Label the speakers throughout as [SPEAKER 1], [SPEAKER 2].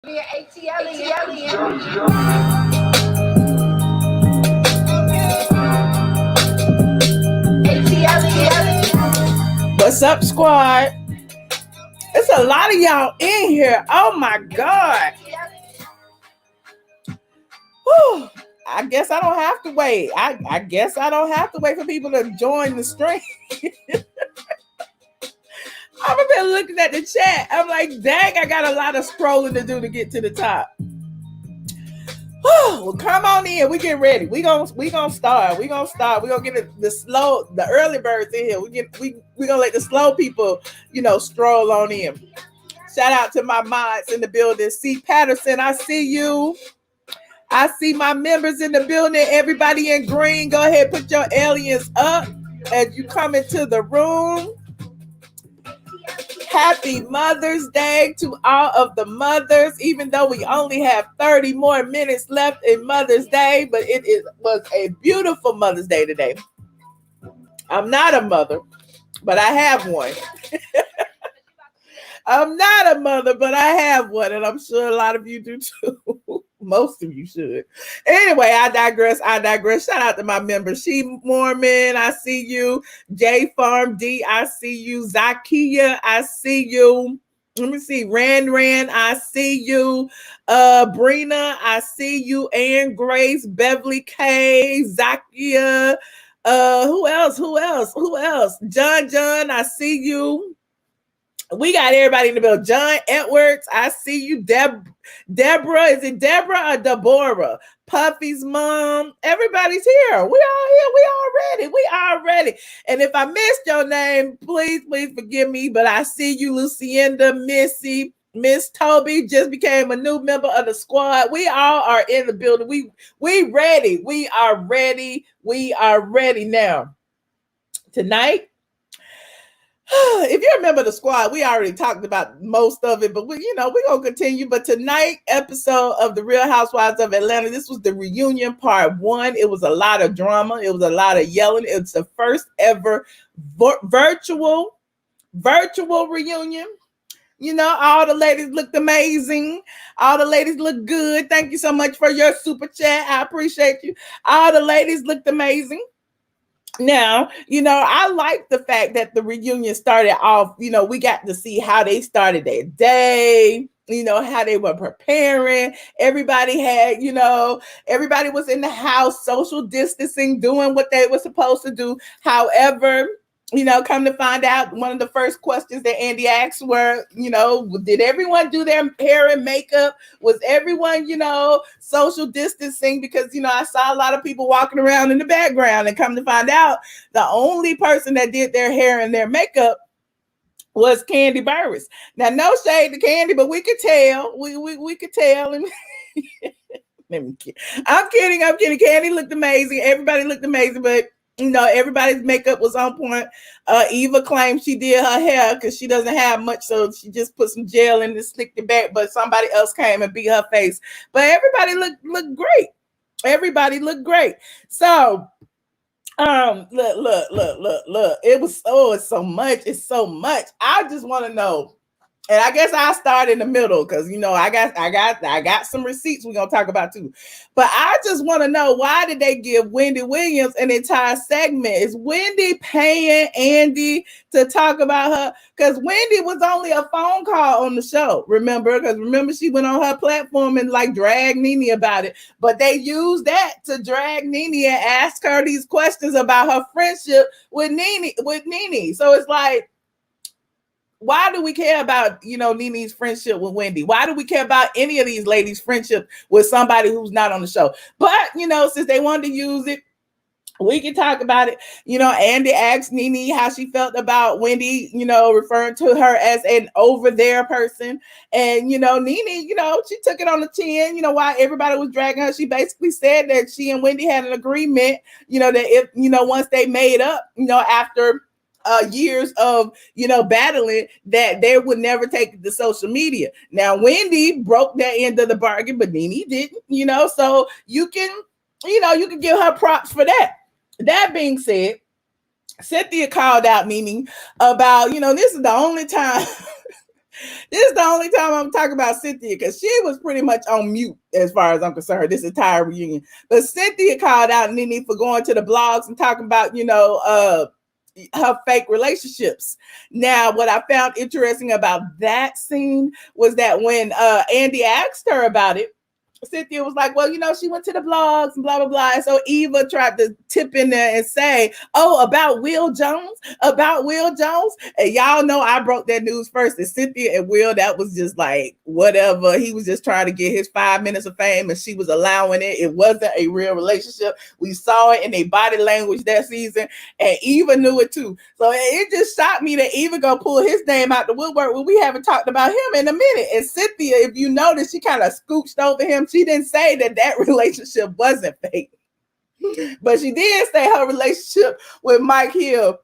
[SPEAKER 1] What's up, squad? It's a lot of y'all in here. Oh my God. Whew. I guess I don't have to wait. I guess I don't have to wait for people to join the stream. I've been looking at the chat. I'm like, dang, I got a lot of scrolling to do to get to the top. Well, come on in. We get ready. We gonna start. We gonna get the early birds in here. We gonna let the slow people, stroll on in. Shout out to my mods in the building. C. Patterson, I see you. I see my members in the building. Everybody in green, go ahead, put your aliens up as you come into the room. Happy Mother's Day to all of the mothers, even though we only have 30 more minutes left in Mother's Day, but was a beautiful Mother's Day today. I'm not a mother, but I have one. I'm not a mother, but I have one, and I'm sure a lot of you do too. Most of you should. Anyway, I digress. Shout out to my members. She Mormon, I see you. J Farm D, I see you. Zakia, I see you. Let me see. Ran, I see you. Brina, I see you. Ann Grace, Beverly K, Zakia. Who else? John, I see you. We got everybody in the building. John Edwards, I see you. Deborah, is it Deborah or Deborah? Puffy's mom. Everybody's here. We all here. We all ready. And if I missed your name, please forgive me. But I see you, Lucinda, Missy, Miss Toby just became a new member of the squad. We all are in the building. We ready. We are ready. We are ready now. Tonight, if you remember the squad, we already talked about most of it, but we're going to continue. But tonight episode of the Real Housewives of Atlanta, this was the reunion part 1. It was a lot of drama. It was a lot of yelling. It's the first ever virtual reunion. All the ladies looked amazing. All the ladies looked good. Thank you so much for your super chat. I appreciate you. All the ladies looked amazing. Now, I like the fact that the reunion started off, we got to see how they started their day, how they were preparing. Everybody had, everybody was in the house, social distancing, doing what they were supposed to do. However, come to find out, one of the first questions that Andy asked were, did everyone do their hair and makeup? Was everyone, social distancing? Because, I saw a lot of people walking around in the background, and come to find out, the only person that did their hair and their makeup was Candy Burris. Now, no shade to Candy, but we could tell. We could tell. And I'm kidding. Candy looked amazing. Everybody looked amazing, but everybody's makeup was on point. Eva claimed she did her hair because she doesn't have much, so she just put some gel in and slicked it back, but somebody else came and beat her face. But everybody looked great. Everybody looked great. So look. It's so much. I just want to know. And I guess I'll start in the middle because, I got some receipts we're going to talk about too. But I just want to know, why did they give Wendy Williams an entire segment? Is Wendy paying Andy to talk about her? Because Wendy was only a phone call on the show, remember? Because remember, she went on her platform and dragged Nene about it. But they used that to drag Nene and ask her these questions about her friendship with Nene. So it's like, why do we care about, Nene's friendship with Wendy? Why do we care about any of these ladies' friendship with somebody who's not on the show? But, since they wanted to use it, we can talk about it. Andy asked Nene how she felt about Wendy, referring to her as an over there person. And, Nene, she took it on the chin, while everybody was dragging her. She basically said that she and Wendy had an agreement, that if, once they made up, after years of battling, that they would never take it to social media. Now Wendy broke that end of the bargain, but Nene didn't, so you can give her props for that. That being said, Cynthia called out Nene about, this is the only time This is the only time I'm talking about Cynthia because she was pretty much on mute as far as I'm concerned, this entire reunion. But Cynthia called out Nene for going to the blogs and talking about, her fake relationships. Now, what I found interesting about that scene was that when Andy asked her about it, Cynthia was like, well, she went to the blogs and blah, blah, blah. And so Eva tried to tip in there and say, oh, about Will Jones. And y'all know I broke that news first. And Cynthia and Will, that was just like, whatever. He was just trying to get his 5 minutes of fame and she was allowing it. It wasn't a real relationship. We saw it in their body language that season. And Eva knew it too. So it just shocked me that Eva gonna pull his name out the woodwork when we haven't talked about him in a minute. And Cynthia, if you notice, she kind of scooched over him. She didn't say that relationship wasn't fake, but she did say her relationship with Mike Hill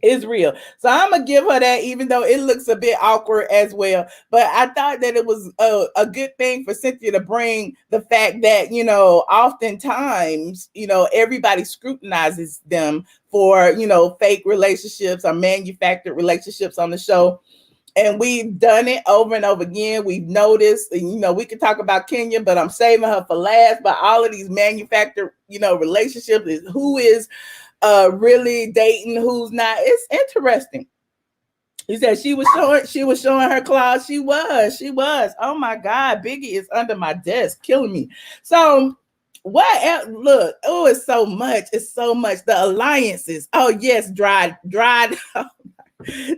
[SPEAKER 1] is real. So I'm gonna give her that, even though it looks a bit awkward as well. But I thought that it was a good thing for Cynthia to bring the fact that, oftentimes, everybody scrutinizes them for, fake relationships or manufactured relationships on the show. And we've done it over and over again. We've noticed, we can talk about Kenya, but I'm saving her for last. But all of these manufactured, relationships, is who is really dating, who's not. It's interesting. He said she was showing her claws. She was. Oh my God, Biggie is under my desk, killing me. So what else? Look, it's so much. It's so much. The alliances. Oh yes, dried.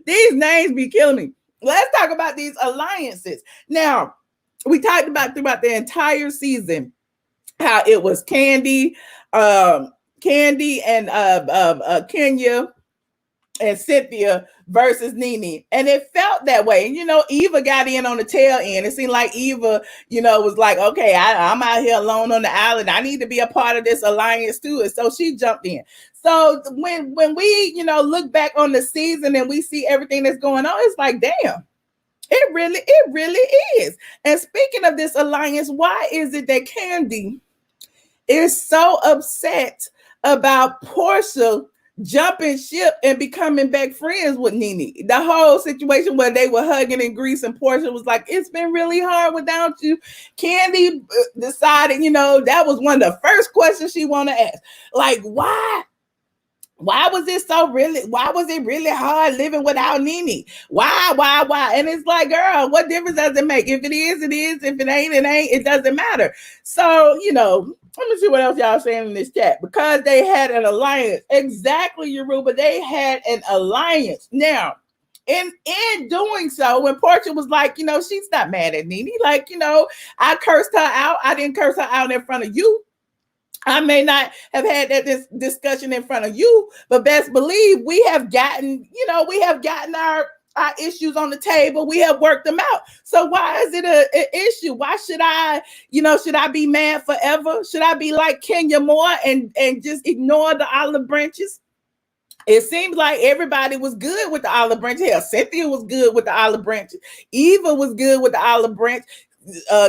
[SPEAKER 1] These names be killing me. Let's talk about these alliances. Now, we talked about throughout the entire season how it was Candy and Kenya and Cynthia versus Nene. And it felt that way. Eva got in on the tail end. It seemed like Eva, was like, okay, I'm out here alone on the island. I need to be a part of this alliance too. And so she jumped in. So when we, look back on the season and we see everything that's going on, it's like, damn, it really is. And speaking of this alliance, why is it that Candy is so upset about Porsha jumping ship and becoming back friends with Nene? The whole situation where they were hugging in Greece and Porsha was like, it's been really hard without you. Candy decided, that was one of the first questions she wanted to ask. Like, why was it really hard living without Nene? Why? And it's like, girl, what difference does it make? If it is, it is. If it ain't, it ain't. It doesn't matter. So, let me see what else y'all saying in this chat. Because they had an alliance. Exactly, Yoruba. They had an alliance. Now, in doing so, when Porsha was like, she's not mad at Nene. Like, I cursed her out. I didn't curse her out in front of you. I may not have had that discussion in front of you, but best believe we have gotten our issues on the table. We have worked them out. So why is it an issue? Why should I be mad forever? Should I be like Kenya Moore and just ignore the olive branches? It seems like everybody was good with the olive branch. Hell, Cynthia was good with the olive branches. Eva was good with the olive branch.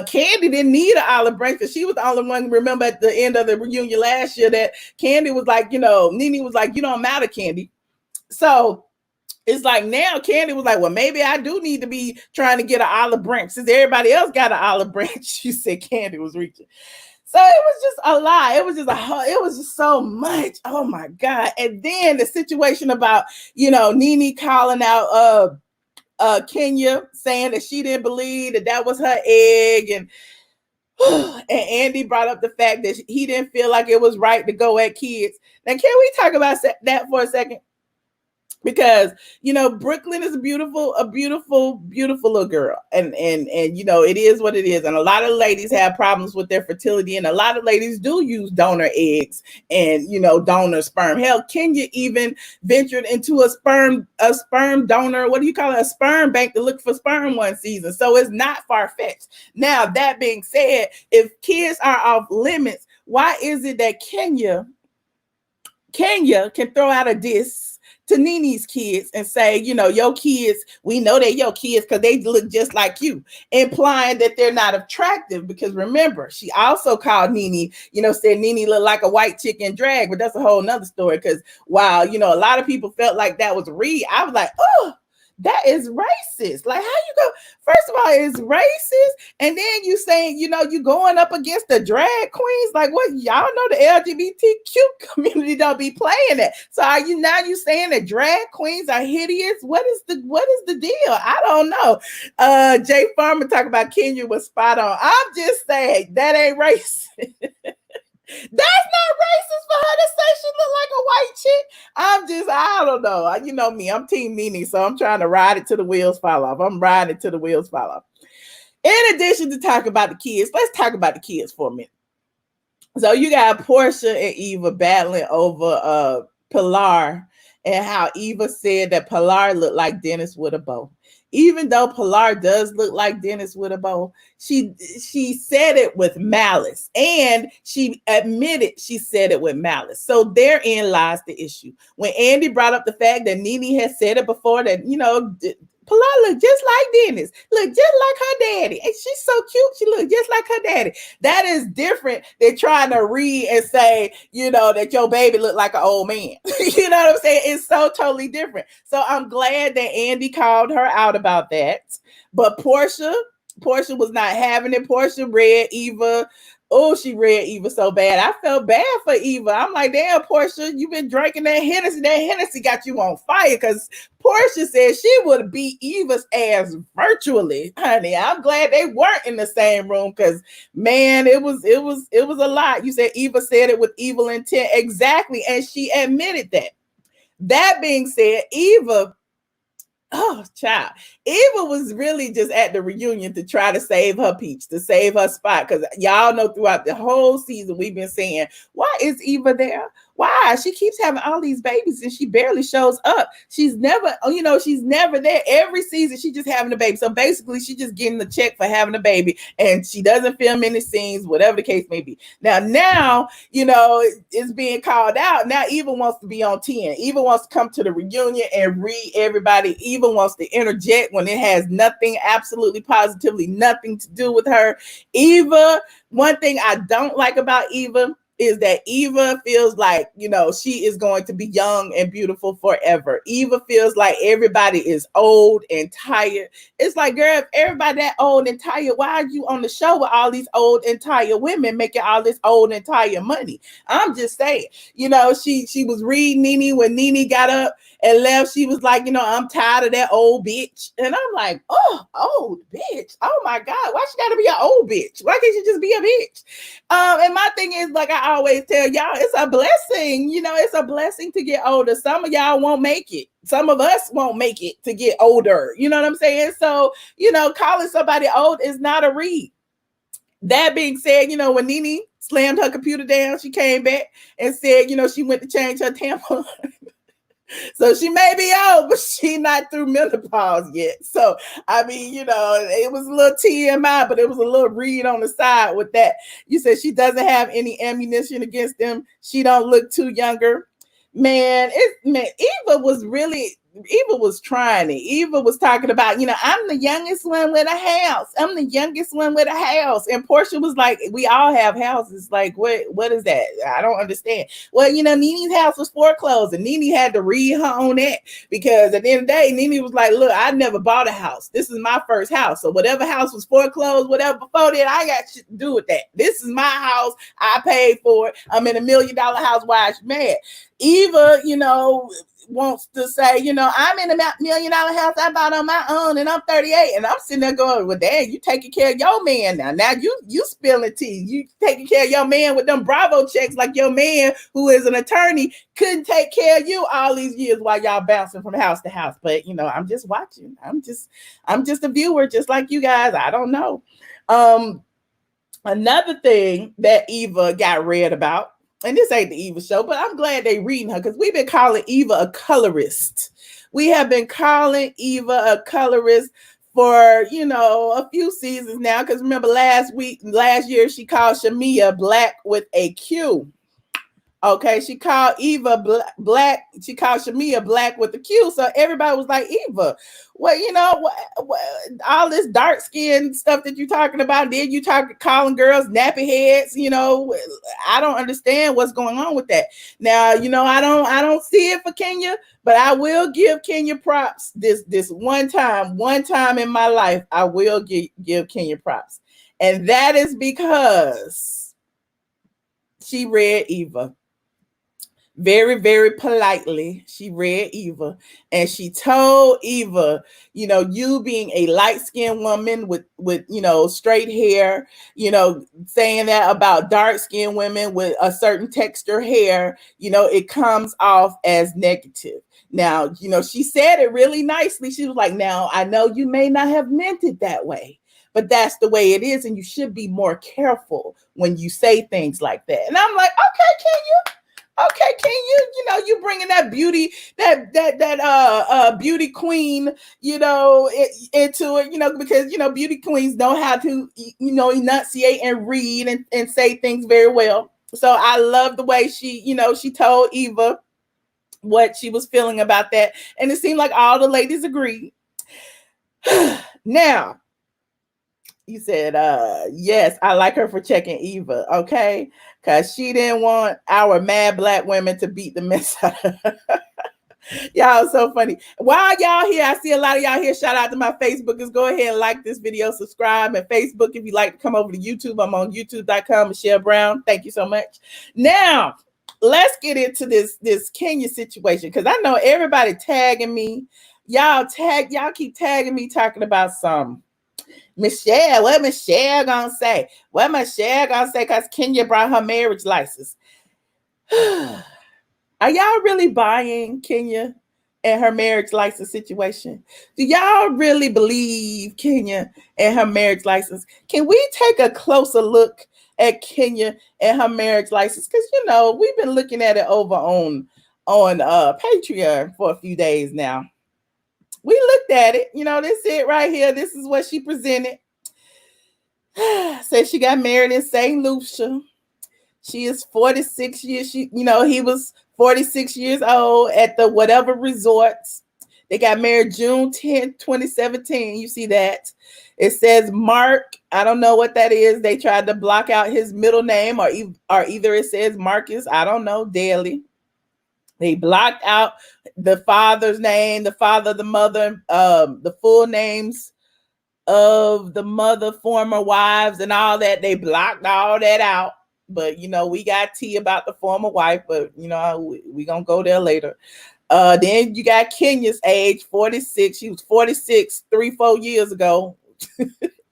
[SPEAKER 1] Candy didn't need an olive branch because she was the only one. Remember at the end of the reunion last year that Candy was like, Nene was like, you don't matter, Candy. So it's like now Candy was like, well, maybe I do need to be trying to get an olive branch since everybody else got an olive branch. She said Candy was reaching. So it was just a lot. It was just so much. Oh my God. And then the situation about, Nene calling out Kenya, saying that she didn't believe that was her egg, and Andy brought up the fact that he didn't feel like it was right to go at kids. Now, can we talk about that for a second? Because Brooklyn is a beautiful little girl, and it is what it is. And a lot of ladies have problems with their fertility, and a lot of ladies do use donor eggs and donor sperm. Hell, Kenya even ventured into a sperm donor. What do you call it? A sperm bank to look for sperm one season. So it's not far fetched. Now that being said, if kids are off limits, why is it that Kenya can throw out a diss to Nene's kids and say, your kids, we know they're your kids because they look just like you, implying that they're not attractive? Because remember, she also called Nene, said Nene looked like a white chick in drag, but that's a whole nother story. Because while, a lot of people felt like that was Reed, I was like, oh, That is racist. Like, how you go? First of all, it's racist, and then you saying, you going up against the drag queens. Like, what? Y'all know the LGBTQ community don't be playing that. So are you saying that drag queens are hideous? What is the deal? I don't know. Jay Farmer talk about Kenya was spot on. I'm just saying that ain't racist. That's not racist for her to say she look like a white chick. I don't know. You know me, I'm Team Nene, so I'm trying to ride it till the wheels fall off. In addition to talk about the kids, let's talk about the kids for a minute. So you got Porsha and Eva battling over Pilar, and how Eva said that Pilar looked like Dennis with a bow. Even though Pilar does look like Dennis with a bow, she said it with malice, and she admitted she said it with malice. So therein lies the issue. When Andy brought up the fact that Nene had said it before, that Pilar looked just like Dennis, look just like her daddy, and she's so cute. She looked just like her daddy. That is different than trying to read and say, that your baby looked like an old man. You know what I'm saying? It's so totally different. So I'm glad that Andy called her out about that. But Porsha was not having it. Porsha read Eva. Oh, she read Eva so bad. I felt bad for Eva. I'm like, damn, Porsha, you've been drinking that Hennessy. That Hennessy got you on fire, because Porsha said she would beat Eva's ass virtually. Honey, I'm glad they weren't in the same room, because man, it was a lot. You said Eva said it with evil intent. Exactly. And she admitted that. That being said, Eva, oh, child. Eva was really just at the reunion to try to save her peach, to save her spot. Because y'all know throughout the whole season, we've been saying, why is Eva there? Why? She keeps having all these babies and she barely shows up. She's never there. Every season, she's just having a baby. So basically, she's just getting the check for having a baby, and she doesn't film any scenes, whatever the case may be. Now, it's being called out. Now, Eva wants to be on 10. Eva wants to come to the reunion and read everybody. Eva wants to interject when it has nothing, absolutely positively nothing to do with her. Eva, one thing I don't like about Eva is that Eva feels like, she is going to be young and beautiful forever. Eva feels like everybody is old and tired. It's like, girl, if everybody that old and tired, why are you on the show with all these old and tired women making all this old and tired money? I'm just saying, she was reading Nene when Nene got up and left. She was like, I'm tired of that old bitch. And I'm like, oh, old bitch. Oh my God. Why she gotta be an old bitch? Why can't she just be a bitch? And my thing is, like I always tell y'all, it's a blessing. It's a blessing to get older. Some of y'all won't make it. Some of us won't make it to get older. You know what I'm saying? So, calling somebody old is not a read. That being said, when Nene slammed her computer down, she came back and said, she went to change her tampon. So she may be old, but she not through menopause yet. So, I mean, it was a little TMI, but it was a little read on the side with that. You said she doesn't have any ammunition against them. She don't look too younger. Man, Eva was trying it. Eva was talking about, I'm the youngest one with a house. I'm the youngest one with a house. And Porsha was like, we all have houses. Like, what is that? I don't understand. Well, Nene's house was foreclosed, and Nene had to read her on that, because at the end of the day, Nene was like, look, I never bought a house. This is my first house. So whatever house was foreclosed, whatever before that, I got shit to do with that. This is my house. I paid for it. I'm in $1 million house. Why is she mad? Eva, wants to say, I'm in a $1 million house I bought on my own, and I'm 38, and I'm sitting there going, well, dad, you taking care of your man now. Now you spilling tea. You taking care of your man with them Bravo checks, like your man, who is an attorney, couldn't take care of you all these years while y'all bouncing from house to house. But I'm just watching. I'm just a viewer, just like you guys. I don't know. Another thing that Eva got read about, and this ain't the Eva show, but I'm glad they reading her, because we've been calling Eva a colorist. We have been calling Eva a colorist for, a few seasons now. Because remember last year, she called Shamia black with a Q. Okay, she called Eva black. She called Shamia black with the Q. So everybody was like, Eva, well, all this dark skin stuff that you're talking about. Then you calling girls nappy heads. I don't understand what's going on with that. Now, I don't see it for Kenya, but I will give Kenya props. This one time in my life, I will give Kenya props, and that is because she read Eva. Very, very politely, she read Eva, and she told Eva, you being a light-skinned woman with straight hair, saying that about dark-skinned women with a certain texture hair, it comes off as negative. Now, she said it really nicely. She was like, now, I know you may not have meant it that way, but that's the way it is, and you should be more careful when you say things like that. And I'm like, okay, Kenya. Okay, can you bringing that beauty, that beauty queen, into it, because, beauty queens know how to, enunciate and read and say things very well. So I love the way she told Eva what she was feeling about that. And it seemed like all the ladies agreed. Now, you said, yes, I like her for checking Eva, okay? Because she didn't want our mad black women to beat the mess out of her. Y'all so funny. While y'all here, I see a lot of y'all here. Shout out to my Facebookers. Go ahead and like this video, subscribe, and Facebook. If you'd like to come over to YouTube, I'm on youtube.com, Michelle Brown. Thank you so much. Now, let's get into this Kenya situation, because I know everybody tagging me. Y'all keep tagging me talking about some Michelle, what Michelle gonna say? What Michelle gonna say? Because Kenya brought her marriage license. Are y'all really buying Kenya and her marriage license situation? Do y'all really believe Kenya and her marriage license? Can we take a closer look at Kenya and her marriage license? Because we've been looking at it over on Patreon for a few days now. We looked at it. This is it right here. This is what she presented. Said she got married in St. Lucia. She is 46 years. He was 46 years old at the whatever resorts. They got married June 10th, 2017. You see that? It says Marc. I don't know what that is. They tried to block out his middle name, or either it says Marcus. I don't know. Daly. They blocked out the father's name, the father, the mother, the full names of the mother, former wives, and all that. They blocked all that out. But, we got tea about the former wife, but, we going to go there later. Then you got Kenya's age, 46. She was 46 3-4 years ago,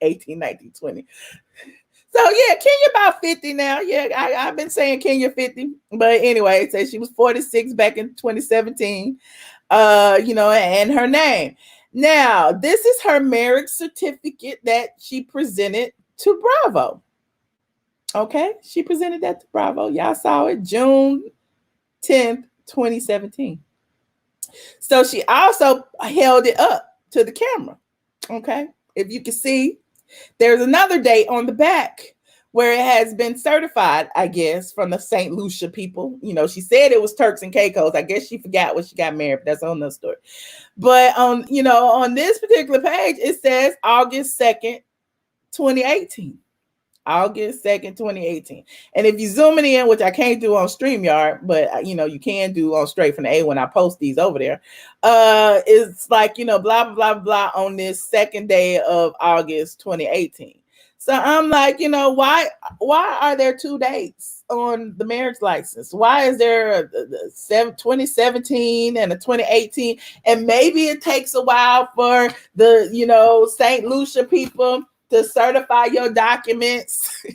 [SPEAKER 1] 18, 19, 20. So, yeah, Kenya about 50 now. Yeah, I've been saying Kenya 50. But anyway, it says she was 46 back in 2017, and her name. Now, this is her marriage certificate that she presented to Bravo. Okay, she presented that to Bravo. Y'all saw it June 10th, 2017. So she also held it up to the camera. Okay, if you can see, there's another date on the back where it has been certified, I guess, from the St. Lucia people. She said it was Turks and Caicos. I guess she forgot when she got married. That's a whole nother story. But on this particular page, it says August 2nd, 2018. August 2nd, 2018. And if you zoom it in, which I can't do on StreamYard, but you can do on Straight from the A when I post these over there, it's like, blah, blah, blah, blah on this second day of August 2018. So I'm like, why are there two dates on the marriage license? Why is there a 2017 and a 2018? And maybe it takes a while for the, St. Lucia people to certify your documents.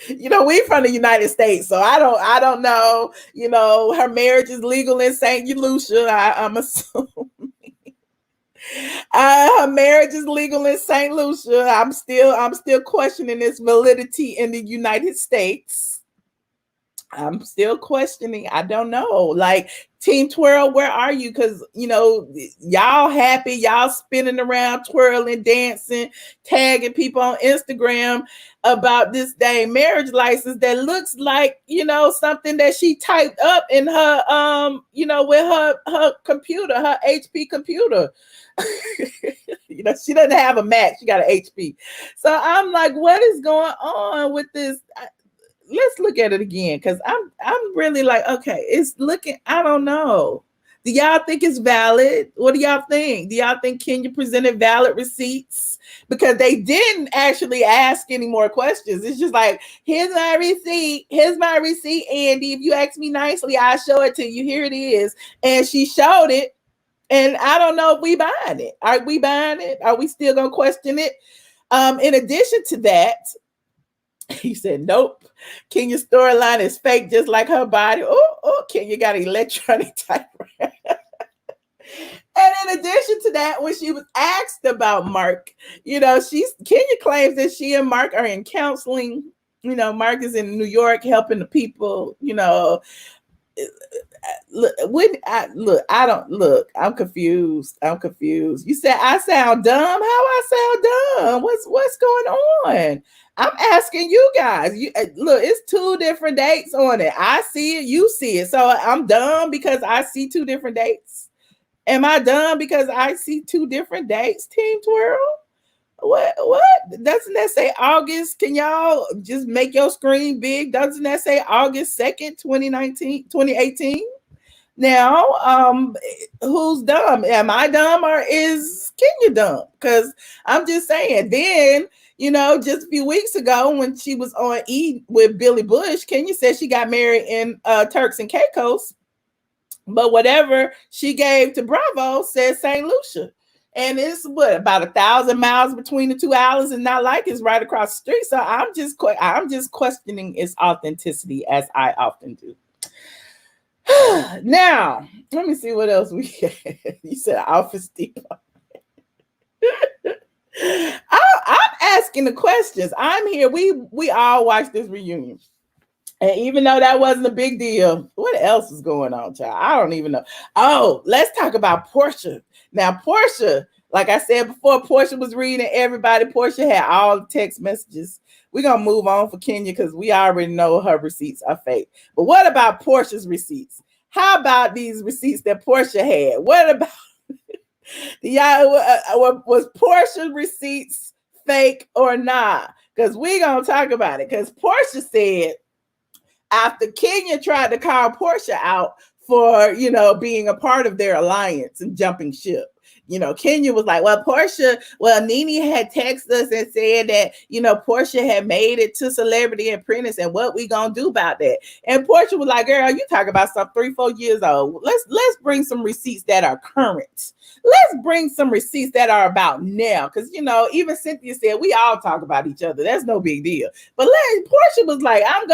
[SPEAKER 1] We from the United States, so I don't know. Her marriage is legal in St. Lucia. I'm assuming her marriage is legal in St. Lucia. I'm still questioning its validity in the United States. I'm still questioning. I don't know. Like, Team Twirl, where are you? Because, you know, y'all happy, y'all spinning around, twirling, dancing, tagging people on Instagram about this dang marriage license that looks like, you know, something that she typed up in her, you know, with her computer, her HP computer. You know, she doesn't have a Mac, she got an HP. So I'm like, what is going on with this? Let's look at it again, because I'm really like, okay, it's looking, I don't know. Do y'all think it's valid? What do y'all think? Do y'all think Kenya presented valid receipts? Because they didn't actually ask any more questions. It's just like, here's my receipt, Andy. If you ask me nicely, I'll show it to you. Here it is. And she showed it. And I don't know if we buying it. Are we buying it? Are we still gonna question it? In addition to that, he said, nope. Kenya's storyline is fake, just like her body. Oh, Kenya got an electronic typewriter. And in addition to that, when she was asked about Marc, you know, Kenya claims that she and Marc are in counseling. You know, Marc is in New York helping the people, you know. I'm confused. You said I sound dumb. How I sound dumb? What's going on? I'm asking you guys. Look, it's 2 different dates on it. I see it, you see it. So I'm dumb because I see 2 different dates. Am I dumb because I see 2 different dates, Team Twirl? What? Doesn't that say August? Can y'all just make your screen big? Doesn't that say August 2nd, 2018? Now, who's dumb? Am I dumb or is Kenya dumb? Because I'm just saying, then, you know, just a few weeks ago when she was on E! With Billy Bush, Kenya said she got married in Turks and Caicos, but whatever she gave to Bravo said St. Lucia. And it's about 1,000 miles between the 2 islands, and not like it's right across the street. So I'm just questioning its authenticity, as I often do. Now, let me see what else we had. You said Office Depot. I'm asking the questions. I'm here. We all watched this reunion. And even though that wasn't a big deal, what else is going on, child? I don't even know. Oh, let's talk about Porsha. Now, Porsha, like I said before, Porsha was reading everybody. Porsha had all the text messages. We're going to move on for Kenya because we already know her receipts are fake. But what about Porsha's receipts? How about these receipts that Porsha had? What about was Porsha's receipts fake or not? Because we're going to talk about it. Because Porsha said, after Kenya tried to call Porsha out for, you know, being a part of their alliance and jumping ship, you know, Kenya was like, Nene had texted us and said that, you know, Porsha had made it to Celebrity Apprentice, and what we gonna do about that? And Porsha was like, girl, you talk about some 3-4 years old. Let's bring some receipts that are current. Let's bring some receipts that are about now. Because, you know, even Cynthia said we all talk about each other. That's no big deal. But Porsha was like, I'm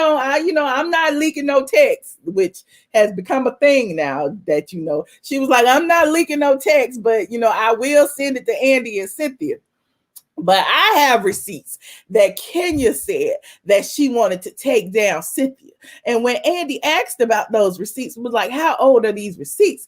[SPEAKER 1] not leaking no text, which has become a thing now that, you know, she was like, I'm not leaking no text, but, you know, I will send it to Andy and Cynthia. But I have receipts that Kenya said that she wanted to take down Cynthia. And when Andy asked about those receipts, was like, how old are these receipts?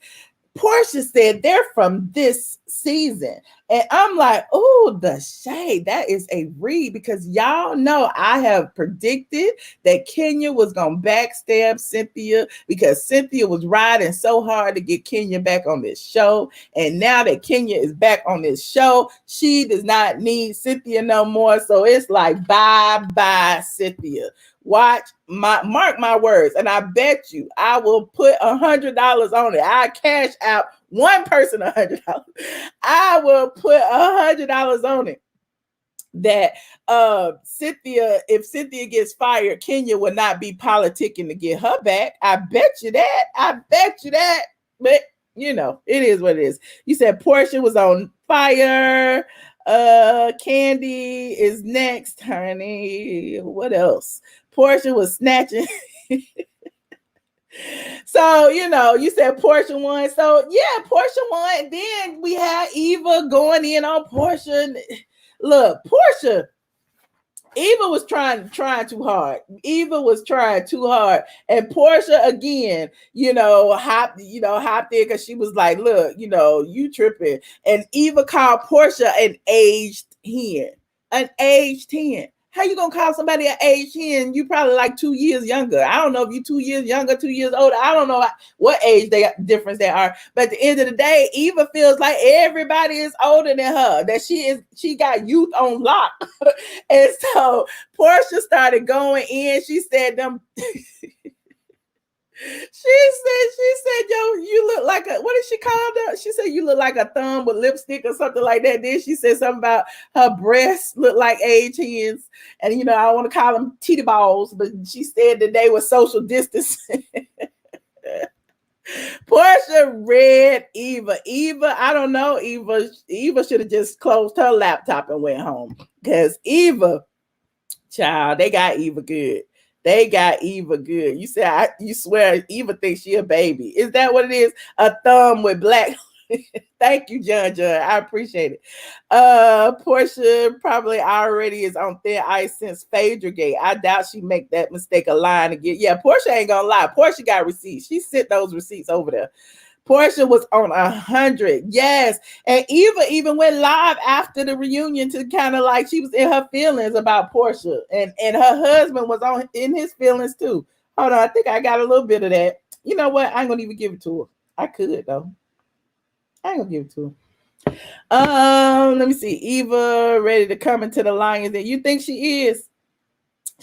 [SPEAKER 1] Porsha said they're from this season. And I'm like, oh, the shade. That is a read, because y'all know I have predicted that Kenya was going to backstab Cynthia because Cynthia was riding so hard to get Kenya back on this show. And now that Kenya is back on this show, she does not need Cynthia no more. So it's like, bye, Cynthia. Mark my words, and I bet you I will put $100 on it. I cash out one person $100. I will put $100 on it that Cynthia, if Cynthia gets fired, Kenya will not be politicking to get her back. I bet you that. But you know, it is what it is. You said Porsha was on fire. Candy is next, honey. What else? Porsha was snatching. So, you know, you said Porsha won. So, yeah, Porsha won. And then we had Eva going in on Porsha. Look, Porsha, Eva was trying too hard. Eva was trying too hard. And Porsha again, hopped in because she was like, look, you tripping. And Eva called Porsha an aged hen. An aged hen. How you gonna call somebody an aged hen? You probably like 2 years younger. I don't know if you 2 years younger, 2 years older. I don't know what age difference they are. But at the end of the day, Eva feels like everybody is older than her. That she got youth on lock. And so Porsha started going in. She said them. She said, yo, you look like what did she call her? She said, you look like a thumb with lipstick or something like that. Then she said something about her breasts look like age hens. And, I want to call them titty balls, but she said that they were social distancing. Porsha read Eva. I don't know. Eva should have just closed her laptop and went home. Because Eva, child, they got Eva good. They got Eva good. You say you swear Eva thinks she a baby. Is that what it is? A thumb with black. Thank you, John. I appreciate it. Porsha probably already is on thin ice since Phaedra Gate. I doubt she make that mistake of lying again. Yeah, Porsha ain't gonna lie. Porsha got receipts. She sent those receipts over there. Porsha was on 100. Yes. And Eva even went live after the reunion to kind of like she was in her feelings about Porsha. And her husband was in his feelings too. Hold on. I think I got a little bit of that. You know what? I ain't gonna even give it to her. I could though. I ain't gonna give it to her. Let me see. Eva ready to come into the Lions. And you think she is?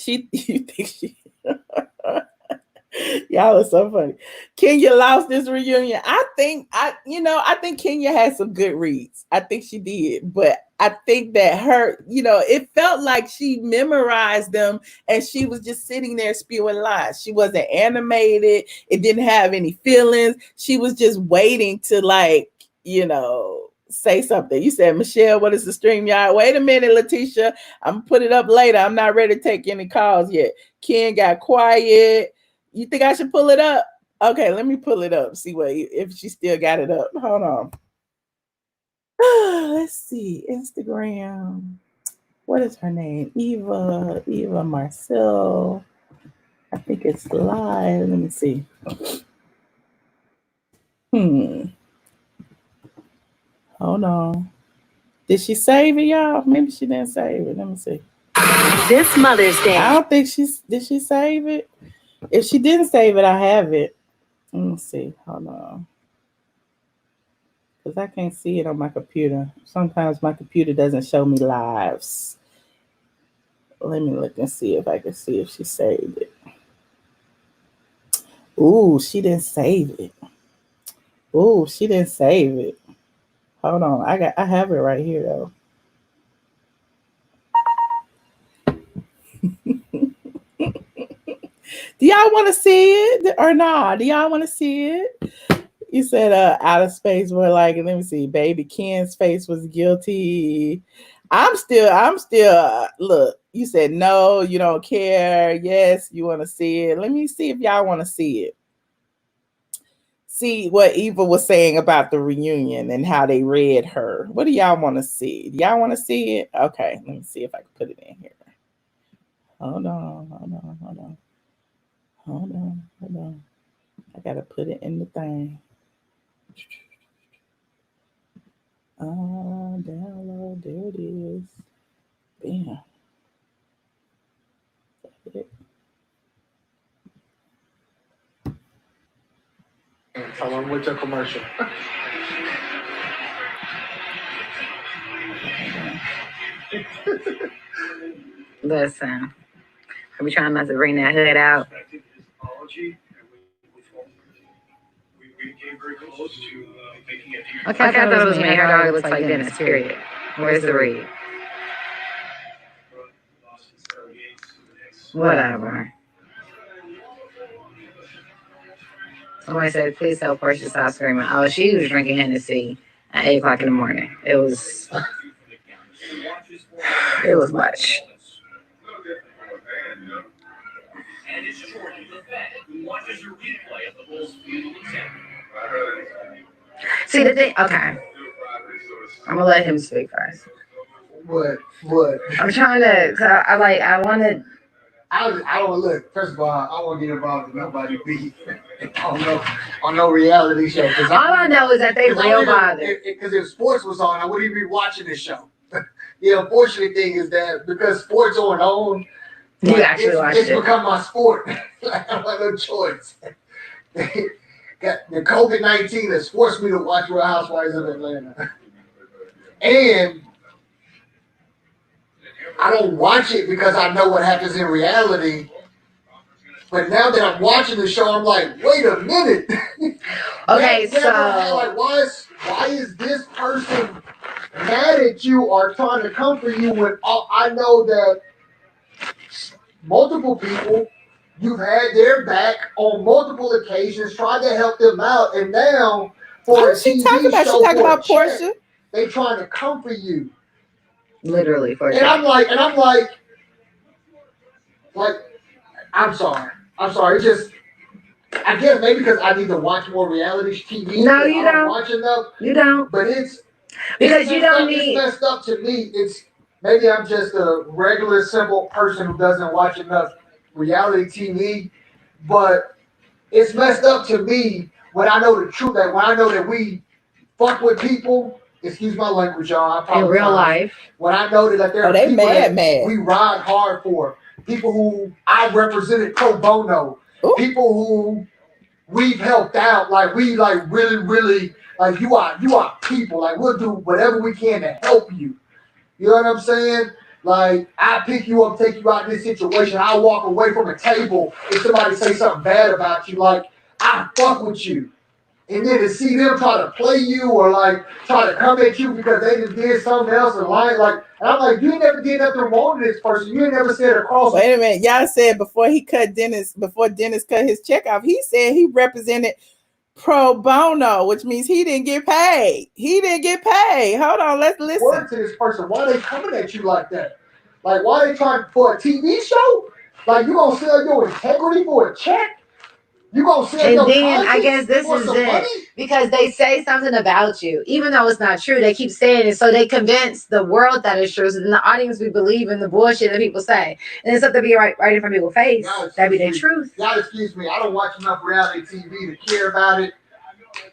[SPEAKER 1] You think she Y'all are so funny. Kenya lost this reunion. I think Kenya had some good reads. I think she did, but I think that her, it felt like she memorized them and she was just sitting there spewing lies. She wasn't animated. It didn't have any feelings. She was just waiting to say something. You said, Michelle, what is the StreamYard? Wait a minute, Letitia. I'm gonna put it up later. I'm not ready to take any calls yet. Ken got quiet. You think I should pull it up? Okay, let me pull it up. See if she still got it up. Hold on. Let's see. Instagram. What is her name? Eva Marcille. I think it's live. Let me see. Hold on. Did she save it, y'all? Maybe she didn't save it. Let me see.
[SPEAKER 2] This Mother's Day.
[SPEAKER 1] I don't think did she save it? If she didn't save it, I have it. Let me see. Hold on. Because I can't see it on my computer. Sometimes my computer doesn't show me lives. Let me look and see if I can see if she saved it. Ooh, she didn't save it. Hold on. I have it right here though. Do y'all want to see it or not? Do y'all want to see it? You said out of space. We're like, let me see. Baby Ken's face was guilty. I'm still look, you said no, you don't care. Yes, you want to see it. Let me see if y'all want to see it. See what Eva was saying about the reunion and how they read her. What do y'all want to see? Do y'all want to see it? Okay, let me see if I can put it in here. Hold on. I gotta put it in the thing. Download. There it is. Bam. That's it.
[SPEAKER 3] Along with the commercial.
[SPEAKER 2] Listen, are we trying not to bring that hood out? Okay, I thought it was me. Her dog looks like Dennis, period. Where's the read? Whatever. Somebody said, please tell Porsha to stop screaming. Oh, she was drinking Hennessy at 8 o'clock in the morning. It was much. See the thing? Okay. I'm going to let him speak first.
[SPEAKER 3] What?
[SPEAKER 2] I'm trying to. I want to.
[SPEAKER 3] I don't look. First of all, I don't want to get involved with nobody beef on no reality show.
[SPEAKER 2] All I know is that they real bothered.
[SPEAKER 3] Because if sports was on, I wouldn't even be watching this show. The unfortunate thing is that because sports on,
[SPEAKER 2] You actually watch
[SPEAKER 3] it's
[SPEAKER 2] it.
[SPEAKER 3] become my sport. I have no choice. The COVID-19 has forced me to watch Real Housewives of Atlanta, and I don't watch it because I know what happens in reality. But now that I'm watching the show, I'm like, wait a minute.
[SPEAKER 2] Okay,
[SPEAKER 3] why is this person mad at you or trying to comfort you when I know that multiple people, you've had their back on multiple occasions, tried to help them out, and now for a TV show,
[SPEAKER 1] she talking about Porsha.
[SPEAKER 3] They trying to comfort you.
[SPEAKER 2] Literally, for
[SPEAKER 3] and I'm like, I'm sorry. It's just, I guess maybe because I need to watch more reality TV.
[SPEAKER 2] No, you don't.
[SPEAKER 3] Watch enough.
[SPEAKER 2] You don't.
[SPEAKER 3] But it's
[SPEAKER 2] you don't need.
[SPEAKER 3] It's messed up to me. It's maybe I'm just a regular, simple person who doesn't watch enough reality TV. But it's messed up to me when I know the truth. That when I know that we fuck with people. Excuse my language, y'all.
[SPEAKER 2] In real life.
[SPEAKER 3] When I know that there are people
[SPEAKER 1] mad.
[SPEAKER 3] we ride hard for. People who I represented pro bono. Ooh. People who we've helped out. Like we really like you are people. Like we'll do whatever we can to help you. You know what I'm saying? Like I pick you up, take you out of this situation. I walk away from a table if somebody say something bad about you. Like I fuck with you. And then to see them try to play you or like try to come at you because they just did something else in line, like, and I'm like, you never did nothing wrong to this person. You ain't never said across.
[SPEAKER 1] Wait a minute, y'all said before Dennis cut his check off, he said he represented pro bono, which means he didn't get paid. Hold on, let's listen.
[SPEAKER 3] Word to this person. Why are they coming at you like that? Like, why are they trying for a TV show? Like, you gonna sell your integrity for a check? You gonna say
[SPEAKER 2] and then I guess this is it money? Because they say something about you, even though it's not true. They keep saying it, so they convince the world that it's true. So then the audience we believe in the bullshit that people say, and it's up to be right in front of people's face. That be the truth.
[SPEAKER 3] Y'all excuse me. I don't watch enough reality TV to care about it.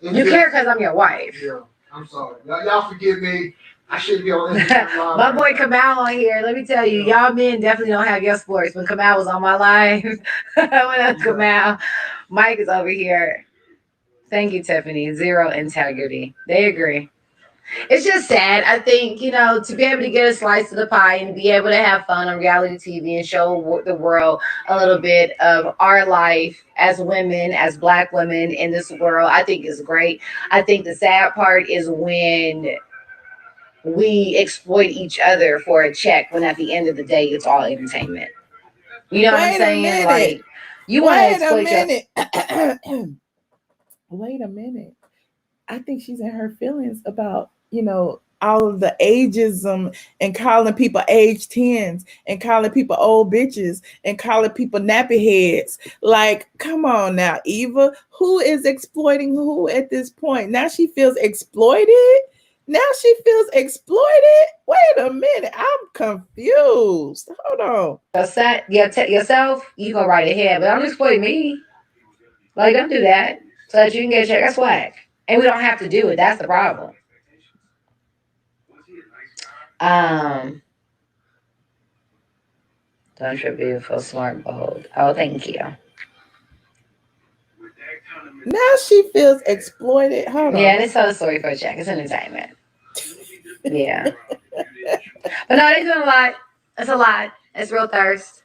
[SPEAKER 2] You care because I'm your wife.
[SPEAKER 3] Yeah, I'm sorry. Y'all forgive me. I should be on Instagram.
[SPEAKER 2] My boy Kamal on here. Let me tell you, y'all men definitely don't have your sports. When Kamal was on my live, I went up Kamal. Mike is over here. Thank you, Tiffany. Zero integrity. They agree. It's just sad. I think, to be able to get a slice of the pie and be able to have fun on reality TV and show the world a little bit of our life as women, as Black women in this world, I think is great. I think the sad part is when we exploit each other for a check when at the end of the day, it's all entertainment. You know what I'm saying? Like, you want to exploit
[SPEAKER 1] Wait a minute. I think she's in her feelings about, all of the ageism and calling people age 10s and calling people old bitches and calling people nappy heads. Like, come on now, Eva, who is exploiting who at this point? Now she feels exploited. Wait a minute. I'm confused. Hold on.
[SPEAKER 2] Yourself, you go right ahead, but don't exploit me. Like, don't do that so that you can get a check. That's whack. And we don't have to do it. That's the problem. Don't you beautiful, smart, bold. Oh, thank you.
[SPEAKER 1] Now she feels exploited. Hold on.
[SPEAKER 2] Yeah, they tell a story for a check. It's entertainment. Yeah. But no, they're doing a lot. It's a lot. It's real thirst.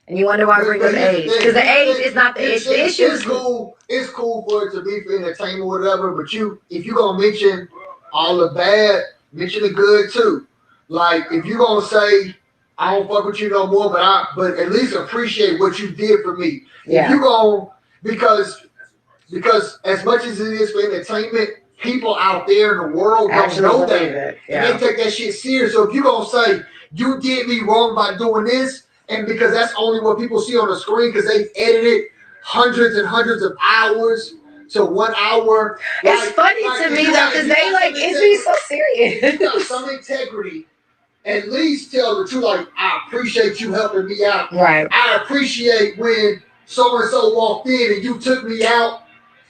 [SPEAKER 2] And you wonder why we bring up age. Because the age is not the issue. The issue is
[SPEAKER 3] cool. It's cool for it to be for entertainment or whatever, but if you're going to mention all the bad, mention the good too. Like, if you're going to say, I don't fuck with you no more, but at least appreciate what you did for me.
[SPEAKER 2] Yeah.
[SPEAKER 3] If you're going, because as much as it is for entertainment, people out there in the world don't know that. Yeah. And they take that shit serious. So if you're going to say, you did me wrong by doing this, and because that's only what people see on the screen because they've edited hundreds and hundreds of hours to 1 hour.
[SPEAKER 2] It's funny to me, though, because it's be so serious.
[SPEAKER 3] You got some integrity at least tell the truth. Like, I appreciate you helping me out.
[SPEAKER 2] Right.
[SPEAKER 3] I appreciate when so and so walked in and you took me out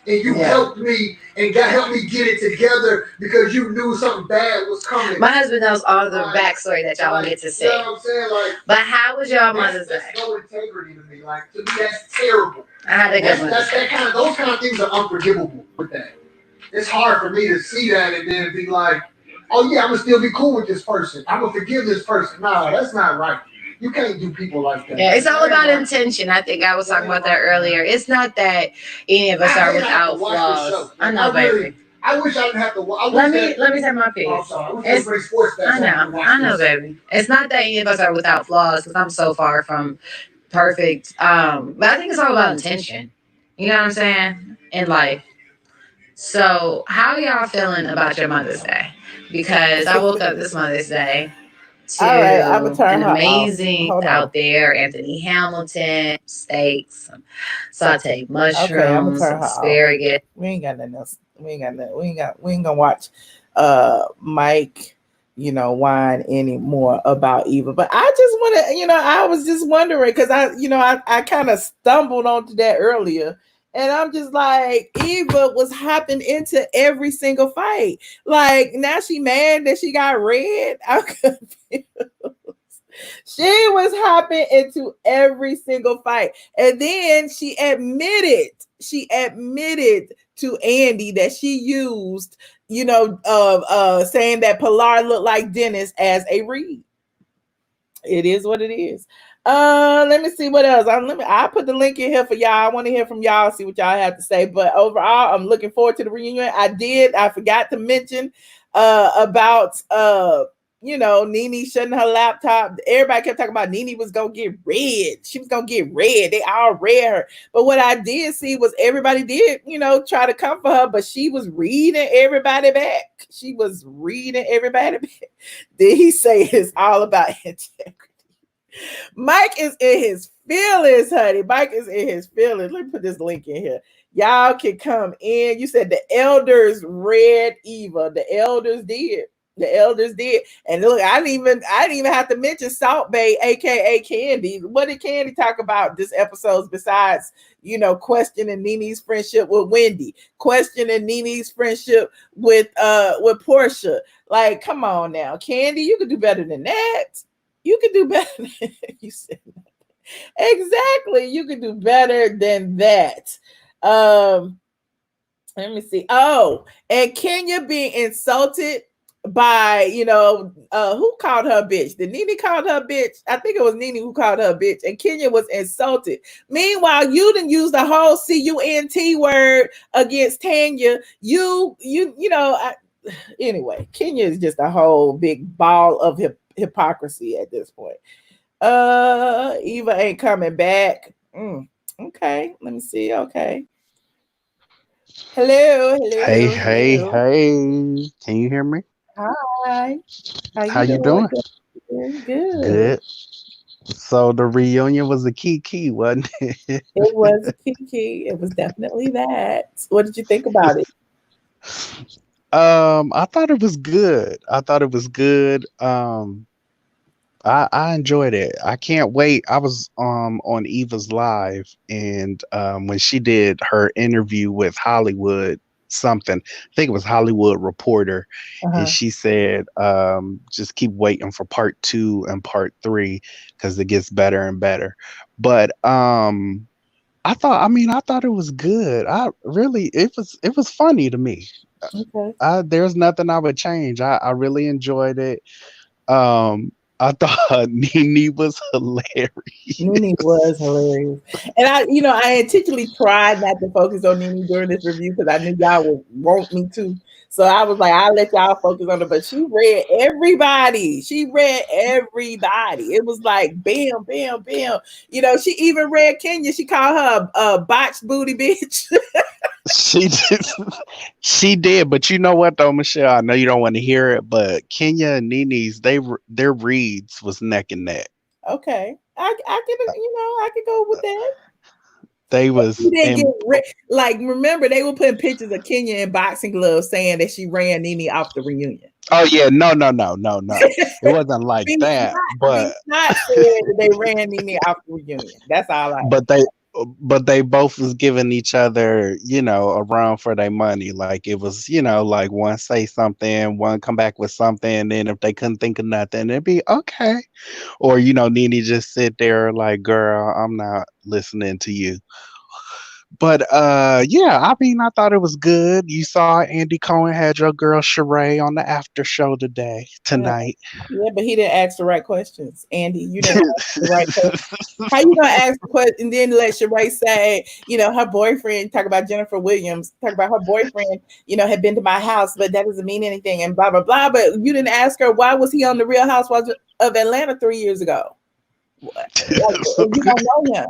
[SPEAKER 3] and you helped me and helped me get it together because you knew something bad was coming.
[SPEAKER 2] My husband knows all the backstory that y'all get to see.
[SPEAKER 3] You know what I'm saying? Like,
[SPEAKER 2] but how was y'all Mother's Day?
[SPEAKER 3] That's no integrity to me. Like, to me, that's terrible.
[SPEAKER 2] I had a good Mother's Day.
[SPEAKER 3] Those kind of things are unforgivable with that. It's hard for me to see that and then be like, oh yeah, I'm gonna still be cool with this person. I'm gonna forgive this person. No, that's not right. You can't do people like that.
[SPEAKER 2] Yeah, it's all about intention. I think I was talking about that earlier. It's not that any of us are without flaws. I know, baby.
[SPEAKER 3] I wish I didn't have to watch.
[SPEAKER 2] Let me say my piece. I know, baby. It's not that any of us are without flaws, because I'm so far from perfect. But I think it's all about intention. You know what I'm saying? In life. So, how y'all feeling about your Mother's Day? Because I woke up this Mother's Day to an amazing out there Anthony Hamilton steaks, some sauteed mushrooms, some asparagus.
[SPEAKER 1] We ain't got nothing else. We ain't gonna watch Mike, whine anymore about Eva. But I just want to, I was just wondering, because I kind of stumbled onto that earlier. And I'm just like, Eva was hopping into every single fight. Like, now she mad that she got red. I'm confused. She was hopping into every single fight. And then she admitted to Andy that she used, saying that Pilar looked like Dennis as a read. It is what it is. Let me see what else. I'll put the link in here for y'all. I want to hear from y'all, see what y'all have to say. But overall, I'm looking forward to the reunion. I forgot to mention about Nene shutting her laptop. Everybody kept talking about Nene was gonna get red. She was gonna get red. They all read her. But what I did see was everybody did, try to comfort her, but she was reading everybody back. Did he say it's all about integrity? Mike is in his feelings, honey. Mike is in his feelings. Let me put this link in here. Y'all can come in. You said the elders read Eva. The elders did. And look, I didn't even have to mention Salt Bae, aka Candy. What did Candy talk about this episode besides, questioning Nene's friendship with Wendy, questioning Nene's friendship with Porsha? Like, come on now, Candy, you could do better than that. You could do better. You said that. Exactly. You could do better than that. Let me see. Oh, and Kenya being insulted by, who called her a bitch? Did Nene call her a bitch? I think it was Nene who called her a bitch, and Kenya was insulted. Meanwhile, you didn't use the whole CUNT word against Tanya. Anyway, Kenya is just a whole big ball of hypocrisy at this point. Eva ain't coming back. Okay, let me see. Okay. Hello.
[SPEAKER 4] Hey. Can you hear me?
[SPEAKER 1] Hi.
[SPEAKER 4] How you doing? Good. So the reunion was a key, wasn't it?
[SPEAKER 1] It was a key. It was definitely that. What did you think about it?
[SPEAKER 4] I thought it was good. I enjoyed it. I can't wait. I was on Eva's live, and when she did her interview with Hollywood something, I think it was Hollywood Reporter, and she said, just keep waiting for part 2 and part 3 because it gets better and better. But I thought it was good. It was funny to me.
[SPEAKER 1] Okay.
[SPEAKER 4] There's nothing I would change. I really enjoyed it. I thought Nene was hilarious.
[SPEAKER 1] Nene was hilarious. And I intentionally tried not to focus on Nene during this review because I knew y'all would want me to. So I was like, I'll let y'all focus on it. But she read everybody. It was like, bam, bam, bam. She even read Kenya. She called her a botched booty bitch.
[SPEAKER 4] She did, but you know what though, Michelle? I know you don't want to hear it, but Kenya and Nene's their reads was neck and neck.
[SPEAKER 1] Okay, I could go with that.
[SPEAKER 4] They was
[SPEAKER 1] remember they were putting pictures of Kenya in boxing gloves saying that she ran Nene off the reunion.
[SPEAKER 4] Oh yeah, no. It wasn't like that,
[SPEAKER 1] Be not said that they ran Nene off the reunion. That's all I.
[SPEAKER 4] but they but they both was giving each other, a run for their money. Like it was, like one say something, one come back with something, and then if they couldn't think of nothing, it'd be okay. Or, Nene just sit there like, girl, I'm not listening to you. But yeah, I mean, I thought it was good. You saw Andy Cohen had your girl Sheree on the after show tonight.
[SPEAKER 1] Yeah, but he didn't ask the right questions. Andy, you didn't ask the right questions. How you gonna ask the question and then let Sheree say, her boyfriend, talk about Jennifer Williams, talk about her boyfriend, had been to my house, but that doesn't mean anything, and blah blah blah. But you didn't ask her why was he on the Real Housewives of Atlanta 3 years ago? You don't know him.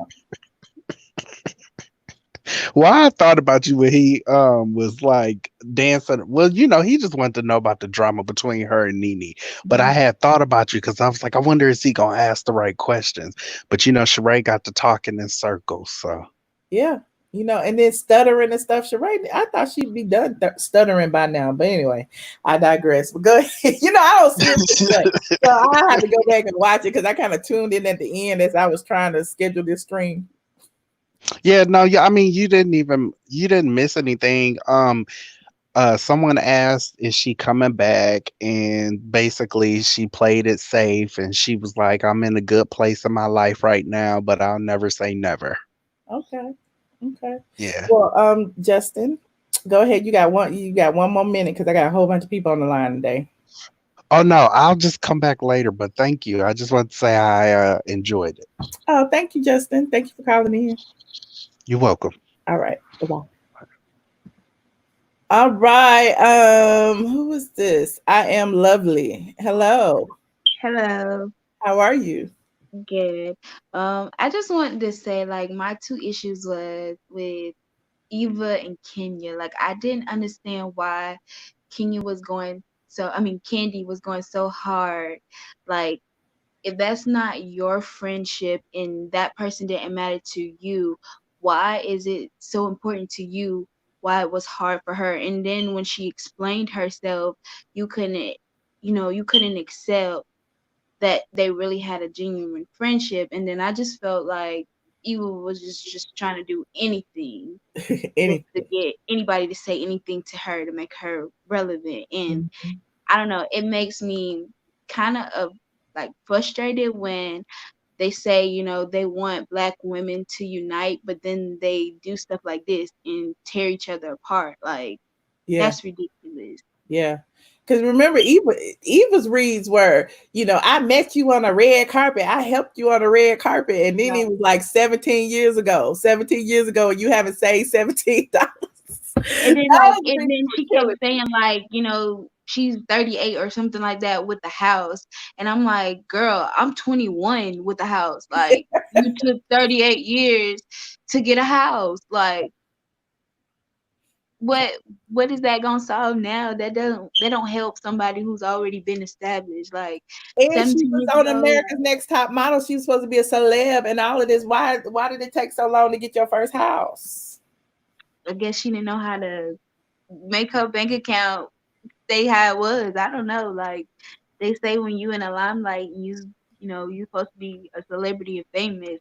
[SPEAKER 4] Well, I thought about you when he was like dancing. Well, he just wanted to know about the drama between her and Nene. But I had thought about you because I was like, I wonder is he gonna ask the right questions? But Sheree got to talking in circles, so
[SPEAKER 1] yeah. And then stuttering and stuff. Sheree, I thought she'd be done stuttering by now. But anyway, I digress. But go ahead. I don't see it. So I had to go back and watch it because I kind of tuned in at the end as I was trying to schedule this stream.
[SPEAKER 4] Yeah, no, yeah. I mean, you didn't miss anything. Someone asked, is she coming back? And basically she played it safe and she was like, I'm in a good place in my life right now, but I'll never say never.
[SPEAKER 1] Okay.
[SPEAKER 4] Yeah.
[SPEAKER 1] Well, Justin, go ahead. You got one more minute because I got a whole bunch of people on the line today.
[SPEAKER 4] Oh no, I'll just come back later, but thank you. I just want to say I enjoyed it.
[SPEAKER 1] Oh, thank you, Justin. Thank you for calling in.
[SPEAKER 4] You're welcome.
[SPEAKER 1] All right. Bye-bye. All right. Who is this? I am lovely. Hello.
[SPEAKER 5] Hello.
[SPEAKER 1] How are you?
[SPEAKER 5] Good. I just wanted to say, like, my two issues was with Eva and Kenya. Like, I didn't understand why Kenya was going so, I mean, Candy was going so hard. Like, if that's not your friendship and that person didn't matter to you, why is it so important to you? Why it was hard for her? And then when she explained herself, you couldn't, you couldn't accept that they really had a genuine friendship. And then I just felt like Eva was just trying to do anything just to get anybody to say anything to her to make her relevant. And I don't know, it makes me kind of like frustrated when they say, they want Black women to unite, but then they do stuff like this and tear each other apart. Like, that's ridiculous.
[SPEAKER 1] Yeah. Because remember, Eva's reads were, I met you on a red carpet. I helped you on a red carpet. And then it was like 17 years ago, and you haven't saved $17.
[SPEAKER 5] And then she kept saying like, she's 38 or something like that with the house. And I'm like, girl, I'm 21 with the house. Like, you took 38 years to get a house. Like, what is that gonna solve now? That don't help somebody who's already been established. Like,
[SPEAKER 1] and she was on America's Next Top Model. She was supposed to be a celeb and all of this. Why did it take so long to get your first house?
[SPEAKER 5] I guess she didn't know how to make her bank account stay how it was. I don't know. Like, they say when you in a limelight, you're supposed to be a celebrity and famous.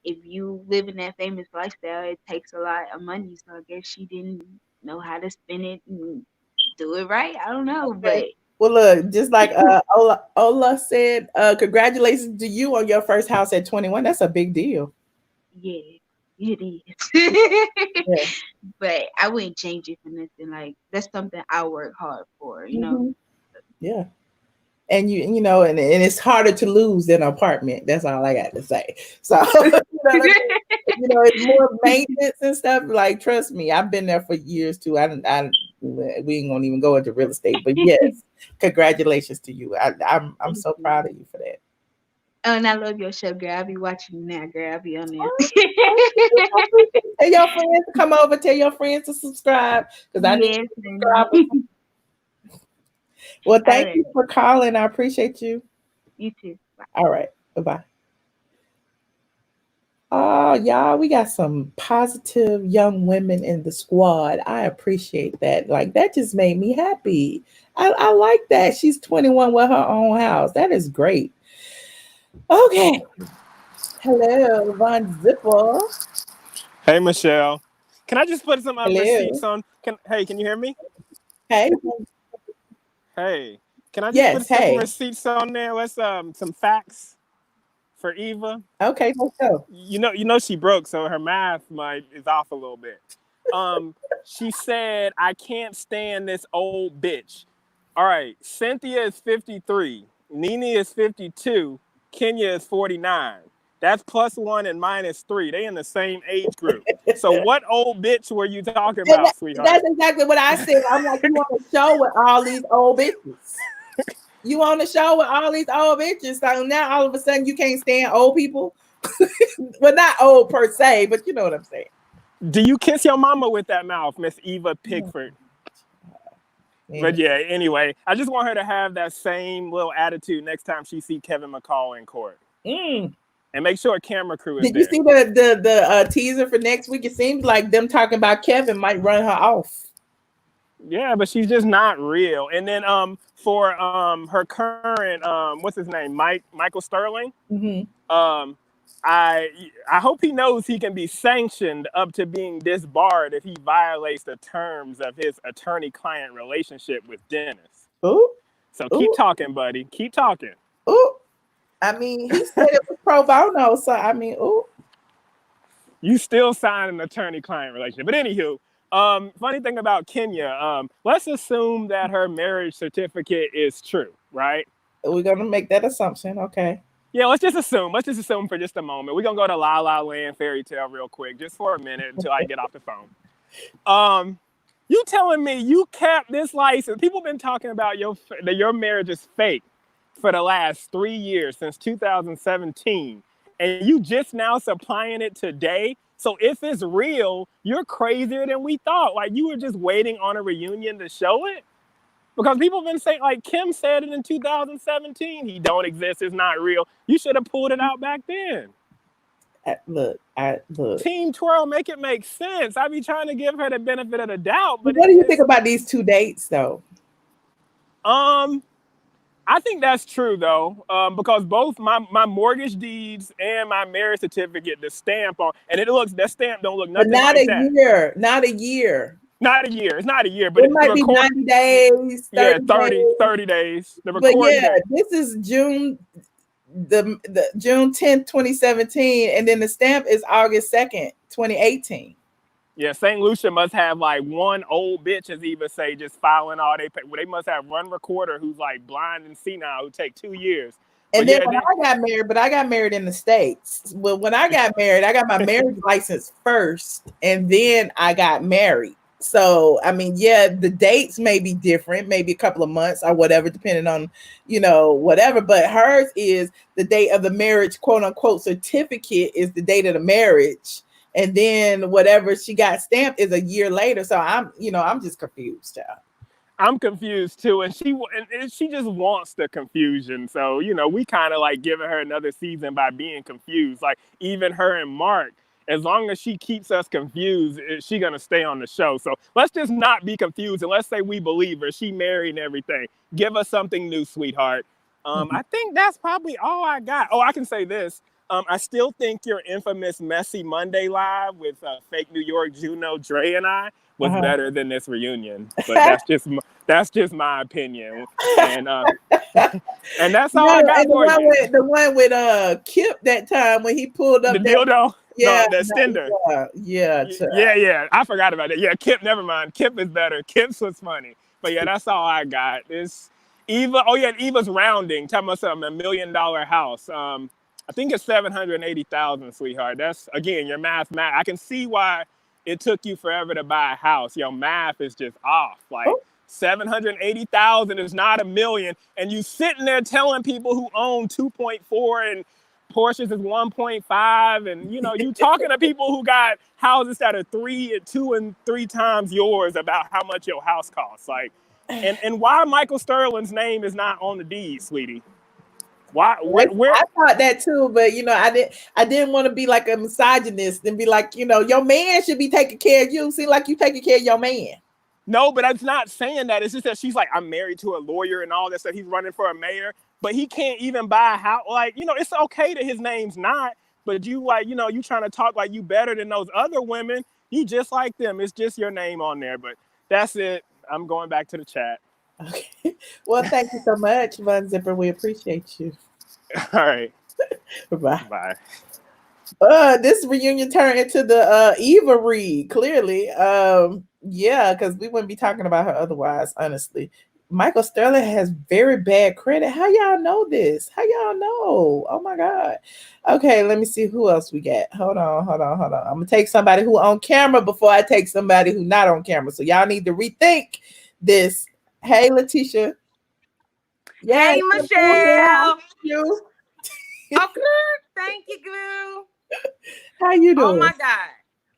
[SPEAKER 5] If you live in that famous lifestyle, it takes a lot of money. So I guess she didn't know how to spend it and do it right. I don't know, but
[SPEAKER 1] well, look, just like Ola said, congratulations to you on your first house at 21. That's a big deal.
[SPEAKER 5] Yeah, it is. But I wouldn't change it for nothing. Like, that's something I work hard for,
[SPEAKER 1] Yeah. And and it's harder to lose than an apartment. That's all I got to say. So it's more maintenance and stuff. Like, trust me, I've been there for years too. We ain't gonna even go into real estate, but yes, congratulations to you. I'm so proud of you for that.
[SPEAKER 5] Oh, and I love your show, girl. I'll be watching now, girl. I'll be on there.
[SPEAKER 1] Tell your friends to come over. Tell your friends to subscribe because I need to subscribe. Well, thank you for calling. I appreciate you.
[SPEAKER 5] You too.
[SPEAKER 1] Bye. All right. Bye-bye. Oh, y'all. We got some positive young women in the squad. I appreciate that. Like that just made me happy. I like that. She's 21 with her own house. That is great. Okay. Hello, Von Zipper.
[SPEAKER 6] Hey, Michelle. Can I just put some receipts
[SPEAKER 1] Hello.
[SPEAKER 6] on? Can you hear me?
[SPEAKER 1] Hey.
[SPEAKER 6] Hey, can I just put
[SPEAKER 1] Yes,
[SPEAKER 6] some
[SPEAKER 1] hey.
[SPEAKER 6] receipts on there? Let's some facts for Eva.
[SPEAKER 1] Okay, let's go.
[SPEAKER 6] You know she broke, so her math is off a little bit. She said, "I can't stand this old bitch." All right, Cynthia is 53, Nene is 52, Kenya is 49. That's +1 and -3. They in the same age group. So what old bitch were you talking
[SPEAKER 1] And
[SPEAKER 6] about, sweetheart?
[SPEAKER 1] that's exactly what I said. I'm like, you want to show with all these old bitches. You on the show with all these old bitches. So now all of a sudden you can't stand old people. Well, not old per se, but you know what I'm saying.
[SPEAKER 6] Do you kiss your mama with that mouth, Miss Eva Pigford? But yeah, anyway, I just want her to have that same little attitude next time she see Kevin McCall in court. And make sure a camera crew is
[SPEAKER 1] Did
[SPEAKER 6] there.
[SPEAKER 1] you see the teaser for next week? It seems like them talking about Kevin might run her off.
[SPEAKER 6] Yeah, but she's just not real. And then for her current what's his name, Michael Sterling. I hope he knows he can be sanctioned up to being disbarred if he violates the terms of his attorney-client relationship with Dennis.
[SPEAKER 1] Ooh.
[SPEAKER 6] So keep talking, buddy. Keep talking.
[SPEAKER 1] Ooh. I mean, he said it was pro bono, so I mean, ooh.
[SPEAKER 6] You still sign an attorney-client relationship. But anywho, funny thing about Kenya, let's assume that her marriage certificate is true, right?
[SPEAKER 1] We're gonna make that assumption, okay?
[SPEAKER 6] Yeah, let's just assume for just a moment. We're gonna go to La La Land fairy tale real quick, just for a minute until I get off the phone. You telling me you kept this license? People been talking about that your marriage is fake for the last 3 years, since 2017, and you just now supplying it today. So if it's real, you're crazier than we thought. Like you were just waiting on a reunion to show it. Because people have been saying, like Kim said it in 2017, he don't exist, it's not real. You should have pulled it out back then.
[SPEAKER 1] Look.
[SPEAKER 6] Team Twirl, make it make sense. I be trying to give her the benefit of the doubt. But
[SPEAKER 1] what do you think about these two dates, though?
[SPEAKER 6] I think that's true, though, because both my mortgage deeds and my marriage certificate, the stamp on, and that stamp don't look nothing like that.
[SPEAKER 1] Not a year. Not a year.
[SPEAKER 6] Not a year. It's not a year, but
[SPEAKER 1] it might be 90 days.
[SPEAKER 6] 30 days. The
[SPEAKER 1] but yeah,
[SPEAKER 6] date.
[SPEAKER 1] This is June the June 10th, 2017, and then the stamp is August 2nd, 2018.
[SPEAKER 6] Yeah, St. Lucia must have like one old bitch, as Eva say, just filing all they must have one recorder who's like blind and senile who take 2 years.
[SPEAKER 1] And then I got married in the States. Well, when I got married, I got my marriage license first, and then I got married. So, I mean, yeah, the dates may be different, maybe a couple of months or whatever, depending on, whatever. But hers is the date of the marriage, quote unquote, certificate is the date of the marriage. And then whatever she got stamped is a year later. So I'm just confused, child.
[SPEAKER 6] I'm confused too, and she just wants the confusion. So we kind of like giving her another season by being confused. Like even her and Marc, as long as she keeps us confused, she gonna stay on the show. So let's just not be confused, and let's say we believe her. She married and everything. Give us something new, sweetheart. I think that's probably all I got. Oh, I can say this. I still think your infamous Messy Monday live with fake New York Juno, Dre, and I was better than this reunion. But that's just my opinion. And and that's all I got for you.
[SPEAKER 1] The one with Kip that time when he pulled up
[SPEAKER 6] the dildo.
[SPEAKER 1] Yeah,
[SPEAKER 6] the extender.
[SPEAKER 1] Yeah.
[SPEAKER 6] I forgot about that. Yeah, Kip. Never mind. Kip is better. Kip's was funny. But yeah, that's all I got. This Eva. Oh yeah, Eva's rounding. Talking about something, $1 million house. I think it's 780,000, sweetheart. That's, again, your math. I can see why it took you forever to buy a house. Your math is just off. Like 780,000 is not $1 million, and you sitting there telling people who own 2.4 and Porsches is 1.5, and you talking to people who got houses that are 2 and 3 times yours about how much your house costs. Like, and why Michael Sterling's name is not on the deed, sweetie? Why? Where?
[SPEAKER 1] I thought that too, but I didn't want to be like a misogynist and be like, your man should be taking care of you. Seem like you taking care of your man.
[SPEAKER 6] No, but I'm not saying that. It's just that she's like, I'm married to a lawyer and all that stuff. He's running for a mayor, but he can't even buy a house. Like, it's okay that his name's not, but you you trying to talk like you better than those other women. You just like them. It's just your name on there, but that's it. I'm going back to the chat.
[SPEAKER 1] Okay. Well, thank you so much, Von Zipper. We appreciate you.
[SPEAKER 6] All right.
[SPEAKER 1] Bye.
[SPEAKER 6] Bye.
[SPEAKER 1] This reunion turned into the Eva read, clearly. Yeah, because we wouldn't be talking about her otherwise, honestly. Michael Sterling has very bad credit. How y'all know this? How y'all know? Oh my God. Okay, let me see who else we got. Hold on. I'm gonna take somebody who on camera before I take somebody who not on camera. So y'all need to rethink this. Hey, Letitia.
[SPEAKER 7] Yes, hey, Michelle.
[SPEAKER 1] You.
[SPEAKER 7] Okay, thank you, girl.
[SPEAKER 1] How you doing?
[SPEAKER 7] Oh my God.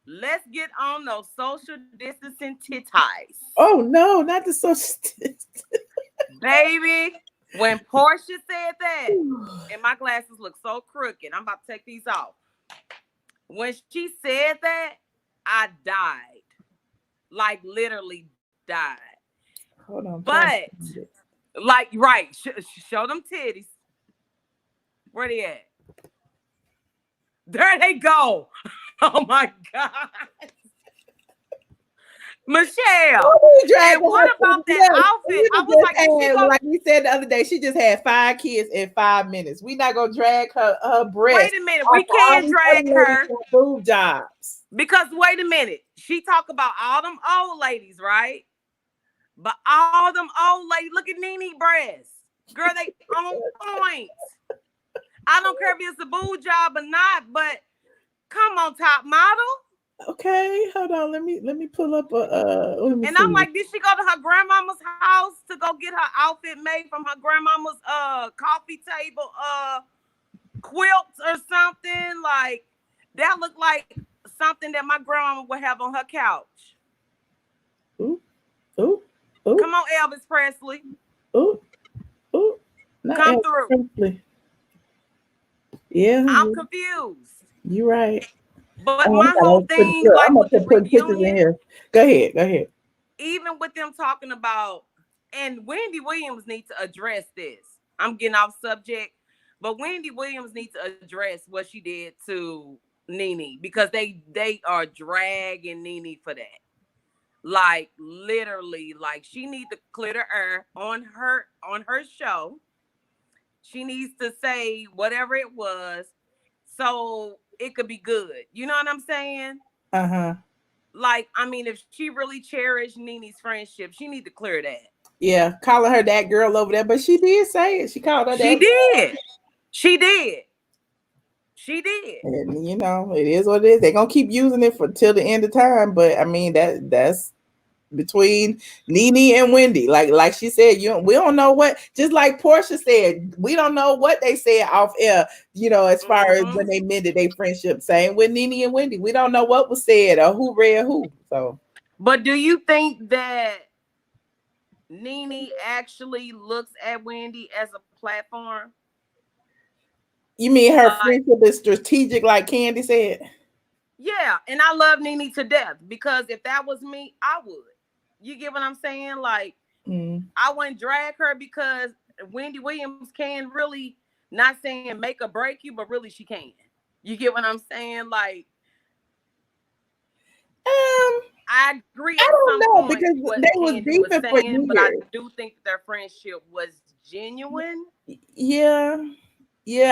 [SPEAKER 7] Let's get on those social distancing titties.
[SPEAKER 1] Oh no, not the social distancing.
[SPEAKER 7] Baby, when Porsha said that, and my glasses look so crooked, I'm about to take these off. When she said that, I died. Like literally died.
[SPEAKER 1] Hold on.
[SPEAKER 7] But like, right, show them titties. Where they at? There they go. Oh my God. Michelle. And what about that outfit? I was like,
[SPEAKER 1] like we said the other day, she just had 5 kids in 5 minutes. We're not gonna drag her breast.
[SPEAKER 7] Wait a minute, we can't drag her
[SPEAKER 1] boob jobs.
[SPEAKER 7] Because wait a minute, she talk about all them old ladies, right? But all them old ladies, look at Nene breasts. Girl, they on point. I don't care if it's a boob job or not, but come on, top model.
[SPEAKER 1] Okay, hold on. Let me pull up
[SPEAKER 7] and I'm like, did she go to her grandmama's house to go get her outfit made from her grandmama's coffee table quilts or something? Like that looked like something that my grandma would have on her couch.
[SPEAKER 1] Ooh.
[SPEAKER 7] Come on, Elvis Presley.
[SPEAKER 1] Ooh.
[SPEAKER 7] Come Elvis through.
[SPEAKER 1] Presley. Yeah.
[SPEAKER 7] I'm confused.
[SPEAKER 1] You're right.
[SPEAKER 7] But my whole thing, like with the reunion,
[SPEAKER 1] Go ahead.
[SPEAKER 7] Even with them talking about, and Wendy Williams needs to address this. I'm getting off subject, but Wendy Williams needs to address what she did to Nene because they are dragging Nene for that. Like literally, like she needs to clear the air on her show. She needs to say whatever it was so it could be good. You know what I'm saying?
[SPEAKER 1] Uh-huh.
[SPEAKER 7] Like, I mean, if she really cherished Nene's friendship, she need to clear that.
[SPEAKER 1] Yeah, calling her that girl over there, but she did say it. She called her that.
[SPEAKER 7] She did.
[SPEAKER 1] And it is what it is. They're gonna keep using it till the end of time. But I mean that's between Nene and Wendy. Like she said, we don't know what, just like Porsha said, we don't know what they said off air, as far as when they mended their friendship. Same with Nene and Wendy. We don't know what was said or who read who. So,
[SPEAKER 7] but do you think that Nene actually looks at Wendy as a platform?
[SPEAKER 1] You mean her friendship is strategic, like Candy said?
[SPEAKER 7] Yeah, and I love Nene to death because if that was me, I would. You get what I'm saying? Like, I wouldn't drag her because Wendy Williams can really, not saying make or break you, but really she can. You get what I'm saying? Like, I agree.
[SPEAKER 1] I don't know because they was beefing for years.
[SPEAKER 7] But I do think their friendship was genuine.
[SPEAKER 1] Yeah,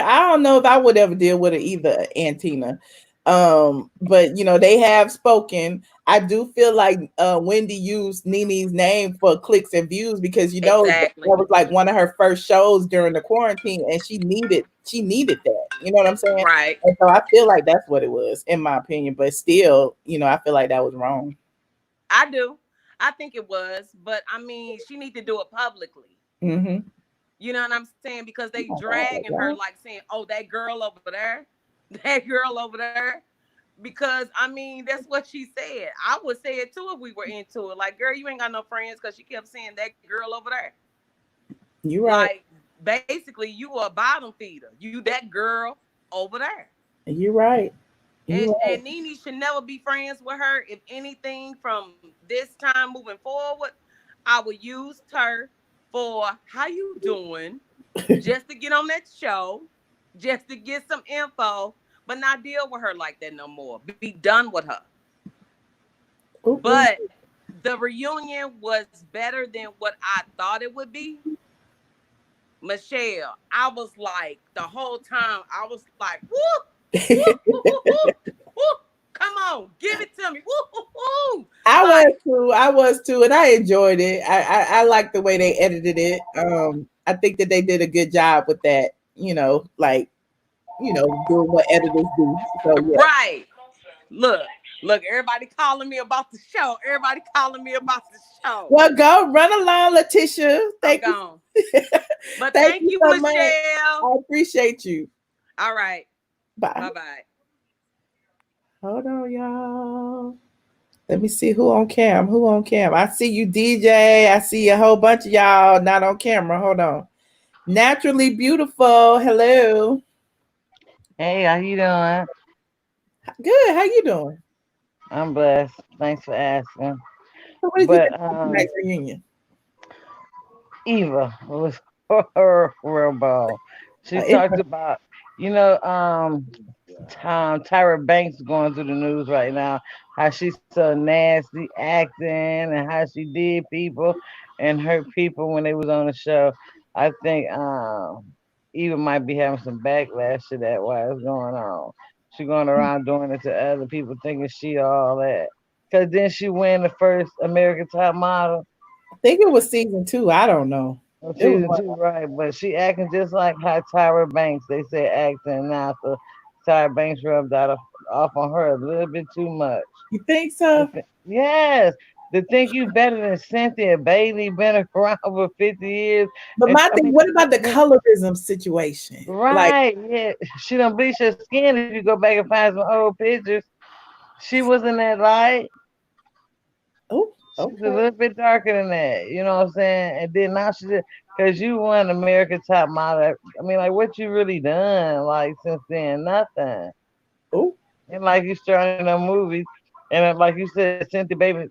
[SPEAKER 1] I don't know if I would ever deal with it either, Antina. But they have spoken. I do feel like Wendy used Nene's name for clicks and views because that was like one of her first shows during the quarantine, and she needed that. You know what I'm saying?
[SPEAKER 7] Right.
[SPEAKER 1] And so I feel like that's what it was, in my opinion. But still, I feel like that was wrong.
[SPEAKER 7] I do. I think it was, but I mean, she need to do it publicly.
[SPEAKER 1] Mm-hmm.
[SPEAKER 7] You know what I'm saying? Because they dragging her like saying, "Oh, that girl over there." Because I mean, that's what she said. I would say it too if we were into it. Like, girl, you ain't got no friends because she kept saying that girl over there.
[SPEAKER 1] You right.
[SPEAKER 7] Like, basically you are a bottom feeder. You that girl over there.
[SPEAKER 1] You're right. You're right.
[SPEAKER 7] And Nene should never be friends with her. If anything, from this time moving forward, I would use her for how you doing, just to get on that show, just to get some info, but not deal with her like that no more. Be done with her. But the reunion was better than what I thought it would be. Michelle, I was like, the whole time, I was like, woo, woo, woo, woo, woo, woo. Come on, give it to me. Woo, woo, woo.
[SPEAKER 1] I was too, and I enjoyed it. I like the way they edited it. I think that they did a good job with that. Doing what editors do. So yeah.
[SPEAKER 7] Right. Look, everybody calling me about the show. Everybody calling me about the show.
[SPEAKER 1] Well, go run along, Letitia. Thank you.
[SPEAKER 7] Gone. But thank you,
[SPEAKER 1] so
[SPEAKER 7] Michelle.
[SPEAKER 1] much. I appreciate you.
[SPEAKER 7] All right.
[SPEAKER 1] Bye.
[SPEAKER 7] Bye.
[SPEAKER 1] Hold on, y'all. Let me see who on cam. I see you, DJ. I see a whole bunch of y'all not on camera. Hold on. Naturally beautiful. Hello.
[SPEAKER 8] Hey, how you doing?
[SPEAKER 1] Good. How you doing?
[SPEAKER 8] I'm blessed. Thanks for asking.
[SPEAKER 1] So what did you think of tonight's reunion?
[SPEAKER 8] Eva was horrible. She talked about, Tyra Banks going through the news right now, how she's so nasty acting and how she did people and hurt people when they was on the show. I think Eva might be having some backlash to that while it's going on. She going around doing it to other people thinking she all that. Cause then she win the first American Top Model.
[SPEAKER 1] I think it was season 2. I don't know.
[SPEAKER 8] Season 2, right? But she acting just like how Tyra Banks. They say acting now, so Tyra Banks rubbed that off on her a little bit too much.
[SPEAKER 1] You think so?
[SPEAKER 8] Yes. To think you better than Cynthia Bailey, been around for 50 years.
[SPEAKER 1] But my thing, what about the colorism situation?
[SPEAKER 8] Right, yeah. She done bleach her skin. If you go back and find some old pictures, she was in that light.
[SPEAKER 1] Oh,
[SPEAKER 8] she's a little bit darker than that. You know what I'm saying? And then now she's because you won American Top Model. I mean, like, what you really done? Like, since then, nothing.
[SPEAKER 1] Oh.
[SPEAKER 8] And like you started a movie, and like you said, Cynthia Baby,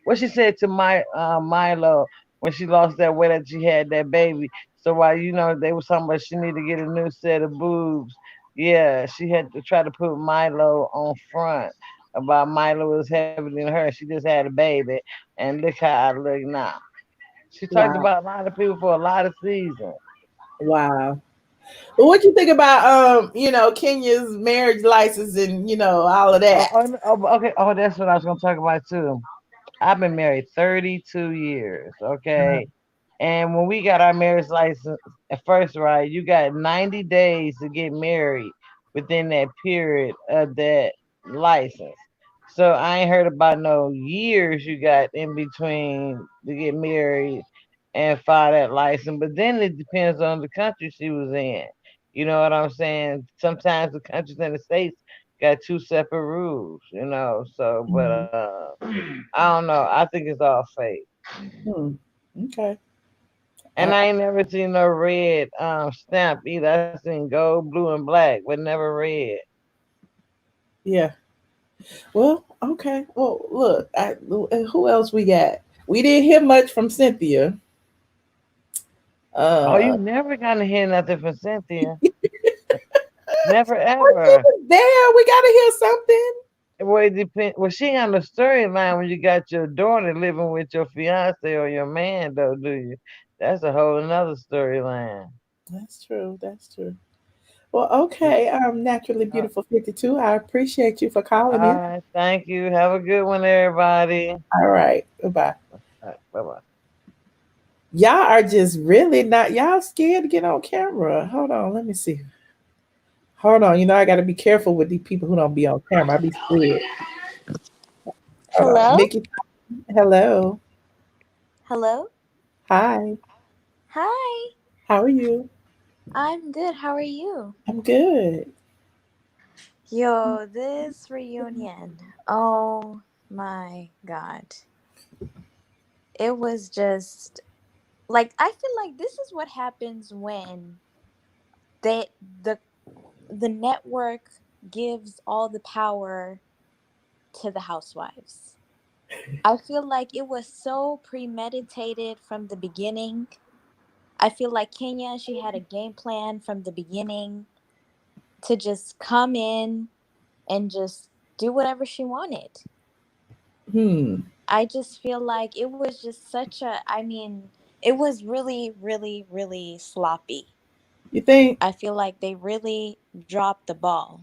[SPEAKER 8] what she said to Milo when she lost that weight that she had that baby. So while they was talking about she need to get a new set of boobs, yeah, she had to try to put Milo on front about Milo was heavier than her. She just had a baby, and look how I look now. She talked about a lot of people for a lot of seasons.
[SPEAKER 1] Wow. But what you think about Kenya's marriage license and all of that?
[SPEAKER 8] Okay. Oh, that's what I was gonna talk about too. I've been married 32 years. Okay. And when we got our marriage license at first, right, you got 90 days to get married within that period of that license. So I ain't heard about no years you got in between to get married and file that license. But then it depends on the country she was in. You know what I'm saying? Sometimes the countries in the States got two separate rules, So, but I don't know. I think it's all fake.
[SPEAKER 1] Okay.
[SPEAKER 8] And I ain't never seen no red stamp either. I seen gold, blue, and black, but never red.
[SPEAKER 1] Yeah. Well, okay. Well, look, who else we got? We didn't hear much from Cynthia.
[SPEAKER 8] You never gonna hear nothing from Cynthia. Never ever.
[SPEAKER 1] There, we gotta hear something.
[SPEAKER 8] Well, it depends. Well, she on the storyline when you got your daughter living with your fiance or your man, though, do you? That's a whole another storyline.
[SPEAKER 1] That's true. Well, okay. Naturally beautiful 52. I appreciate you for calling in.
[SPEAKER 8] All right, thank you. Have a good one, everybody.
[SPEAKER 1] All right. Goodbye.
[SPEAKER 8] Bye-bye.
[SPEAKER 1] Y'all are just really not. Y'all scared to get on camera. Hold on. Let me see. Hold on. I got to be careful with these people who don't be on camera. I be scared.
[SPEAKER 9] Hello?
[SPEAKER 1] Nikki. Hello.
[SPEAKER 9] Hello?
[SPEAKER 1] Hi.
[SPEAKER 9] Hi.
[SPEAKER 1] How are you?
[SPEAKER 9] I'm good. How are you?
[SPEAKER 1] I'm good.
[SPEAKER 9] Yo, this reunion. Oh my God. It was just like I feel like this is what happens when they the network gives all the power to the housewives. I feel like it was so premeditated from the beginning. I feel like Kenya, she had a game plan from the beginning to just come in and just do whatever she wanted.
[SPEAKER 1] Hmm.
[SPEAKER 9] I just feel like it was just it was really, really, really sloppy.
[SPEAKER 1] You think?
[SPEAKER 9] I feel like they really dropped the ball.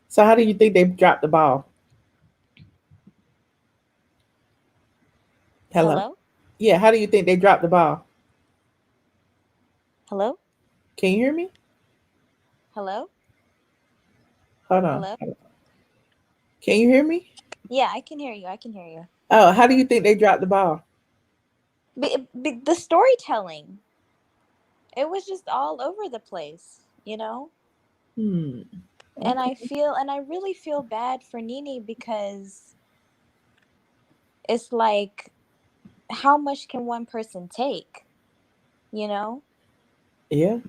[SPEAKER 1] So how do you think they dropped the ball? Hello.
[SPEAKER 9] Hello?
[SPEAKER 1] Yeah. How do you think they dropped the ball?
[SPEAKER 9] Hello?
[SPEAKER 1] Can you hear me?
[SPEAKER 9] Hello?
[SPEAKER 1] Hold on.
[SPEAKER 9] Hello?
[SPEAKER 1] Can you hear me?
[SPEAKER 9] Yeah, I can hear you. I can hear you.
[SPEAKER 1] Oh, how do you think they dropped the ball?
[SPEAKER 9] The storytelling, it was just all over the place, you know?
[SPEAKER 1] Hmm.
[SPEAKER 9] And
[SPEAKER 1] Okay.
[SPEAKER 9] I really feel bad for Nene because it's like, how much can one person take, you know?
[SPEAKER 1] Yeah.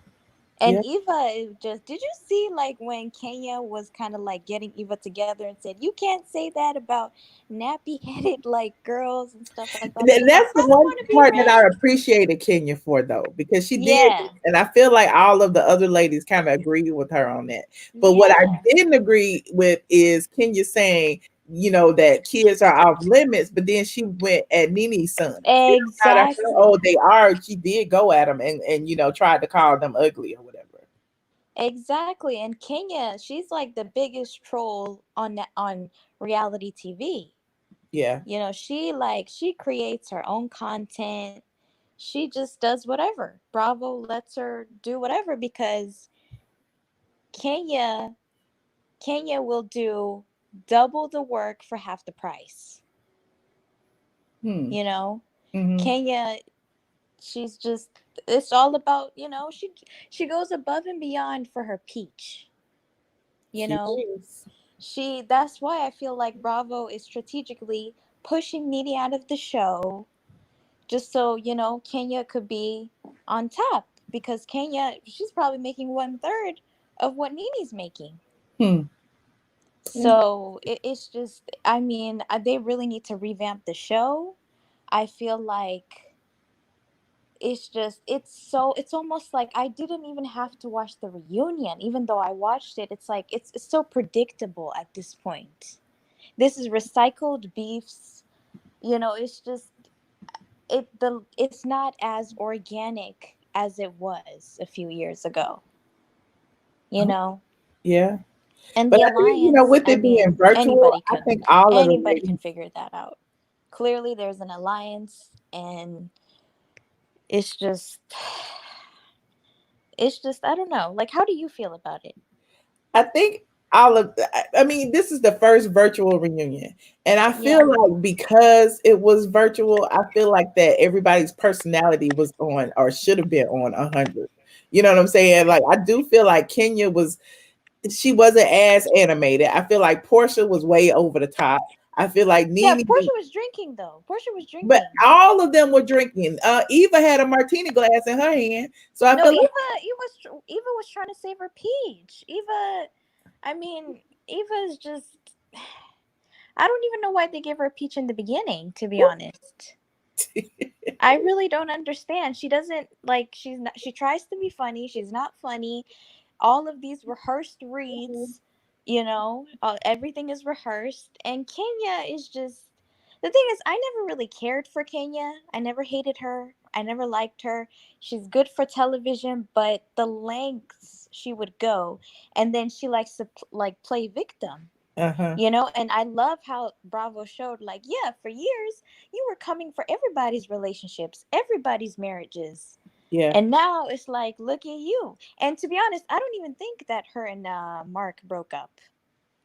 [SPEAKER 9] And
[SPEAKER 1] Yeah.
[SPEAKER 9] Eva is just, did you see like when Kenya was kind of like getting Eva together and said, you can't say that about nappy headed like girls and stuff like that? She was like,
[SPEAKER 1] That's
[SPEAKER 9] I
[SPEAKER 1] the
[SPEAKER 9] don't
[SPEAKER 1] one
[SPEAKER 9] want to be
[SPEAKER 1] part that I
[SPEAKER 9] around.
[SPEAKER 1] appreciated Kenya for, though, because she did,
[SPEAKER 9] Yeah,
[SPEAKER 1] and I feel like all of the other ladies kind of agreed with her on that. But what I
[SPEAKER 9] yeah,
[SPEAKER 1] didn't agree with is Kenya saying, that kids are off limits, but then she went at Nene's son. Still not at her.
[SPEAKER 9] exactly.
[SPEAKER 1] Oh, they are. She did go at them and tried to call them ugly or whatever.
[SPEAKER 9] Exactly. And Kenya, she's like the biggest troll on reality TV.
[SPEAKER 1] Yeah.
[SPEAKER 9] She creates her own content. She just does whatever. Bravo lets her do whatever because Kenya Kenya will do double the work for half the price.
[SPEAKER 1] Hmm.
[SPEAKER 9] You know?
[SPEAKER 1] Mm-hmm.
[SPEAKER 9] Kenya, she's just, it's all about, she goes above and beyond for her peach. You
[SPEAKER 1] She
[SPEAKER 9] know?
[SPEAKER 1] is.
[SPEAKER 9] That's why I feel like Bravo is strategically pushing Nene out of the show just so, Kenya could be on top because Kenya, she's probably making 1/3 of what Nene's making.
[SPEAKER 1] Hmm.
[SPEAKER 9] So it's just, they really need to revamp the show. I feel like it's almost like I didn't even have to watch the reunion. Even though I watched it, it's like, it's so predictable at this point. This is recycled beefs. It's just, it's not as organic as it was a few years ago, you
[SPEAKER 1] Oh,
[SPEAKER 9] know?
[SPEAKER 1] yeah.
[SPEAKER 9] And
[SPEAKER 1] But
[SPEAKER 9] the
[SPEAKER 1] I think,
[SPEAKER 9] alliance,
[SPEAKER 1] with it being virtual, I think all of the
[SPEAKER 9] anybody can
[SPEAKER 1] ladies.
[SPEAKER 9] figure that out. Clearly there's an alliance, and it's just I don't know. Like, how do you feel about it?
[SPEAKER 1] I think all of I mean, this is the first virtual reunion. And I feel
[SPEAKER 9] Yeah.
[SPEAKER 1] like because it was virtual, I feel like that everybody's personality was on or should have been on 100. You know what I'm saying? Like I do feel like Kenya she wasn't as animated. I feel like Porsha was way over the top. I feel like
[SPEAKER 9] Yeah,
[SPEAKER 1] Nene,
[SPEAKER 9] Porsha was drinking though. Portia was
[SPEAKER 1] but
[SPEAKER 9] drinking.
[SPEAKER 1] all of them were drinking. Eva had a martini glass in her hand. So I
[SPEAKER 9] No,
[SPEAKER 1] feel like
[SPEAKER 9] Eva was trying to save her peach. I mean, Eva's just, I don't even know why they gave her a peach in the beginning, to be honest. I really don't understand. She doesn't like, she tries to be funny. She's not funny. All of these rehearsed reads, everything is rehearsed. And Kenya is just, the thing is, I never really cared for Kenya. I never hated her. I never liked her. She's good for television, but the lengths she would go, and then she likes to play victim.
[SPEAKER 1] uh-huh.
[SPEAKER 9] And I love how Bravo showed, like, yeah, for years you were coming for everybody's relationships, everybody's marriages,
[SPEAKER 1] Yeah.
[SPEAKER 9] and now it's like, look at you. And to be honest, I don't even think that her and Marc broke up.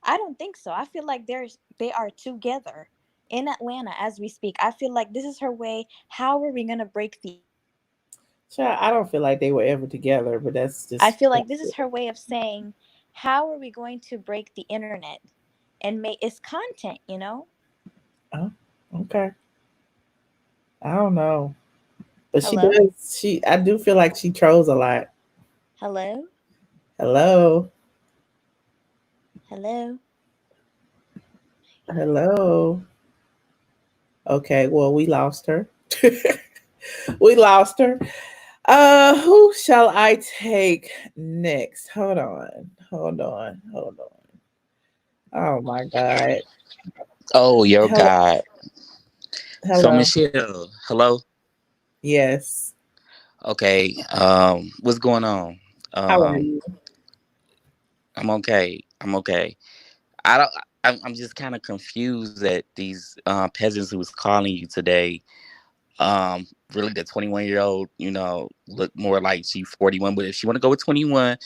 [SPEAKER 9] I don't think so. I feel like they are together in Atlanta as we speak. I feel like this is her way. How are we gonna break the
[SPEAKER 1] Child, I don't feel like they were ever together, but that's
[SPEAKER 9] I
[SPEAKER 1] just
[SPEAKER 9] feel like this is her way of saying, how are we going to break the internet and make its content?
[SPEAKER 1] oh, okay. I don't know. But
[SPEAKER 9] Hello?
[SPEAKER 1] I do feel like she trolls a lot.
[SPEAKER 9] Hello?
[SPEAKER 1] Hello.
[SPEAKER 9] Hello?
[SPEAKER 1] Hello. Okay, well, we lost her. We lost her. Who shall I take next? Hold on. Hold on. Hold on. Oh my God.
[SPEAKER 10] Oh, your
[SPEAKER 1] Hello.
[SPEAKER 10] God. So
[SPEAKER 1] Hello.
[SPEAKER 10] Michelle, hello.
[SPEAKER 1] Yes.
[SPEAKER 10] Okay. What's going on?
[SPEAKER 1] How are
[SPEAKER 10] Um,
[SPEAKER 1] you?
[SPEAKER 10] I'm okay. I'm okay. I don't. I'm just kind of confused that these peasants who was calling you today. Really, the 21-year-old, look more like she's 41. But if she want to go with 21,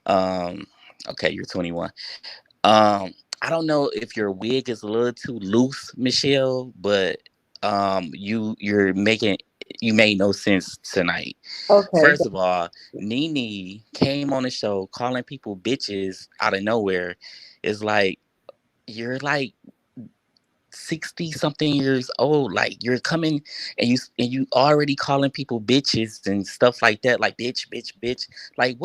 [SPEAKER 10] um, okay, you're 21. I don't know if your wig is a little too loose, Michelle, but you made no sense tonight.
[SPEAKER 1] Okay.
[SPEAKER 10] First of all, Nene came on the show calling people bitches out of nowhere. It's like you're like 60 something years old, like you're coming and you already calling people bitches and stuff like that, like bitch, like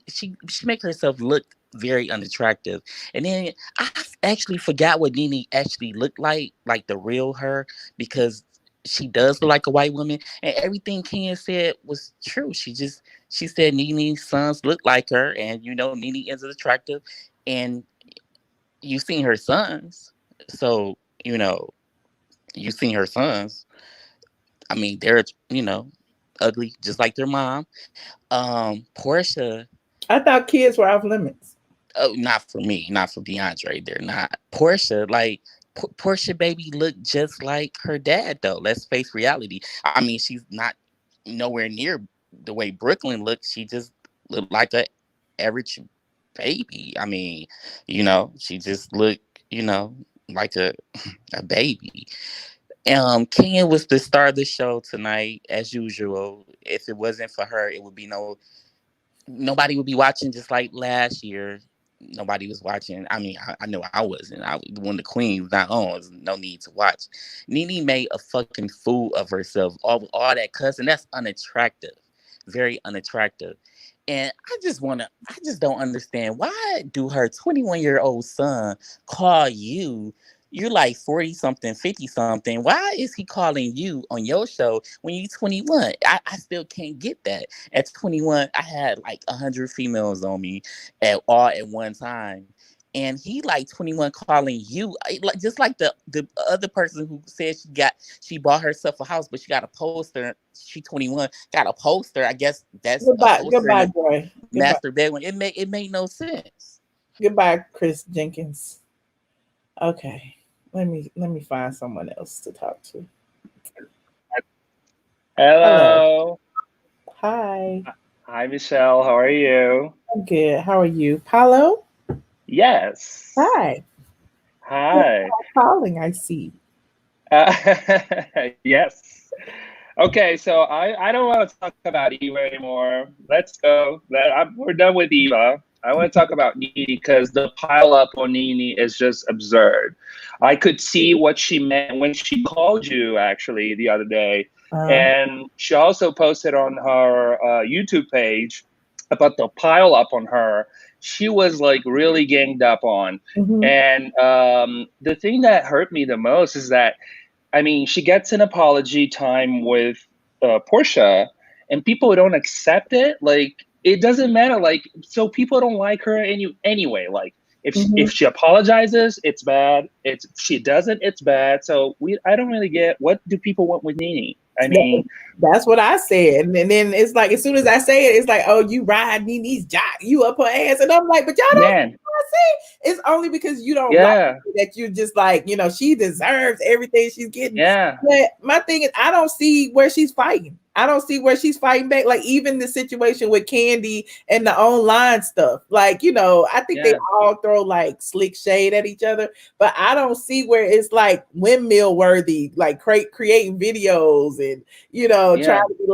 [SPEAKER 10] she make herself look very unattractive. And then I actually forgot what Nene actually looked like the real her, because she does look like a white woman, and everything Ken said was true. She said Nene's sons look like her, and Nene is attractive, and you've seen her sons. So, you know, you've seen her sons. I mean, they're, ugly, just like their mom. Porsha,
[SPEAKER 1] I thought kids were off limits.
[SPEAKER 10] oh, not for me, not for DeAndre. They're not. Porsha, like, Porsha baby looked just like her dad, though. Let's face reality. I mean, she's not nowhere near the way Brooklyn looks. She just looked like a average baby. I mean, she just looked, like a baby. Kenya was the star of the show tonight, as usual. If it wasn't for her, it would be nobody would be watching, just like last year. Nobody was watching. I mean, I know I wasn't. When the queen was not on, there's no need to watch. Nene made a fucking fool of herself. All that cussing, that's unattractive. Very unattractive. And I just don't understand, why do her 21-year-old son call you? You're like 40 something, 50 something. Why is he calling you on your show when you're 21? I still can't get that. At 21, I had like 100 females on me at one time. And he like 21 calling you, like just like the other person who said she bought herself a house, but she got a poster. She 21, got a poster. I guess that's a
[SPEAKER 1] Goodbye.
[SPEAKER 10] poster in
[SPEAKER 1] Goodbye,
[SPEAKER 10] a
[SPEAKER 1] Joy. Goodbye.
[SPEAKER 10] master bedroom. It made no sense.
[SPEAKER 1] Goodbye, Chris Jenkins. Okay. Let me find someone else to talk to. Hello.
[SPEAKER 11] Hello.
[SPEAKER 1] Hi.
[SPEAKER 11] Hi, Michelle. How are you?
[SPEAKER 1] I'm good. How are you? Paulo?
[SPEAKER 11] Yes.
[SPEAKER 1] Hi.
[SPEAKER 11] Hi.
[SPEAKER 1] Calling, I see.
[SPEAKER 11] Uh, yes. Okay, so I don't want to talk about Eva anymore. Let's go. We're done with Eva. I want to talk about Nene because the pile up on Nene is just absurd. I could see what she meant when she called you actually the other day. And she also posted on her YouTube page about the pile up on her. She was like really ganged up on.
[SPEAKER 1] Mhm.
[SPEAKER 11] And the thing that hurt me the most is that, I mean, she gets an apology time with Porsha, and people don't accept it. Like, it doesn't matter. Like, so people don't like her anyway. Like, if she apologizes, it's bad. If she doesn't, it's bad. So I don't really get, what do people want with Nene? I mean,
[SPEAKER 1] That's what I said. And then it's like, as soon as I say it, it's like, oh, you ride Nene's jock, you up her ass. And I'm like, but y'all don't
[SPEAKER 11] man,
[SPEAKER 1] say it's only because you don't like
[SPEAKER 11] yeah,
[SPEAKER 1] her that you're just like, she deserves everything she's getting.
[SPEAKER 11] yeah,
[SPEAKER 1] But my thing is, I don't see where she's fighting. I don't see where she's fighting back. Like, even the situation with Candy and the online stuff. Like, I think they
[SPEAKER 11] yeah,
[SPEAKER 1] all throw like slick shade at each other, but I don't see where it's like windmill worthy, like creating videos and
[SPEAKER 11] yeah.
[SPEAKER 1] trying to be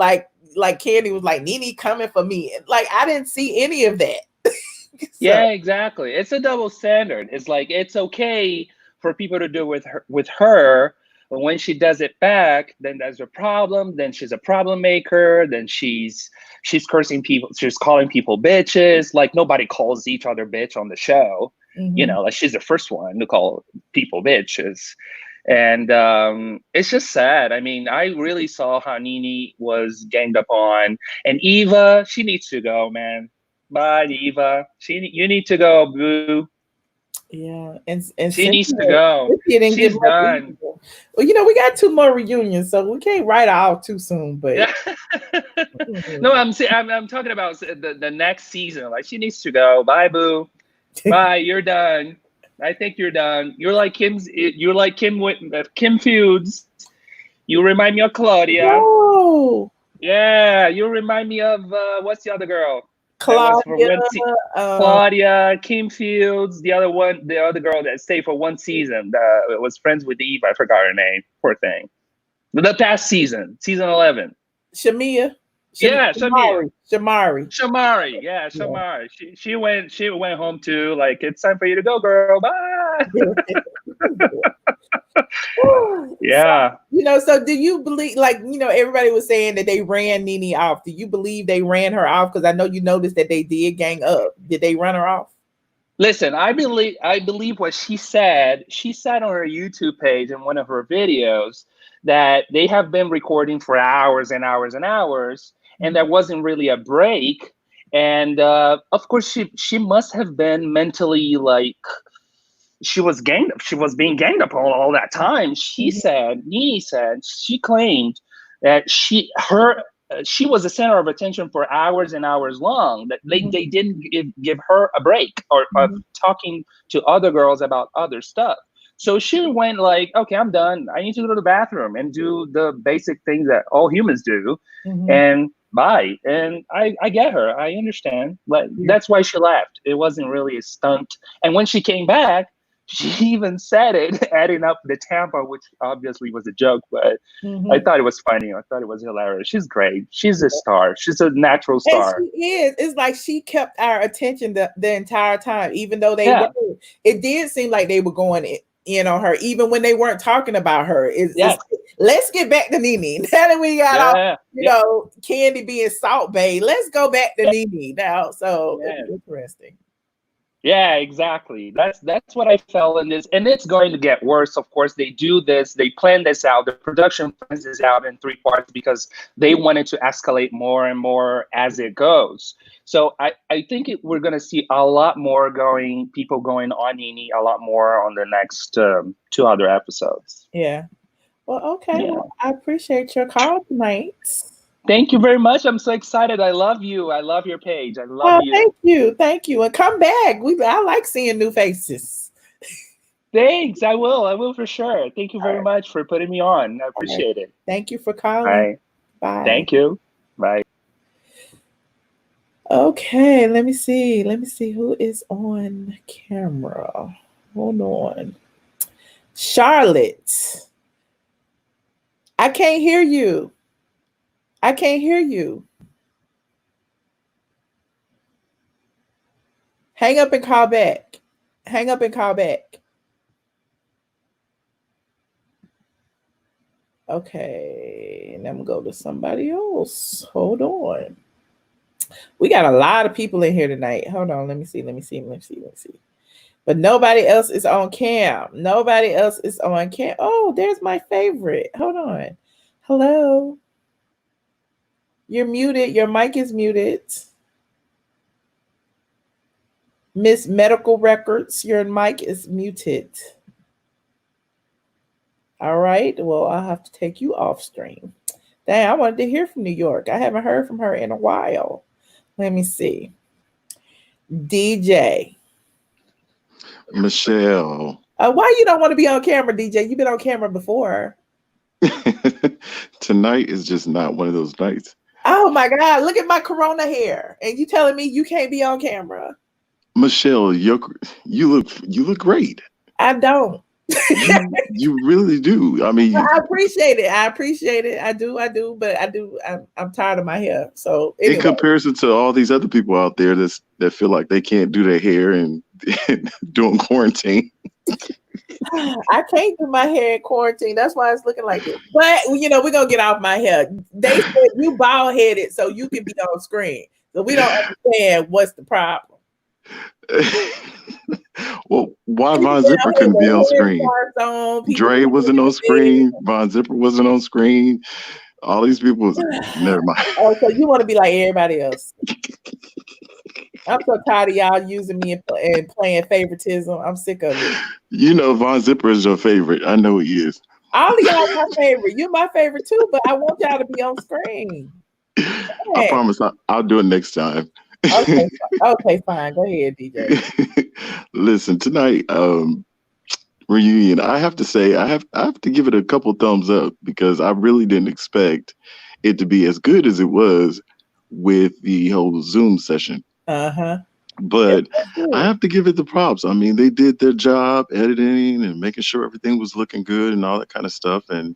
[SPEAKER 1] like Candy was like, Nene coming for me. Like, I didn't see any of that.
[SPEAKER 11] Yeah, exactly. It's a double standard. It's like, it's okay for people to do with her, But when she does it back, then there's a problem. Then she's a problem maker. Then she's cursing people. She's calling people bitches. Like nobody calls each other bitch on the show. You know, like she's the first one to call people bitches. And it's just sad. I mean, I really saw how Nene was ganged up on. And Eva, she needs to go, man. Bye, Eva. You need to go, boo.
[SPEAKER 1] Yeah, and
[SPEAKER 11] she needs to go. She's done.
[SPEAKER 1] Well, you know, we got 2 more reunions, so we can't write her off too soon. But
[SPEAKER 11] yeah. No, I'm talking about the next season. Like she needs to go. Bye, boo. Bye. You're done. I think you're done. You're like Kim Feuds. You remind me of Claudia.
[SPEAKER 1] Oh.
[SPEAKER 11] Yeah, you remind me of what's the other girl?
[SPEAKER 1] Claudia,
[SPEAKER 11] Claudia, Kim Feuds, the other girl that stayed for 1 season. Was friends with Eva. I forgot her name. Poor thing. The past season 11.
[SPEAKER 1] Shamia.
[SPEAKER 11] Yeah, Shamari.
[SPEAKER 1] Yeah.
[SPEAKER 11] She went home too. Like, it's time for you to go, girl. Bye. Yeah.
[SPEAKER 1] So, you know, so do you believe, like, you know, everybody was saying that they ran Nene off. Do you believe they ran her off? Because I know you noticed that they did gang up. Did they run her off?
[SPEAKER 11] Listen, I believe what she said. She said on her YouTube page in one of her videos that they have been recording for hours and hours and hours, and there wasn't really a break. And of course, she must have been mentally, like, she was being ganged up all that time. Nene said, she claimed that she was the center of attention for hours and hours long, that they didn't give her a break or of talking to other girls about other stuff. So she went like, okay, I'm done. I need to go to the bathroom and do the basic things that all humans do. And bye. And I get her. I understand. But that's why she left. It wasn't really a stunt. And when she came back, she even said it, adding up the Tampa, which obviously was a joke, but I thought it was funny. I thought it was hilarious. She's great. She's a star. She's a natural star.
[SPEAKER 1] And she is. It's like she kept our attention the entire time, even though they were. It did seem like they were going in on her, even when they weren't talking about her. Let's get back to Nene. Now that we got you know, Candy being Salt Bae, let's go back to Nene now. So it's interesting.
[SPEAKER 11] Yeah, exactly. That's what I felt in this, and it's going to get worse. Of course, they do this. They plan this out. The production plans this out in 3 parts because they wanted to escalate more and more as it goes. So I think we're going to see a lot more people going on Nene, a lot more on the next 2 other episodes.
[SPEAKER 1] Yeah. Well, okay. Yeah. Well, I appreciate your call tonight.
[SPEAKER 11] Thank you very much. I'm so excited. I love you. I love your page. I love you.
[SPEAKER 1] Thank you. And come back. I like seeing new faces.
[SPEAKER 11] Thanks. I will for sure. Thank you very much for putting me on. I appreciate it.
[SPEAKER 1] Thank you for calling. Bye.
[SPEAKER 11] Thank you. Bye.
[SPEAKER 1] Okay, let me see who is on camera. Hold on. Charlotte. I can't hear you. Hang up and call back. Okay, and I'm gonna go to somebody else. Hold on. We got a lot of people in here tonight. Hold on, let me see. But nobody else is on cam. Oh, there's my favorite. Hold on. Hello. You're muted. Your mic is muted. Miss Medical Records, your mic is muted. All right. Well, I'll have to take you off stream. Dang, I wanted to hear from New York. I haven't heard from her in a while. Let me see. DJ.
[SPEAKER 12] Michelle.
[SPEAKER 1] Why you don't want to be on camera, DJ? You've been on camera before.
[SPEAKER 12] Tonight is just not one of those nights.
[SPEAKER 1] Oh my God, look at my corona hair. And you telling me you can't be on camera.
[SPEAKER 12] Michelle, you look great.
[SPEAKER 1] I don't.
[SPEAKER 12] you really do. I mean,
[SPEAKER 1] I appreciate it. I do. But I'm tired of my hair. So anyway.
[SPEAKER 12] In comparison to all these other people out there that feel like they can't do their hair and during quarantine.
[SPEAKER 1] I can't do my hair in quarantine. That's why it's looking like this. But we're gonna get off my hair. They said you bald headed, so you can be on screen. So we don't understand what's the problem.
[SPEAKER 12] Well, why Von Zipper couldn't be on screen? Dre wasn't on screen. Von Zipper wasn't on screen. All these people, never mind.
[SPEAKER 1] Oh, so you want to be like everybody else? I'm so tired of y'all using me and playing favoritism. I'm sick of it.
[SPEAKER 12] Von Zipper is your favorite. I know he is.
[SPEAKER 1] All of y'all my favorite. You're my favorite too, but I want y'all to be on screen.
[SPEAKER 12] I promise I'll do it next time.
[SPEAKER 1] Okay, fine. Go ahead, DJ.
[SPEAKER 12] Listen, tonight, reunion. I have to say, I have to give it a couple thumbs up because I really didn't expect it to be as good as it was with the whole Zoom session. But I have to give it the props. I mean, they did their job editing and making sure everything was looking good and all that kind of stuff. And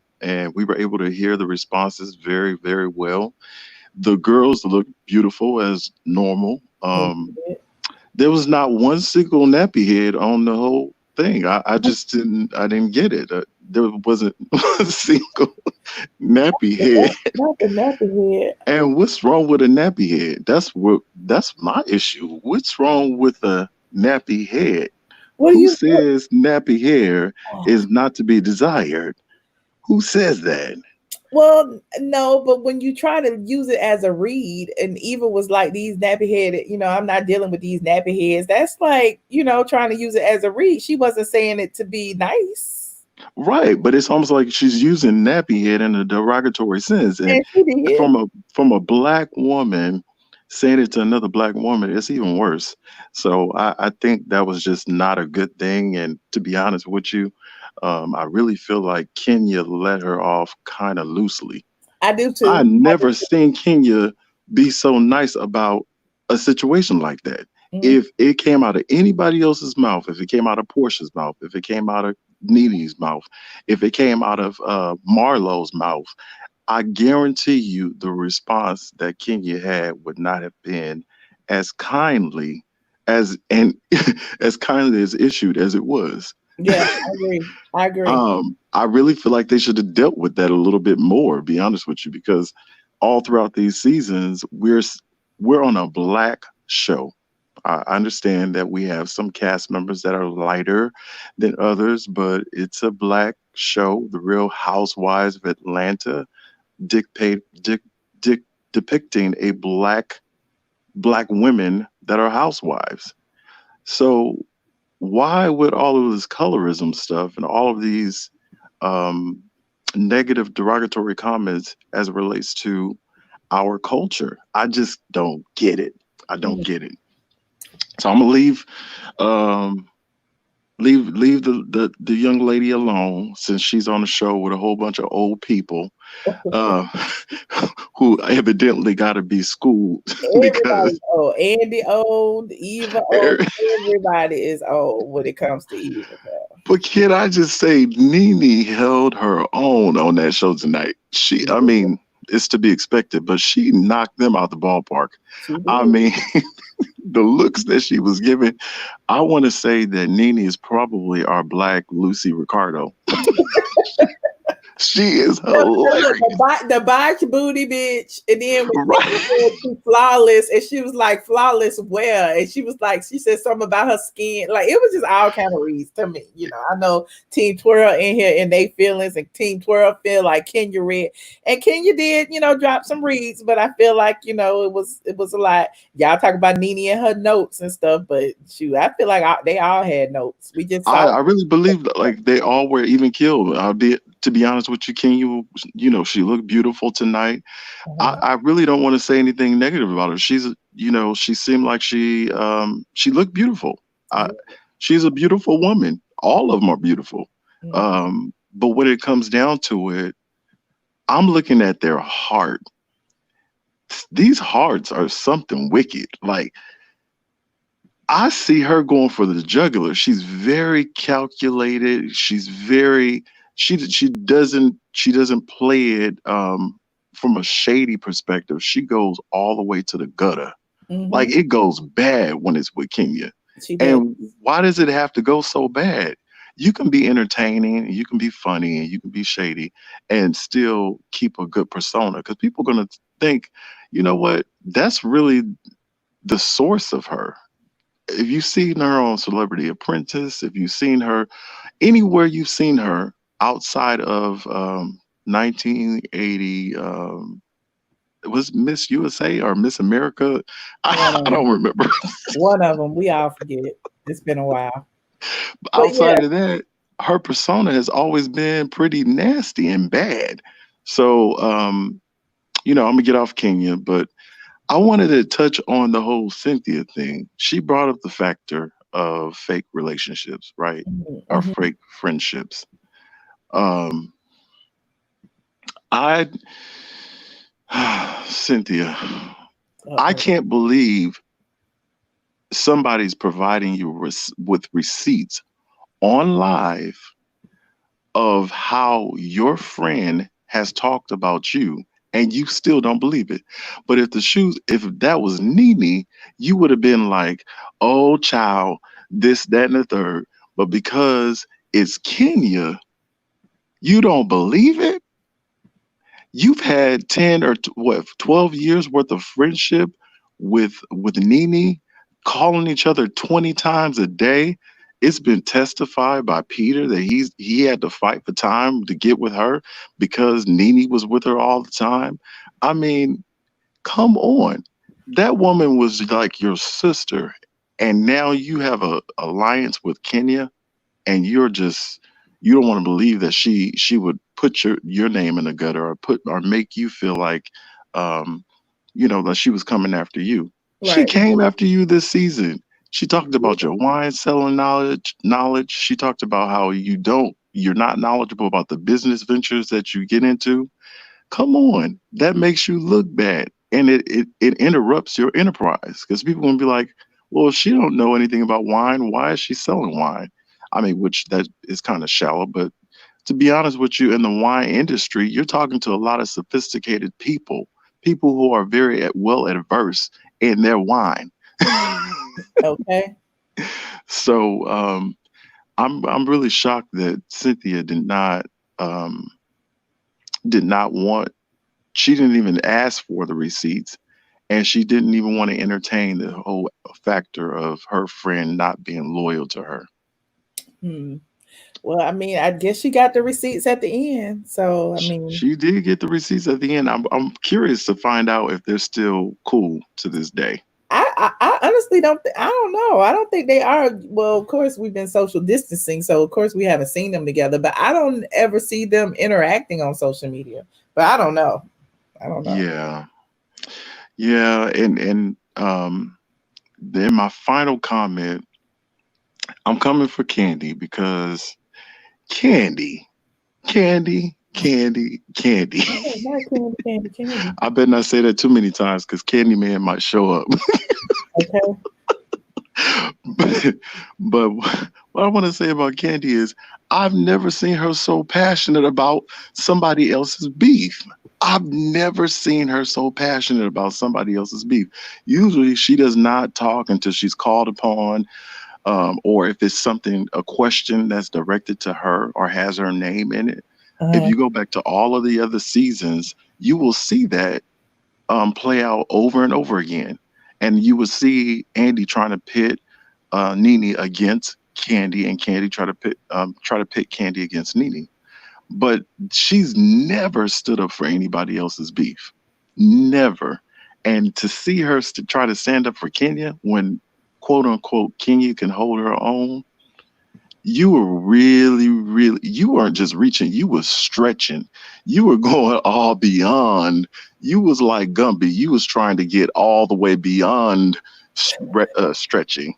[SPEAKER 12] we were able to hear the responses very, very well. The girls looked beautiful as normal. There was not one single nappy head on the whole thing. I just didn't get it. There wasn't one single nappy head.
[SPEAKER 1] Not the nappy head.
[SPEAKER 12] And what's wrong with a nappy head? That's my issue. What's wrong with a nappy head? Who says nappy hair is not to be desired? Who says that?
[SPEAKER 1] Well, no, but when you try to use it as a read, and Eva was like, these nappy headed, I'm not dealing with these nappy heads. That's like, trying to use it as a read. She wasn't saying it to be nice.
[SPEAKER 12] Right, but it's almost like she's using nappy head in a derogatory sense. And from a black woman saying it to another black woman, it's even worse. So I think that was just not a good thing. And to be honest with you, I really feel like Kenya let her off kind of loosely.
[SPEAKER 1] I do too.
[SPEAKER 12] I never seen Kenya be so nice about a situation like that. Mm-hmm. If it came out of anybody else's mouth, if it came out of Porsha's mouth, if it came out of Nene's mouth, if it came out of Marlo's mouth, I guarantee you the response that Kenya had would not have been as kindly as kindly as issued as it was.
[SPEAKER 1] Yeah, I agree.
[SPEAKER 12] I really feel like they should have dealt with that a little bit more, to be honest with you, because all throughout these seasons, we're on a black show. I understand that we have some cast members that are lighter than others, but it's a black show. The Real Housewives of Atlanta depicting a black women that are housewives. So why would all of this colorism stuff and all of these negative derogatory comments as it relates to our culture? I just don't get it. I don't get it. So I'm gonna leave the young lady alone, since she's on the show with a whole bunch of old people who evidently got to be schooled.
[SPEAKER 1] Everybody's old. Andy old, Eva old. Everybody is old when it comes to Eva.
[SPEAKER 12] But can I just say, Nene held her own on that show tonight. I mean, it's to be expected, but she knocked them out the ballpark. I mean, the looks that she was giving, I want to say that Nene is probably our black Lucy Ricardo. She is hilarious.
[SPEAKER 1] The botch booty bitch, and then when flawless, and she was like flawless where, and she said something about her skin, like it was just all kind of reads to me. I know Team Twirl in here and they feelings, and Team Twirl feel like Kenya read, and Kenya did, drop some reads, but I feel like it was a lot. Y'all talk about Nene and her notes and stuff, but shoot, I feel like they all had notes. We just
[SPEAKER 12] I really believe that, like, they all were even killed. To be honest with you, Kenya, she looked beautiful tonight. I really don't want to say anything negative about her. She's, she seemed like she looked beautiful. She's a beautiful woman. All of them are beautiful. But when it comes down to it, I'm looking at their heart. These hearts are something wicked. Like, I see her going for the jugular. She's very calculated. She's very... She doesn't play it from a shady perspective. She goes all the way to the gutter. Mm-hmm. Like, it goes bad when it's with Kenya. And why does it have to go so bad? you can be entertaining, you can be funny, and you can be shady, and still keep a good persona. Because people are gonna think, you know what? That's really the source of her. If you've seen her on Celebrity Apprentice, if you've seen her anywhere, you've seen her outside of 1980. It was Miss USA or Miss America. I don't remember.
[SPEAKER 1] One of them. We all forget. It's been a while. But
[SPEAKER 12] Outside of that, her persona has always been pretty nasty and bad. So, I'm gonna get off Kenya, but I wanted to touch on the whole Cynthia thing. She brought up the factor of fake relationships, right? Or fake friendships. I Cynthia, I can't believe somebody's providing you with receipts on live of how your friend has talked about you, and you still don't believe it. But if that was Nene, you would have been like, oh child, this, that, and the third. But because it's Kenya, you don't believe it? You've had 10 or 12 years worth of friendship with Nene, calling each other 20 times a day. It's been testified by Peter that he had to fight for time to get with her because Nene was with her all the time. I mean, come on. That woman was like your sister, and now you have a alliance with Kenya, and you don't want to believe that she would put your name in the gutter or make you feel like that she was coming after you. Right. She came after you this season. She talked about your wine selling knowledge. She talked about how you're not knowledgeable about the business ventures that you get into. Come on. That makes you look bad. And it interrupts your enterprise because people will be like, well, if she don't know anything about wine, why is she selling wine? I mean, which that is kind of shallow, but to be honest with you, in the wine industry, you're talking to a lot of sophisticated people who are very well adverse in their wine.
[SPEAKER 1] Okay.
[SPEAKER 12] So I'm really shocked that Cynthia did not want. She didn't even ask for the receipts, and she didn't even want to entertain the whole factor of her friend not being loyal to her.
[SPEAKER 1] Well, I mean, I guess she got the receipts at the end. So, I mean,
[SPEAKER 12] she did get the receipts at the end. I'm curious to find out if they're still cool to this day.
[SPEAKER 1] I honestly don't. I don't know. I don't think they are. Well, of course, we've been social distancing, so of course we haven't seen them together. But I don't ever see them interacting on social media. But I don't know.
[SPEAKER 12] Yeah, and then my final comment. I'm coming for Candy because Candy.
[SPEAKER 1] Candy.
[SPEAKER 12] I better not say that too many times because Candyman might show up.
[SPEAKER 1] Okay.
[SPEAKER 12] But what I want to say about Candy is I've never seen her so passionate about somebody else's beef. I've never seen her so passionate about somebody else's beef. Usually she does not talk until she's called upon. Or if it's a question that's directed to her or has her name in it. If you go back to all of the other seasons, you will see that play out over and over again. And you will see Andy trying to pit Nene against Candy, and Candy try to pit Candy against Nene. But she's never stood up for anybody else's beef. Never. And to see her try to stand up for Kenya when quote unquote Kenya can hold her own, you were really, you weren't just reaching, you were stretching. You were going all beyond. You was like Gumby. You was trying to get all the way beyond stretching.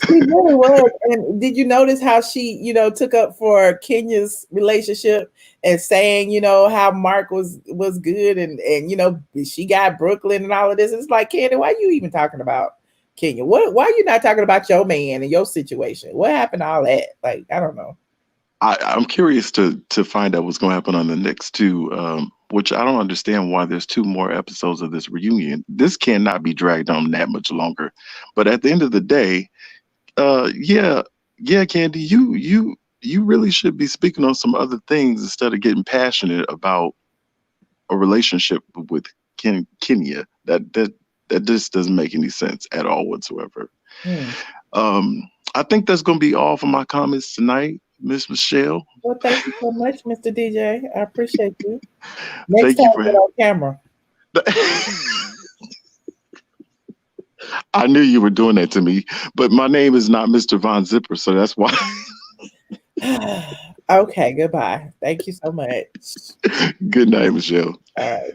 [SPEAKER 1] She really was. And did you notice how she, took up for Kenya's relationship and saying, how Marc was good and she got Brooklyn and all of this? It's like, Candy, why are you even talking about Kenya? Why are you not talking about your man and your situation? What happened to all that? Like, I don't know.
[SPEAKER 12] I'm curious to find out what's going to happen on the next two, which I don't understand why there's 2 more episodes of this reunion. This cannot be dragged on that much longer. But at the end of the day, yeah, Candy, you really should be speaking on some other things instead of getting passionate about a relationship with Kenya. That just doesn't make any sense at all whatsoever. I think that's going to be all for my comments tonight, Miss Michelle.
[SPEAKER 1] Well, thank you so much, Mr. DJ. I appreciate you. Next
[SPEAKER 12] Thank you
[SPEAKER 1] time,
[SPEAKER 12] for
[SPEAKER 1] get on camera.
[SPEAKER 12] I knew you were doing that to me, but my name is not Mr. Von Zipper, so that's why.
[SPEAKER 1] Okay, goodbye. Thank you so much.
[SPEAKER 12] Good night, Michelle.
[SPEAKER 1] All right.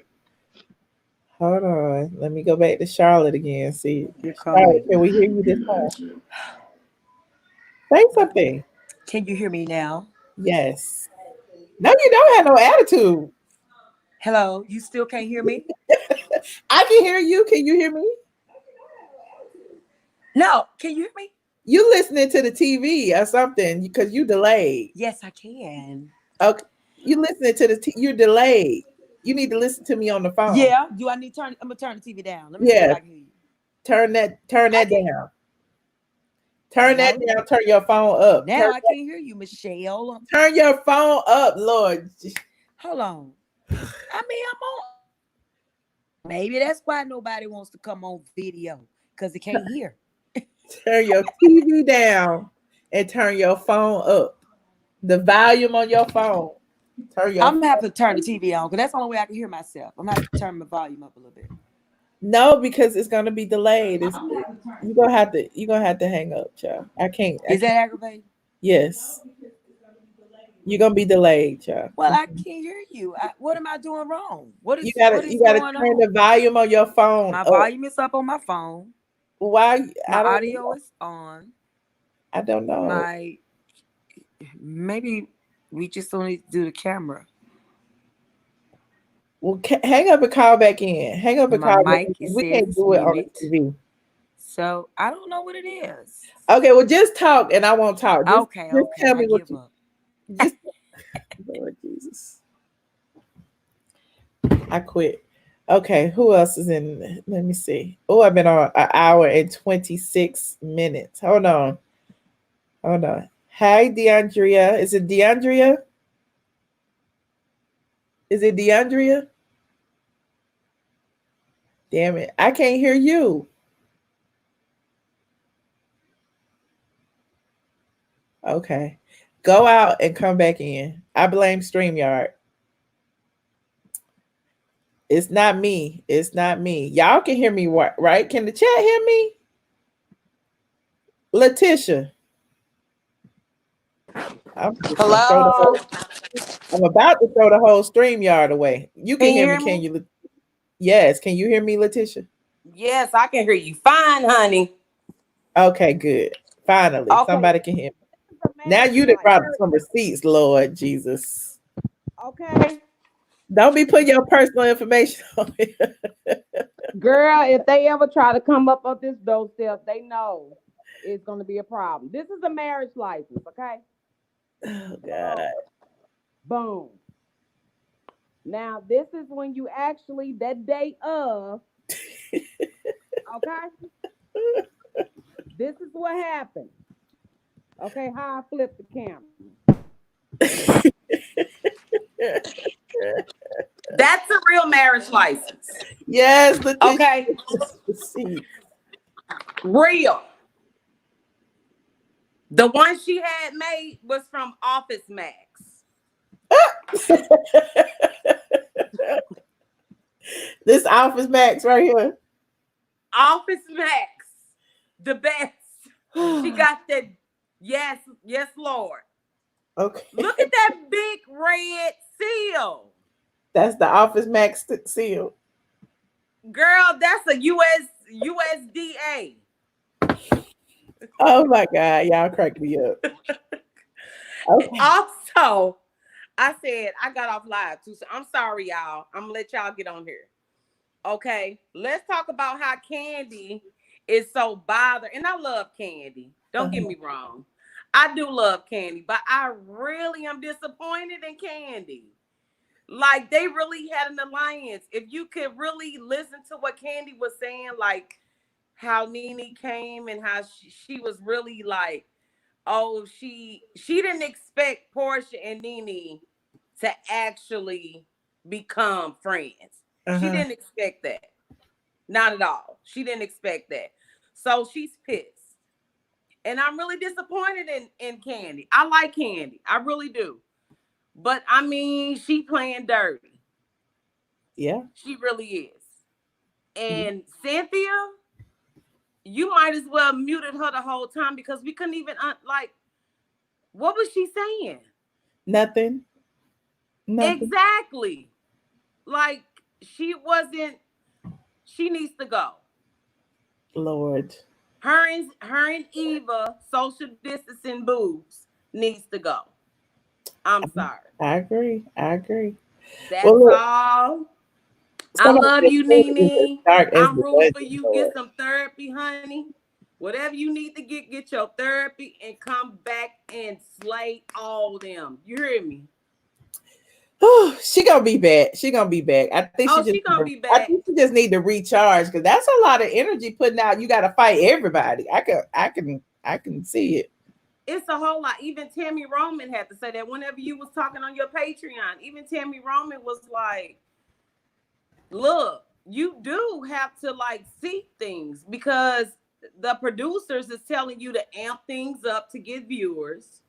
[SPEAKER 1] Hold on. Let me go back to Charlotte again. See,
[SPEAKER 13] You're
[SPEAKER 1] Charlotte,
[SPEAKER 13] coming.
[SPEAKER 1] can we hear you this time? Say something.
[SPEAKER 13] Can you hear me now?
[SPEAKER 1] Yes. No, you don't have no attitude.
[SPEAKER 13] Hello, you still can't hear me?
[SPEAKER 1] I can hear you. Can you hear me?
[SPEAKER 13] No, can you hear me?
[SPEAKER 1] You listening to the TV or something because you delayed.
[SPEAKER 13] Yes, I can.
[SPEAKER 1] Okay. You listening to the you're delayed. You need to listen to me on the phone.
[SPEAKER 13] Yeah. Do I need to turn? I'm gonna turn the TV down. Let me see if I can hear you.
[SPEAKER 1] Turn that down. Turn that down. Turn your phone up.
[SPEAKER 13] Now I can't hear you, Michelle.
[SPEAKER 1] Turn your phone up, Lord.
[SPEAKER 13] Hold on. I mean, I'm on. Maybe that's why nobody wants to come on video because they can't hear.
[SPEAKER 1] Turn your TV down and turn your phone up. The volume on your phone.
[SPEAKER 13] I'm gonna have to turn the TV on because that's the only way I can hear myself. I'm gonna have to turn my volume up a little bit.
[SPEAKER 1] No, because it's gonna be delayed. You're gonna have to hang up, child. I can't.
[SPEAKER 13] Is that aggravating?
[SPEAKER 1] Yes. You're gonna be delayed, child.
[SPEAKER 13] Well, I can't hear you. What am I doing wrong? What is
[SPEAKER 1] you gotta
[SPEAKER 13] going
[SPEAKER 1] turn
[SPEAKER 13] on?
[SPEAKER 1] the volume on your phone.
[SPEAKER 13] My volume is up on my phone.
[SPEAKER 1] Why?
[SPEAKER 13] My audio is on.
[SPEAKER 1] I don't know.
[SPEAKER 13] Maybe we just don't need to do the camera.
[SPEAKER 1] Well, hang up and call back in. Hang up and call back in. We can't do it on the TV.
[SPEAKER 13] So I don't know what it is.
[SPEAKER 1] Okay, well, just talk and I won't talk. Just tell me what you. Just, Lord Jesus. I quit. Okay, who else is in? Let me see. Oh, I've been on an hour and 26 minutes. Hold on. Hi, DeAndrea. Is it DeAndrea? Damn it. I can't hear you. Okay. Go out and come back in. I blame StreamYard. It's not me. Y'all can hear me, right? Can the chat hear me? Letitia.
[SPEAKER 7] Hello.
[SPEAKER 1] I'm about to throw the whole StreamYard away. You can hear me,
[SPEAKER 7] me?
[SPEAKER 1] can you? Yes. Can you hear me, Letitia?
[SPEAKER 7] Yes, I can hear you fine, honey.
[SPEAKER 1] Okay, good. Finally, somebody can hear me. Now you done brought some receipts, Lord Jesus.
[SPEAKER 14] Okay.
[SPEAKER 1] Don't be putting your personal information on here.
[SPEAKER 14] Girl, if they ever try to come up on this doorstep, they know it's going to be a problem. This is a marriage license, okay?
[SPEAKER 1] Oh, God.
[SPEAKER 14] Boom. Now, this is when you actually, that day of, okay? This is what happened. Okay, how I flip the camera.
[SPEAKER 7] That's a real marriage license.
[SPEAKER 1] Yes,
[SPEAKER 7] okay. Real. The one she had made was from Office Max.
[SPEAKER 1] This Office Max right here.
[SPEAKER 7] Office Max. The best. She got that. Yes, Lord.
[SPEAKER 1] Okay.
[SPEAKER 7] Look at that big red seal.
[SPEAKER 1] That's the Office Max seal.
[SPEAKER 7] Girl, that's a USDA.
[SPEAKER 1] Oh my God, y'all cracked me up.
[SPEAKER 7] Okay. Also, I said I got off live too. So I'm sorry, y'all. I'm gonna let y'all get on here. Okay, let's talk about how Candy is so bothered. And I love Candy. Don't get me wrong. I do love Candy, but I really am disappointed in Candy. Like, they really had an alliance. If you could really listen to what Candy was saying, like how Nene came and how she was really like, oh, she didn't expect Porsha and Nene to actually become friends. She didn't expect that. Not at all. She didn't expect that. So she's pissed. And I'm really disappointed in Candy. I like Candy. I really do. But I mean, she playing dirty.
[SPEAKER 1] Yeah.
[SPEAKER 7] She really is. And Cynthia, you might as well muted her the whole time because we couldn't even like, what was she saying?
[SPEAKER 1] Nothing.
[SPEAKER 7] Exactly. Like she needs to go.
[SPEAKER 1] Lord.
[SPEAKER 7] Her and Eva, social distancing boobs, needs to go. I'm sorry.
[SPEAKER 1] I agree.
[SPEAKER 7] That's all. I love you, Nene. I'm rooting for you. Get some therapy, honey. Whatever you need to get your therapy and come back and slay all them. You hear me?
[SPEAKER 1] Oh, she gonna be back. She gonna be back. I think
[SPEAKER 7] she gonna be back.
[SPEAKER 1] I think she just need to recharge because that's a lot of energy putting out. You got to fight everybody. I can see it.
[SPEAKER 7] It's a whole lot. Even Tammy Roman had to say that whenever you was talking on your Patreon. Even Tammy Roman was like, "Look, you do have to like see things because the producers is telling you to amp things up to get viewers."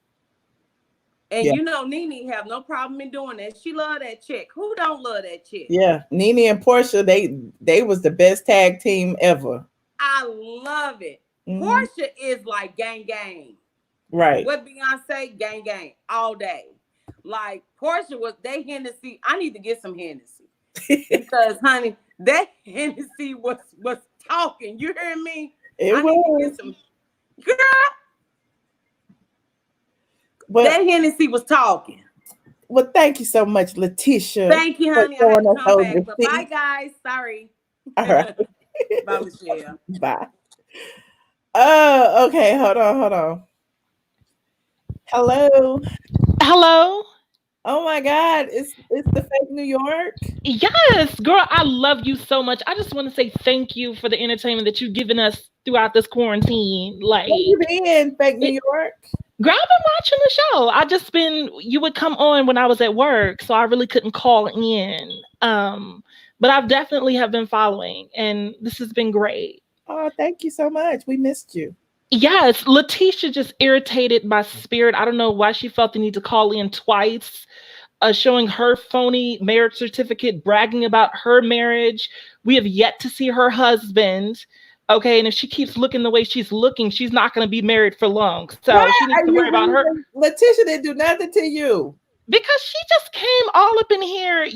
[SPEAKER 7] And you know, Nene have no problem in doing that. She love that chick. Who don't love that chick?
[SPEAKER 1] Yeah, Nene and Porsha, they was the best tag team ever.
[SPEAKER 7] I love it. Porsha is like gang gang.
[SPEAKER 1] Right.
[SPEAKER 7] What Beyonce, gang gang all day. Like Porsha was they Hennessy. I need to get some Hennessy because, honey, that Hennessy was talking. You hear me? I need to get some. Girl. But that Hennessy was talking.
[SPEAKER 1] Well, thank you so much, Letitia.
[SPEAKER 7] Thank you, honey. I had to come back. But bye, guys. Sorry.
[SPEAKER 1] All right.
[SPEAKER 7] Bye, Michelle.
[SPEAKER 1] Bye. Oh, okay. Hold on. Hello. Oh my God. It's the fake New York.
[SPEAKER 15] Yes, girl, I love you so much. I just want to say thank you for the entertainment that you've given us throughout this quarantine. Like,
[SPEAKER 1] where you been, fake New York?
[SPEAKER 15] Girl, I've been watching the show. You would come on when I was at work, so I really couldn't call in. But I've definitely have been following, and this has been great.
[SPEAKER 1] Oh, thank you so much. We missed you.
[SPEAKER 15] Yes, Letitia just irritated my spirit. I don't know why she felt the need to call in twice, showing her phony marriage certificate, bragging about her marriage. We have yet to see her husband. Okay, and if she keeps looking the way she's looking, she's not going to be married for long. So she needs to worry about her.
[SPEAKER 1] Letitia didn't do nothing to you.
[SPEAKER 15] Because she just came all up in here,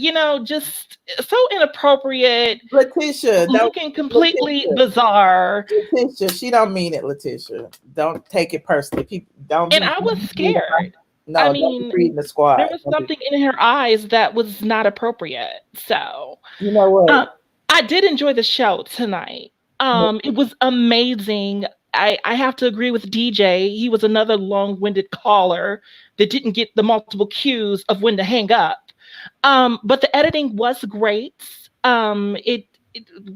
[SPEAKER 15] just so inappropriate.
[SPEAKER 1] Letitia,
[SPEAKER 15] looking completely bizarre.
[SPEAKER 1] Letitia, she don't mean it, Letitia. Don't take it personally. People don't.
[SPEAKER 15] And I was scared.
[SPEAKER 1] No, I mean, reading the squad.
[SPEAKER 15] There was something in her eyes that was not appropriate. So
[SPEAKER 1] you know what?
[SPEAKER 15] I did enjoy the show tonight. It was amazing. I have to agree with DJ. He was another long-winded caller that didn't get the multiple cues of when to hang up. But the editing was great. It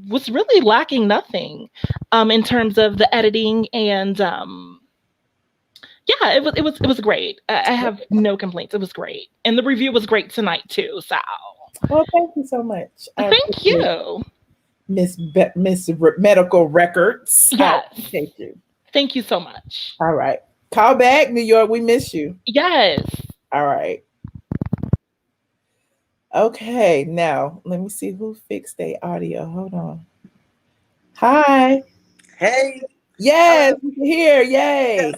[SPEAKER 15] was really lacking nothing in terms of the editing, and yeah, it was great. I have no complaints. It was great, and the review was great tonight too. So,
[SPEAKER 1] well, thank you so much.
[SPEAKER 15] Thank you.
[SPEAKER 1] Miss Medical Records.
[SPEAKER 15] Yes.
[SPEAKER 1] Thank you.
[SPEAKER 15] Thank you so much.
[SPEAKER 1] All right. Call back, New York. We miss you.
[SPEAKER 15] Yes.
[SPEAKER 1] All right. Okay. Now, let me see who fixed their audio. Hold on. Hi.
[SPEAKER 16] Hey.
[SPEAKER 1] Yes. Here. Yay.
[SPEAKER 16] Yes.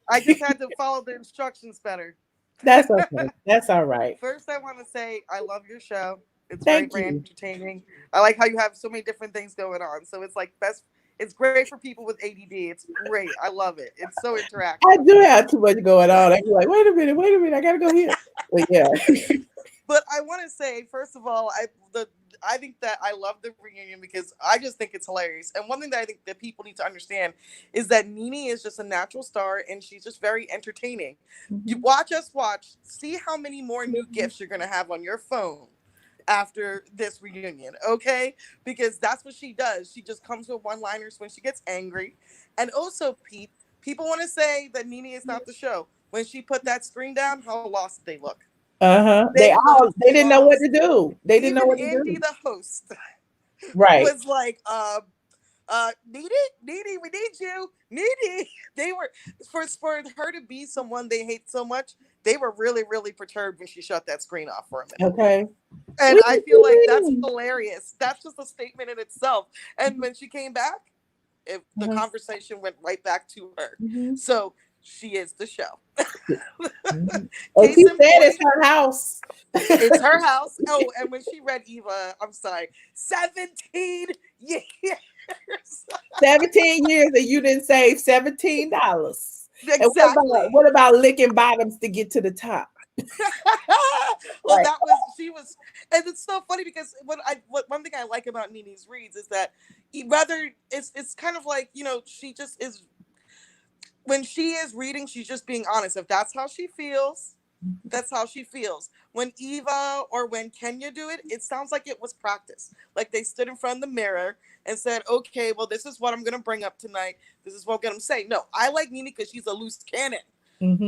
[SPEAKER 16] I just had to follow the instructions better.
[SPEAKER 1] That's okay. That's all right.
[SPEAKER 16] First, I want to say I love your show. It's
[SPEAKER 1] Thank
[SPEAKER 16] very
[SPEAKER 1] you.
[SPEAKER 16] entertaining. I like how you have so many different things going on. So it's like best. It's great for people with ADD. It's great. I love it. It's so interactive.
[SPEAKER 1] I do have too much going on. I'd be like, wait a minute. I gotta go here. But yeah.
[SPEAKER 16] But I want to say, first of all, I think that I love the reunion because I just think it's hilarious. And one thing that I think that people need to understand is that Nene is just a natural star and she's just very entertaining. You watch, see how many more new gifts you're gonna have on your phone after this reunion, okay? Because that's what she does. She just comes with one-liners when she gets angry. And also, People want to say that Nene is not the show. When she put that screen down, how lost they look.
[SPEAKER 1] They didn't know what to do. They didn't know
[SPEAKER 16] Even
[SPEAKER 1] what to
[SPEAKER 16] Andy,
[SPEAKER 1] do.
[SPEAKER 16] the host,
[SPEAKER 1] Right.
[SPEAKER 16] was like, Nene, we need you. Nene. They were for her to be someone they hate so much, they were really, really perturbed when she shut that screen off for a minute.
[SPEAKER 1] Okay.
[SPEAKER 16] And I feel like that's hilarious. That's just a statement in itself. And when she came back, the conversation went right back to her. So she is the show.
[SPEAKER 1] And she said it's her house.
[SPEAKER 16] It's her house. Oh, and when she read Eva, I'm sorry, 17 years.
[SPEAKER 1] 17 years and you didn't save $17.
[SPEAKER 16] Exactly.
[SPEAKER 1] And what about licking bottoms to get to the top?
[SPEAKER 16] Well, that was, she was, and it's so funny because one thing I like about Nene's reads is that whether it's kind of like, she just is, when she is reading, she's just being honest. If that's how she feels, that's how she feels. When Eva or when Kenya do it, it sounds like it was practice. Like they stood in front of the mirror and said, okay, well, this is what I'm going to bring up tonight. This is what I'm going to say. No, I like Nene because she's a loose cannon.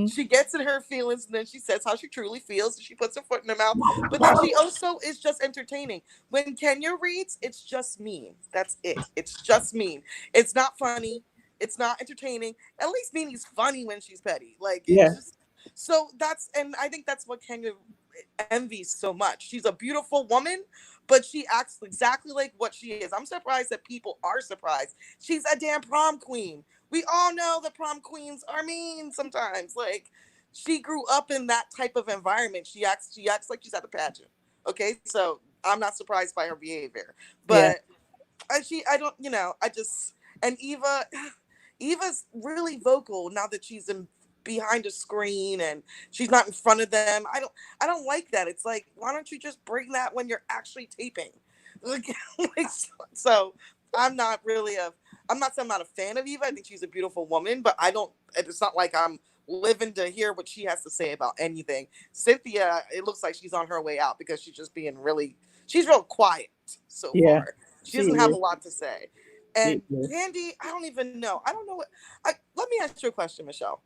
[SPEAKER 16] She gets in her feelings and then she says how she truly feels and she puts her foot in her mouth. But then she also is just entertaining. When Kenya reads, it's just mean. That's it. It's just mean. It's not funny. It's not entertaining. At least Nene's funny when she's petty. Like, it's just, so that's, and I think that's what Kenya envies so much. She's a beautiful woman, but she acts exactly like what she is. I'm surprised that people are surprised. She's a damn prom queen. We all know that prom queens are mean sometimes. Like, she grew up in that type of environment. She acts like she's at the pageant. Okay, so I'm not surprised by her behavior. But and Eva's really vocal now that she's behind a screen and she's not in front of them. I don't like that. It's like, why don't you just bring that when you're actually taping? So I'm not saying I'm not a fan of Eva. I think she's a beautiful woman, but it's not like I'm living to hear what she has to say about anything. Cynthia, it looks like she's on her way out because she's just being she's real quiet so far. She doesn't have a lot to say. And Candy, I don't even know. I don't know let me ask you a question, Michelle.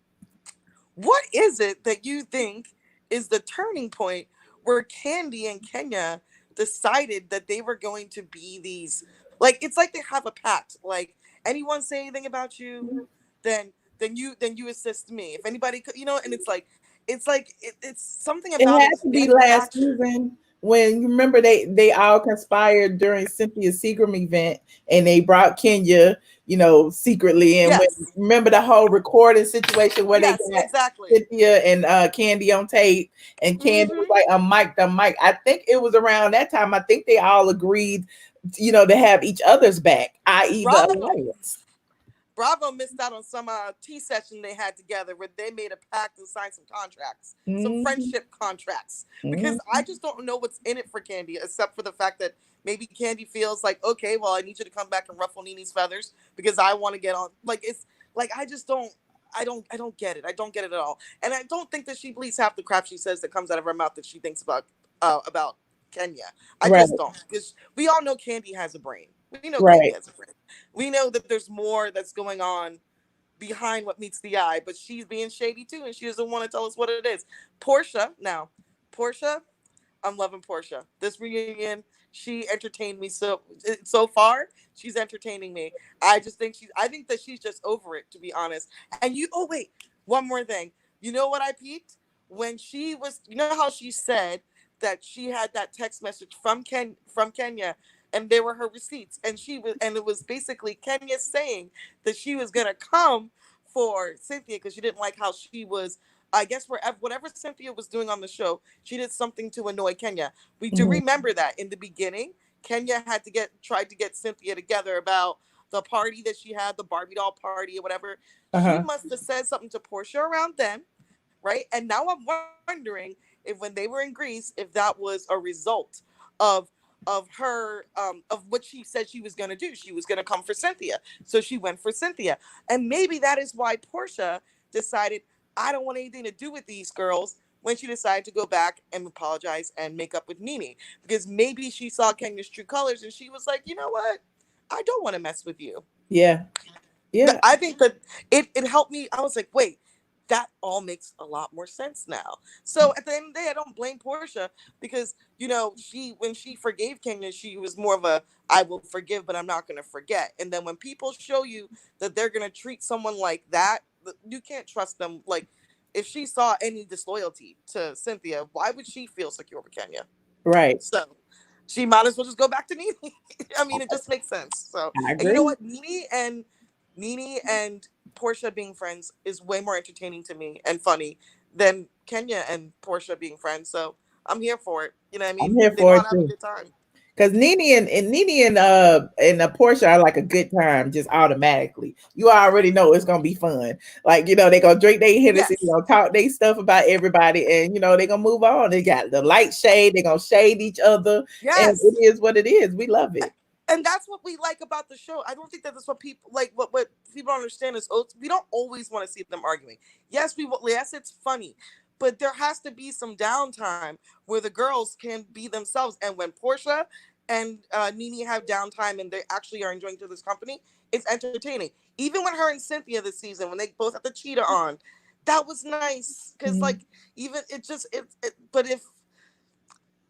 [SPEAKER 16] What is it that you think is the turning point where Candy and Kenya decided that they were going to be these, like, it's like they have a pact. Like, anyone say anything about you, then you assist me. If anybody could, and it's something about
[SPEAKER 1] it. Had to be last season when, you remember, they all conspired during Cynthia's Seagram event and they brought Kenya, secretly. And remember the whole recording situation where they got Cynthia and Candy on tape, and Candy was like, I'm mic. I think it was around that time. I think they all agreed, to have each other's back, i.e. the alliance.
[SPEAKER 16] Bravo missed out on some tea session they had together where they made a pact and signed some contracts, some friendship contracts. Because I just don't know what's in it for Candy, except for the fact that maybe Candy feels like, okay, well, I need you to come back and ruffle Nene's feathers because I want to get on. Like, it's like, I don't get it. I don't get it at all. And I don't think that she believes half the crap she says that comes out of her mouth that she thinks about Kenya. I just don't, because we all know Candy has a brain. We know Candy has a brain. We know that there's more that's going on behind what meets the eye, but she's being shady too, and she doesn't want to tell us what it is. Porsha, I'm loving Porsha. This reunion, she entertained me so far. She's entertaining me. I think that she's just over it, to be honest. And one more thing. You know what I peeped? When she was, how she said that she had that text message from Kenya, and they were her receipts, and it was basically Kenya saying that she was gonna come for Cynthia because she didn't like how she was. I guess whatever Cynthia was doing on the show, she did something to annoy Kenya. We do remember that in the beginning, Kenya had tried to get Cynthia together about the party that she had, the Barbie doll party or whatever. She must have said something to Porsha around then, right? And now I'm wondering if when they were in Greece, if that was a result of her of what she said she was going to do. She was going to come for Cynthia, so she went for Cynthia. And maybe that is why Porsha decided, I don't want anything to do with these girls, when she decided to go back and apologize and make up with Nene, because maybe she saw Kenya's true colors and she was like, you know what, I don't want to mess with you.
[SPEAKER 1] Yeah.
[SPEAKER 16] I think that it helped me. I was like, wait, that all makes a lot more sense now. So at the end of the day, I don't blame Porsha because when she forgave Kenya, she was more of a I will forgive, but I'm not going to forget. And then when people show you that they're going to treat someone like that, you can't trust them. Like if she saw any disloyalty to Cynthia, why would she feel secure with Kenya?
[SPEAKER 1] Right.
[SPEAKER 16] So she might as well just go back to Nene. I mean, it just makes sense. So,
[SPEAKER 1] I
[SPEAKER 16] and you know
[SPEAKER 1] agree.
[SPEAKER 16] what? Nene and Porsha being friends is way more entertaining to me and funny than Kenya and Porsha being friends. So I'm here for it. You know what I
[SPEAKER 1] I'm
[SPEAKER 16] mean?
[SPEAKER 1] here
[SPEAKER 16] They know
[SPEAKER 1] for
[SPEAKER 16] how
[SPEAKER 1] it
[SPEAKER 16] to have a
[SPEAKER 1] too.
[SPEAKER 16] good time.
[SPEAKER 1] Because Nene and Porsha are like a good time just automatically. You already know it's gonna be fun. Like they gonna drink their Hennessy, they
[SPEAKER 16] Yes.
[SPEAKER 1] gonna talk their stuff about everybody, and they gonna move on. They got the light shade. They gonna shade each other, and it
[SPEAKER 16] Yes.
[SPEAKER 1] is what it is. We love it.
[SPEAKER 16] And that's what we like about the show. I don't think that's what people like. What people don't understand is we don't always want to see them arguing. Yes, yes, it's funny, but there has to be some downtime where the girls can be themselves. And when Porsha and Nene have downtime and they actually are enjoying each other's company, it's entertaining. Even when her and Cynthia this season, when they both have the cheetah on, that was nice because
[SPEAKER 1] Mhm.
[SPEAKER 16] like even it just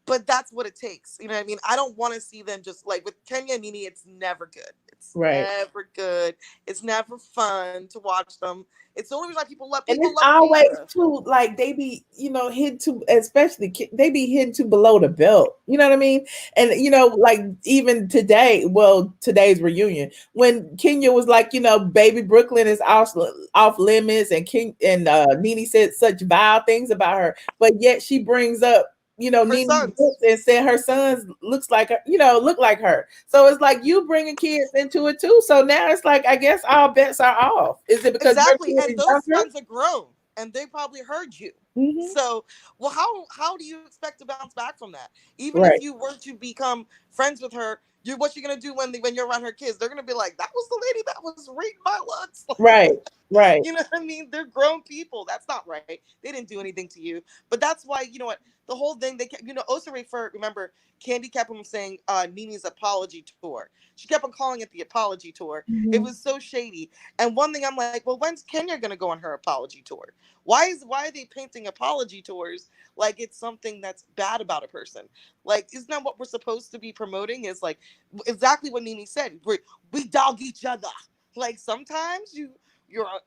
[SPEAKER 16] but that's what it takes. You know what I mean? I don't want to see them just like with Kenya and Nene, it's never good. It's
[SPEAKER 1] Right.
[SPEAKER 16] never good. It's never fun to watch them. It's the only reason why
[SPEAKER 1] And
[SPEAKER 16] people
[SPEAKER 1] it's
[SPEAKER 16] love
[SPEAKER 1] always
[SPEAKER 16] Porsha.
[SPEAKER 1] too like they be hit to, especially they be hitting to below the belt. You know what I mean? And like even today, well, today's reunion when Kenya was like, baby Brooklyn is off limits, and King and Nene said such vile things about her, but yet she brings up
[SPEAKER 16] Her
[SPEAKER 1] Nene's
[SPEAKER 16] sons.
[SPEAKER 1] books and said her sons looks like her, look like her. So it's like you bringing kids into it too. So now it's like I guess all bets are off. Is it because your
[SPEAKER 16] Exactly.
[SPEAKER 1] kid
[SPEAKER 16] And
[SPEAKER 1] is
[SPEAKER 16] those
[SPEAKER 1] younger?
[SPEAKER 16] sons are grown and they probably heard you.
[SPEAKER 1] Mhm.
[SPEAKER 16] So, well, how do you expect to bounce back from that? Even if
[SPEAKER 1] Right.
[SPEAKER 16] you were to become friends with her, what you gonna do when you're around her kids? They're gonna be like, "That was the lady that was reading my looks."
[SPEAKER 1] Right. Right.
[SPEAKER 16] You know what I mean? They're grown people. That's not right. They didn't do anything to you. But that's why, you know what? The whole thing, they kept, Osa remember, Candy kept on saying Nene's apology tour. She kept on calling it the apology tour. It
[SPEAKER 1] Mhm.
[SPEAKER 16] was so shady. And one thing I'm like, well, when's Kenya going to go on her apology tour? Why are they painting apology tours like it's something that's bad about a person? Like, isn't that what we're supposed to be promoting? Is like exactly what Nene said. We dog each other. Like sometimes you're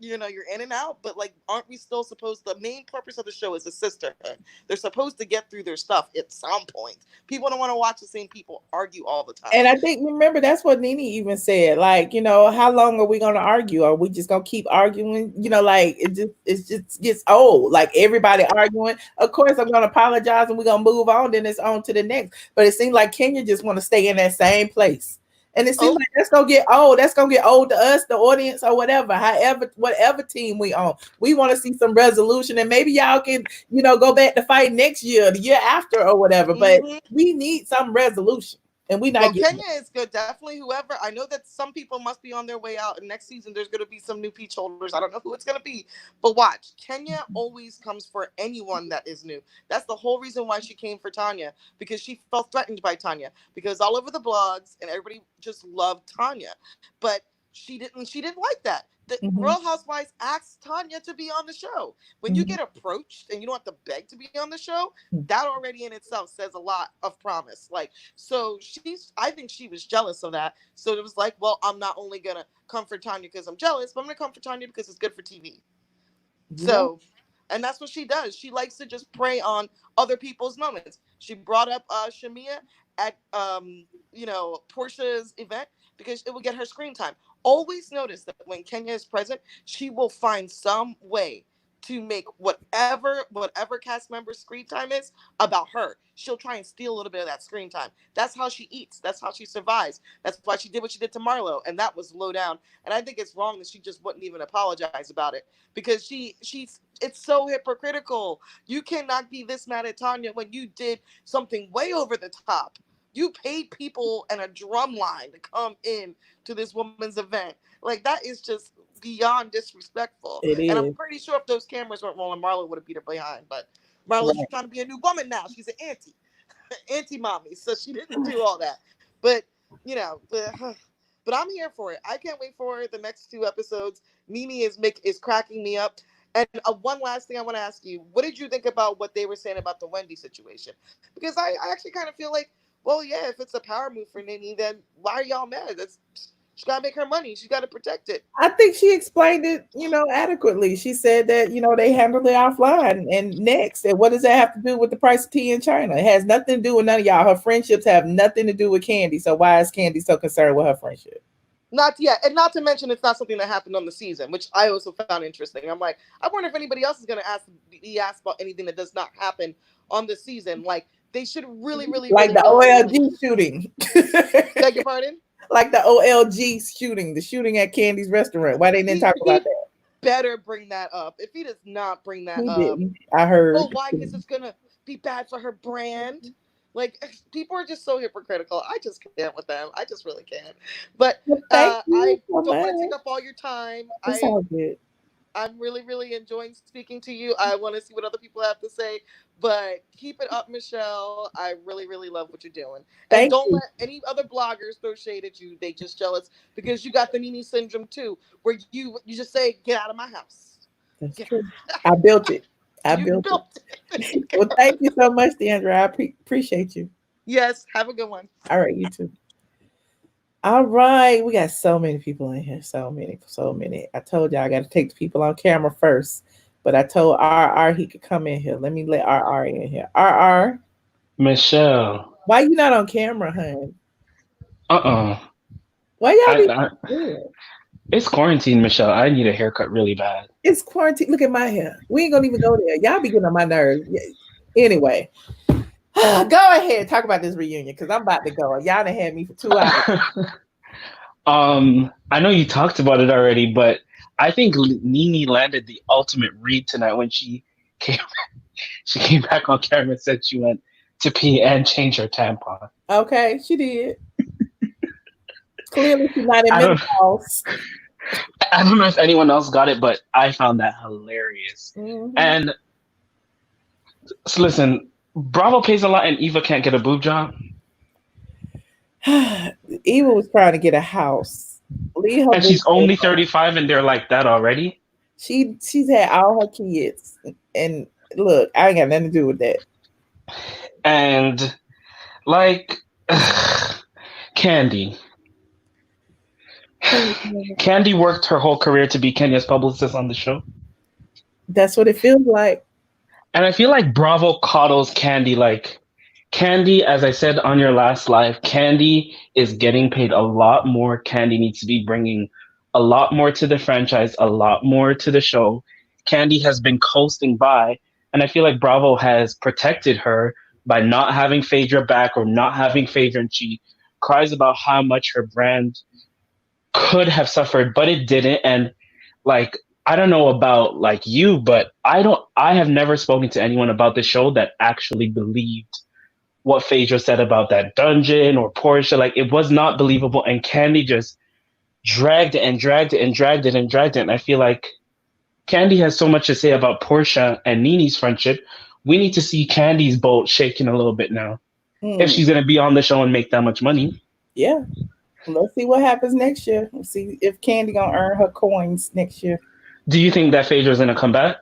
[SPEAKER 16] in and out, but like aren't we still supposed, the main purpose of the show is a sisterhood. They're supposed to get through their stuff at some point. People don't want to watch the same people argue all the
[SPEAKER 1] And
[SPEAKER 16] time.
[SPEAKER 1] I think remember that's what Nene even said. Like, how long are we gonna argue? Are we just gonna keep arguing? Like it just gets old. Like everybody arguing. Of course, I'm gonna apologize and we're gonna move on. Then it's on to the next. But it seems like Kenya just want to stay in that same place. And it seems
[SPEAKER 16] Oh,
[SPEAKER 1] like that's gonna get old. That's gonna get old to us, the audience, or whatever. However, whatever team we on, we want to see some resolution, and maybe y'all can, go back to fight next year, the year after, or whatever. But
[SPEAKER 16] mm-hmm.
[SPEAKER 1] we need some resolution, and we not
[SPEAKER 16] Well,
[SPEAKER 1] getting
[SPEAKER 16] Kenya is good. Definitely, whoever. I know that some people must be on their way out, and next season there's going to be some new peach holders. I don't know who it's going to be, but watch. Kenya always comes for anyone that is new. That's the whole reason why she came for Tanya, because she felt threatened by Tanya, because all over the blogs and everybody just loved Tanya, but she didn't. She didn't like that. The
[SPEAKER 1] Mhm.
[SPEAKER 16] Real Housewives asked Tanya to be on the show. When you
[SPEAKER 1] Mhm.
[SPEAKER 16] get approached and you don't have to beg to be on the show, that already in itself says a lot of promise. Like, so I think she was jealous of that. So it was like, well, I'm not only gonna come for Tanya because I'm jealous, but I'm gonna come for Tanya because it's good for TV.
[SPEAKER 1] Yeah.
[SPEAKER 16] So, and that's what she does. She likes to just prey on other people's moments. She brought up Shamia at Porsha's event because it will get her screen time. Always notice that when Kenya is present, she will find some way to make whatever cast member's screen time is about her. She'll try and steal a little bit of that screen time. That's how she eats. That's how she survives. That's why she did what she did to Marlo, and that was low down. And I think it's wrong that she just wouldn't even apologize about it, because she's it's so hypocritical. You cannot be this mad at Tanya when you did something way over the top. You paid people and a drum line to come in to this woman's event. Like, that is just beyond disrespectful.
[SPEAKER 1] It
[SPEAKER 16] And I'm
[SPEAKER 1] is.
[SPEAKER 16] pretty sure if those cameras weren't rolling, Marlo would have beat her behind. But Marlo's
[SPEAKER 1] Right.
[SPEAKER 16] trying to be a new woman now. She's an auntie mommy, so she didn't do all that. But But I'm here for it. I can't wait for the next 2 episodes. Nene is cracking me up. And one last thing I want to ask you: what did you think about what they were saying about the Wendy situation? Because I actually kind of feel like, well, yeah, if it's a power move for Nene, then why are y'all mad? She got to make her money. She got to protect it.
[SPEAKER 1] I think she explained it, adequately. She said that, they handled it offline and next. And what does that have to do with the price of tea in China? It has nothing to do with none of y'all. Her friendships have nothing to do with Candy. So why is Candy so concerned with her friendship?
[SPEAKER 16] Not yet. And not to mention, it's not something that happened on the season, which I also found interesting. I'm like, I wonder if anybody else is going to be asked about anything that does not happen on the season. Like, they should really, really,
[SPEAKER 1] like
[SPEAKER 16] really
[SPEAKER 1] the OLG shooting.
[SPEAKER 16] Beg your pardon?
[SPEAKER 1] Like the OLG shooting, the shooting at Candy's restaurant. Why they didn't talk about that?
[SPEAKER 16] Better bring that up. If he does not bring that up,
[SPEAKER 1] didn't. I heard.
[SPEAKER 16] Oh, why? Because it's gonna be bad for her brand. Like, people are just so hypocritical. I just can't with them. I just really can't. But I don't want to take up all your time.
[SPEAKER 1] It's all good.
[SPEAKER 16] I'm really, really enjoying speaking to you. I want to see what other people have to say. But keep it up, Michelle. I really, really love what you're doing. And don't let any other bloggers throw shade at you. They just jealous because you got the Nene syndrome too, where you just say, "Get out of my house."
[SPEAKER 1] That's true. I built it. I built it. Well, thank you so much, Deandra. I appreciate you.
[SPEAKER 16] Yes. Have a good one.
[SPEAKER 1] All right. You too. All right. We got so many people in here. So many. I told you I got to take the people on camera first. But I told RR he could come in here. Let me let RR in here. RR.
[SPEAKER 17] Michelle.
[SPEAKER 1] Why you not on camera, hon? Why y'all
[SPEAKER 17] It's quarantine, Michelle. I need a haircut really bad.
[SPEAKER 1] It's quarantine. Look at my hair. We ain't gonna even go there. Y'all be getting on my nerves. Anyway. Go ahead. Talk about this reunion because I'm about to go. Y'all done had me for 2 hours.
[SPEAKER 17] I know you talked about it already, but I think Nene landed the ultimate read tonight when she came back on camera and said she went to pee and change her tampon.
[SPEAKER 1] Okay, she did. Clearly she's not in menopause.
[SPEAKER 17] I don't know if anyone else got it, but I found that hilarious.
[SPEAKER 1] Mm-hmm.
[SPEAKER 17] And so listen, Bravo pays a lot and Eva can't get a boob job.
[SPEAKER 1] Eva was trying to get a house.
[SPEAKER 17] And she's only 35 and they're like that already?
[SPEAKER 1] She's had all her kids. And look, I ain't got nothing to do with that.
[SPEAKER 17] And like Candy. Candy worked her whole career to be Kenya's publicist on the show.
[SPEAKER 1] That's what it feels like.
[SPEAKER 17] And I feel like Bravo coddles Candy like Candy, as I said on your last live, Candy is getting paid a lot more. Candy needs to be bringing a lot more to the franchise, a lot more to the show. Candy has been coasting by, and I feel like Bravo has protected her by not having Phaedra back or not having Phaedra, and she cries about how much her brand could have suffered, but it didn't. And like, I don't know about like you, but I have never spoken to anyone about the show that actually believed what Phaedra said about that dungeon or Porsha. Like, it was not believable, and Candy just dragged it and dragged it and dragged it and dragged it. And I feel like Candy has so much to say about Porsha and Nene's friendship. We need to see Candy's boat shaking a little bit now if she's going to be on the show and make that much money.
[SPEAKER 1] Yeah. Let's see what happens next year. We'll see if Candy going to earn her coins next year.
[SPEAKER 17] Do you think that Phaedra's going to come back?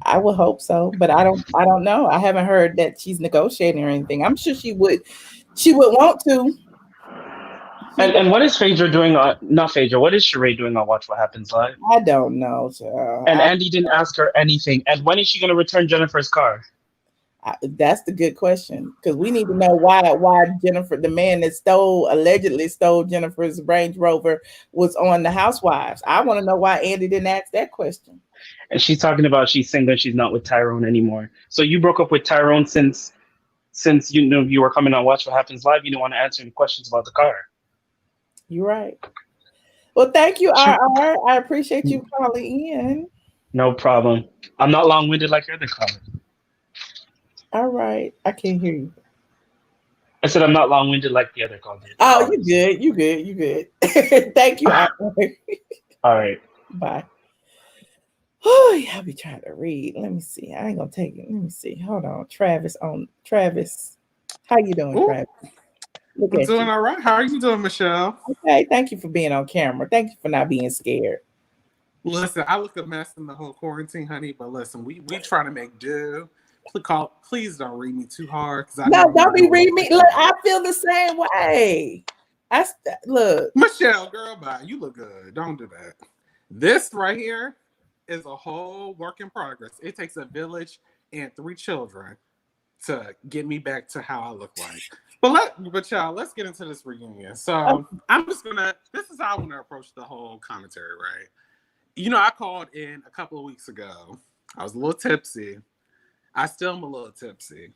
[SPEAKER 1] I would hope so, but I don't know. I haven't heard that she's negotiating or anything. I'm sure she would want to.
[SPEAKER 17] And what is Phaedra doing not Phaedra, what is Sheree doing on Watch What Happens Live?
[SPEAKER 1] I don't know.
[SPEAKER 17] And Andy didn't ask her anything. And when is she going to return Jennifer's car?
[SPEAKER 1] That's the good question, because we need to know why Jennifer, the man that allegedly stole Jennifer's Range Rover, was on the Housewives. I want to know why Andy didn't ask that question.
[SPEAKER 17] And she's talking about she's single, she's not with Tyrone anymore. So you broke up with Tyrone since you knew you were coming on Watch What Happens Live. You didn't want to answer any questions about the car.
[SPEAKER 1] You're right. Well, thank you, RR. I appreciate you calling in.
[SPEAKER 17] No problem. I'm not long-winded like your other caller.
[SPEAKER 1] All right. I can't hear you.
[SPEAKER 17] I said I'm not long-winded like the other caller.
[SPEAKER 1] Oh, you good. Thank you, RR.
[SPEAKER 17] All right.
[SPEAKER 1] Bye. Oh, yeah, I'll be trying to read. Let me see. I ain't gonna take it. Let me see. Hold on. Travis. How you doing,
[SPEAKER 18] Ooh.
[SPEAKER 1] Travis? Look
[SPEAKER 18] I'm
[SPEAKER 1] at
[SPEAKER 18] doing
[SPEAKER 1] you.
[SPEAKER 18] all right. How are you doing, Michelle?
[SPEAKER 1] Okay, thank you for being on camera. Thank you for not being scared.
[SPEAKER 18] Listen, I look a mess in the whole quarantine, honey. But listen, we trying to make do. Please don't read me too hard because I know
[SPEAKER 1] No,
[SPEAKER 18] I'm
[SPEAKER 1] don't
[SPEAKER 18] gonna
[SPEAKER 1] be
[SPEAKER 18] do a
[SPEAKER 1] reading
[SPEAKER 18] little
[SPEAKER 1] me.
[SPEAKER 18] bit.
[SPEAKER 1] Look, I feel the same way. Look.
[SPEAKER 18] Michelle, girl, bye. You look good. Don't do that. This right here is a whole work in progress. It takes a village and 3 children to get me back to how I look like. But y'all, let's get into this reunion. So this is how I want to approach the whole commentary, right? You know, I called in a couple of weeks ago. I was a little tipsy. I still am a little tipsy.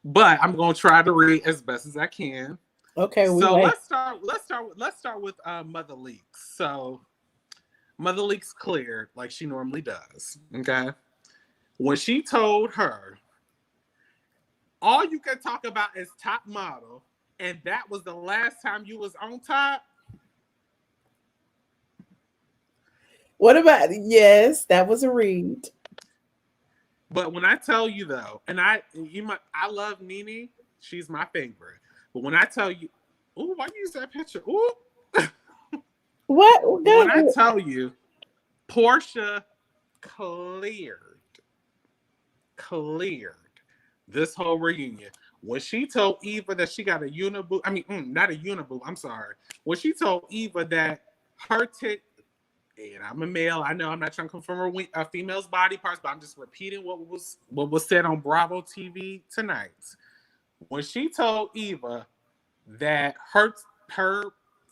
[SPEAKER 18] But I'm gonna try to read as best as I can.
[SPEAKER 1] Okay,
[SPEAKER 18] so let's start with Mother Leaks. So Mother Leaks cleared like she normally does. Okay. When she told her, all you can talk about is top model, and that was the last time you was on top.
[SPEAKER 1] What about yes, that was a read.
[SPEAKER 18] But when I tell you though, and I love Nene, she's my favorite. But when I tell you, ooh, why you use that picture? Ooh.
[SPEAKER 1] What?
[SPEAKER 18] When I tell you, Porsha cleared this whole reunion. When she told Eva that she got a uniboob, not a uniboob, I'm sorry. When she told Eva that her and I'm a male, I know I'm not trying to confirm a female's body parts, but I'm just repeating what was said on Bravo TV tonight. When she told Eva that her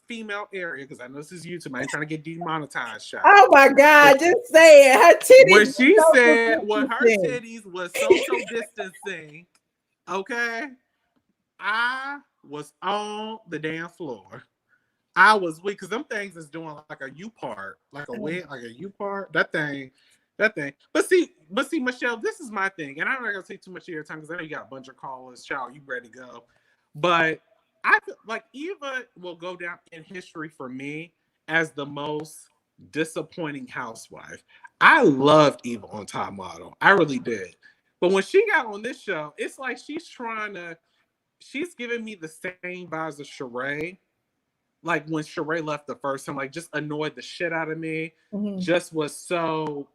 [SPEAKER 18] female area, because I know this is YouTube, I ain't trying to get demonetized, child.
[SPEAKER 1] Oh my God, just say it. Her titties.
[SPEAKER 18] When she said when her titties was social distancing, okay, I was on the damn floor. I was weak because them things is doing like a U part, like a U part. That thing. But see, Michelle, this is my thing, and I'm not gonna take too much of your time because I know you got a bunch of callers. Child, you ready to go? But I feel like Eva will go down in history for me as the most disappointing housewife. I loved Eva on Top Model. I really did. But when she got on this show, it's like she's giving me the same vibes as Sheree. Like when Sheree left the first time, like just annoyed the shit out of me.
[SPEAKER 1] Mm-hmm.
[SPEAKER 18] Just was so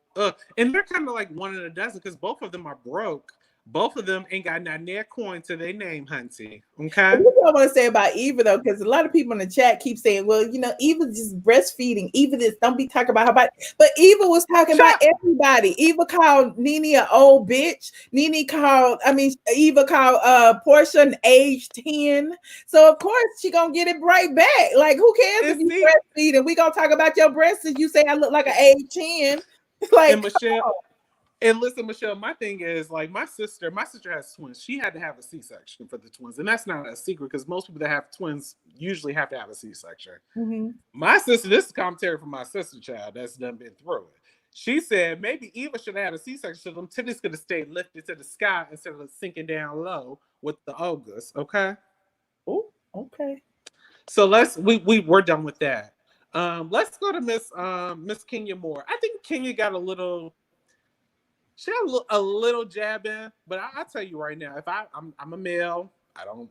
[SPEAKER 18] and they're kind of like one in a dozen because both of them are broke. Both of them ain't got not near coin to their name, hunty. Okay.
[SPEAKER 1] What I want to say about Eva though, because a lot of people in the chat keep saying, "Well, you know, Eva's just breastfeeding. Eva this don't be talking about her body." But Eva was talking about everybody. Eva called Nene an old bitch. Eva called Porsha an age 10. So of course she gonna get it right back. Like who cares if you breastfeeding? We gonna talk about your breasts and you say I look like an age 10. Like
[SPEAKER 18] and Michelle. And listen, Michelle, my thing is like my sister has twins. She had to have a C-section for the twins. And that's not a secret because most people that have twins usually have to have a C-section.
[SPEAKER 1] Mm-hmm.
[SPEAKER 18] My sister, this is commentary from my sister child that's done been through it. She said maybe Eva should have had a C-section so them titties could have stayed lifted to the sky instead of sinking down low with the August. Okay.
[SPEAKER 1] Oh, okay.
[SPEAKER 18] So we're done with that. Let's go to Miss Kenya Moore. I think Kenya got a little. She had a little jab in, but I'll tell you right now, if I'm a male, I don't,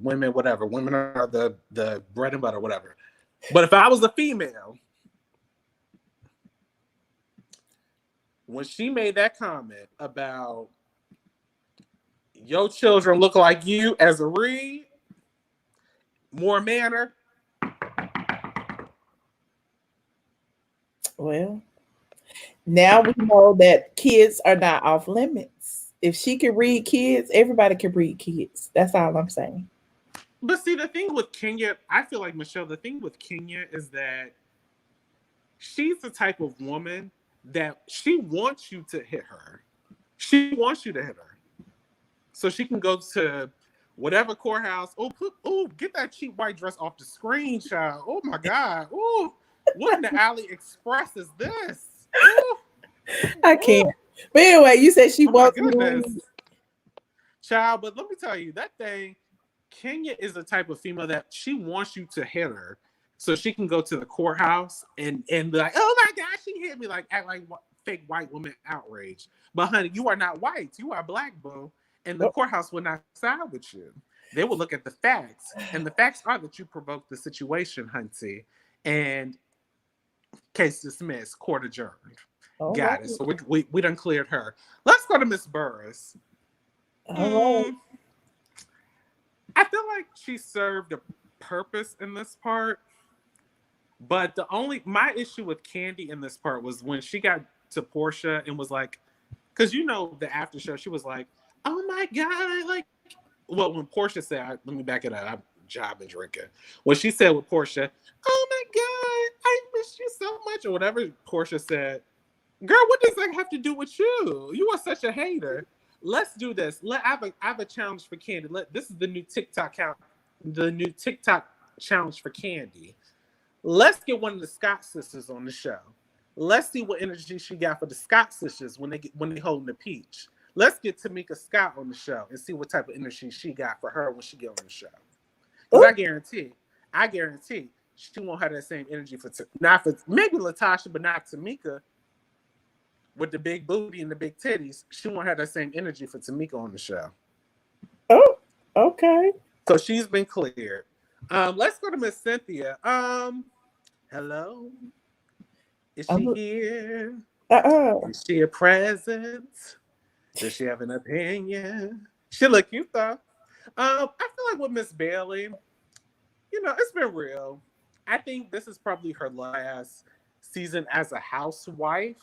[SPEAKER 18] women, whatever. Women are the bread and butter, whatever. But if I was a female, when she made that comment about your children look like you as a read, more manner.
[SPEAKER 1] Well, now we know that kids are not off limits. If she can read kids, everybody can read kids. That's all I'm saying.
[SPEAKER 18] But see, the thing with Kenya, I feel like, Michelle, the thing with Kenya is that she's the type of woman that she wants you to hit her. She wants you to hit her. So she can go to whatever courthouse. Oh, get that cheap white dress off the screen, child. Oh my God. Oh, what in the AliExpress is this? Ooh.
[SPEAKER 1] I can't. But anyway, you said she wants
[SPEAKER 18] me. Child, but let me tell you, that thing, Kenya is the type of female that she wants you to hit her so she can go to the courthouse and be like, oh my God, she hit me, like act like fake white woman outrage. But honey, you are not white. You are black, boo. And the courthouse will not side with you. they will look at the facts, and the facts are that you provoked the situation, Hunty, and case dismissed, court adjourned.
[SPEAKER 1] All
[SPEAKER 18] Got
[SPEAKER 1] right.
[SPEAKER 18] it. So we done cleared her. Let's go to Miss Burris.
[SPEAKER 1] All right.
[SPEAKER 18] I feel like she served a purpose in this part, but my issue with Candy in this part was when she got to Porsha and was like, because you know the after show, she was like, "Oh my god!" When Porsha said, "Let me back it up," I'm jobbing drinking. When she said with Porsha, "Oh my god, I miss you so much," or whatever Porsha said, "Girl, what does that have to do with you? You are such a hater." Let's do this. I have a challenge for Candy. This is the new TikTok challenge for Candy. Let's get one of the Scott sisters on the show. Let's see what energy she got for the Scott sisters when they holding the peach. Let's get Tamika Scott on the show and see what type of energy she got for her when she get on the show. Because I guarantee she won't have that same energy not for maybe Latasha, but not Tamika. With the big booty and the big titties, she won't have that same energy for Tamika on the show.
[SPEAKER 1] Oh, okay.
[SPEAKER 18] So she's been cleared. Let's go to Miss Cynthia. Hello. Is she here? Is she a presence? Does she have an opinion? She look cute though. I feel like with Miss Bailey, it's been real. I think this is probably her last season as a housewife.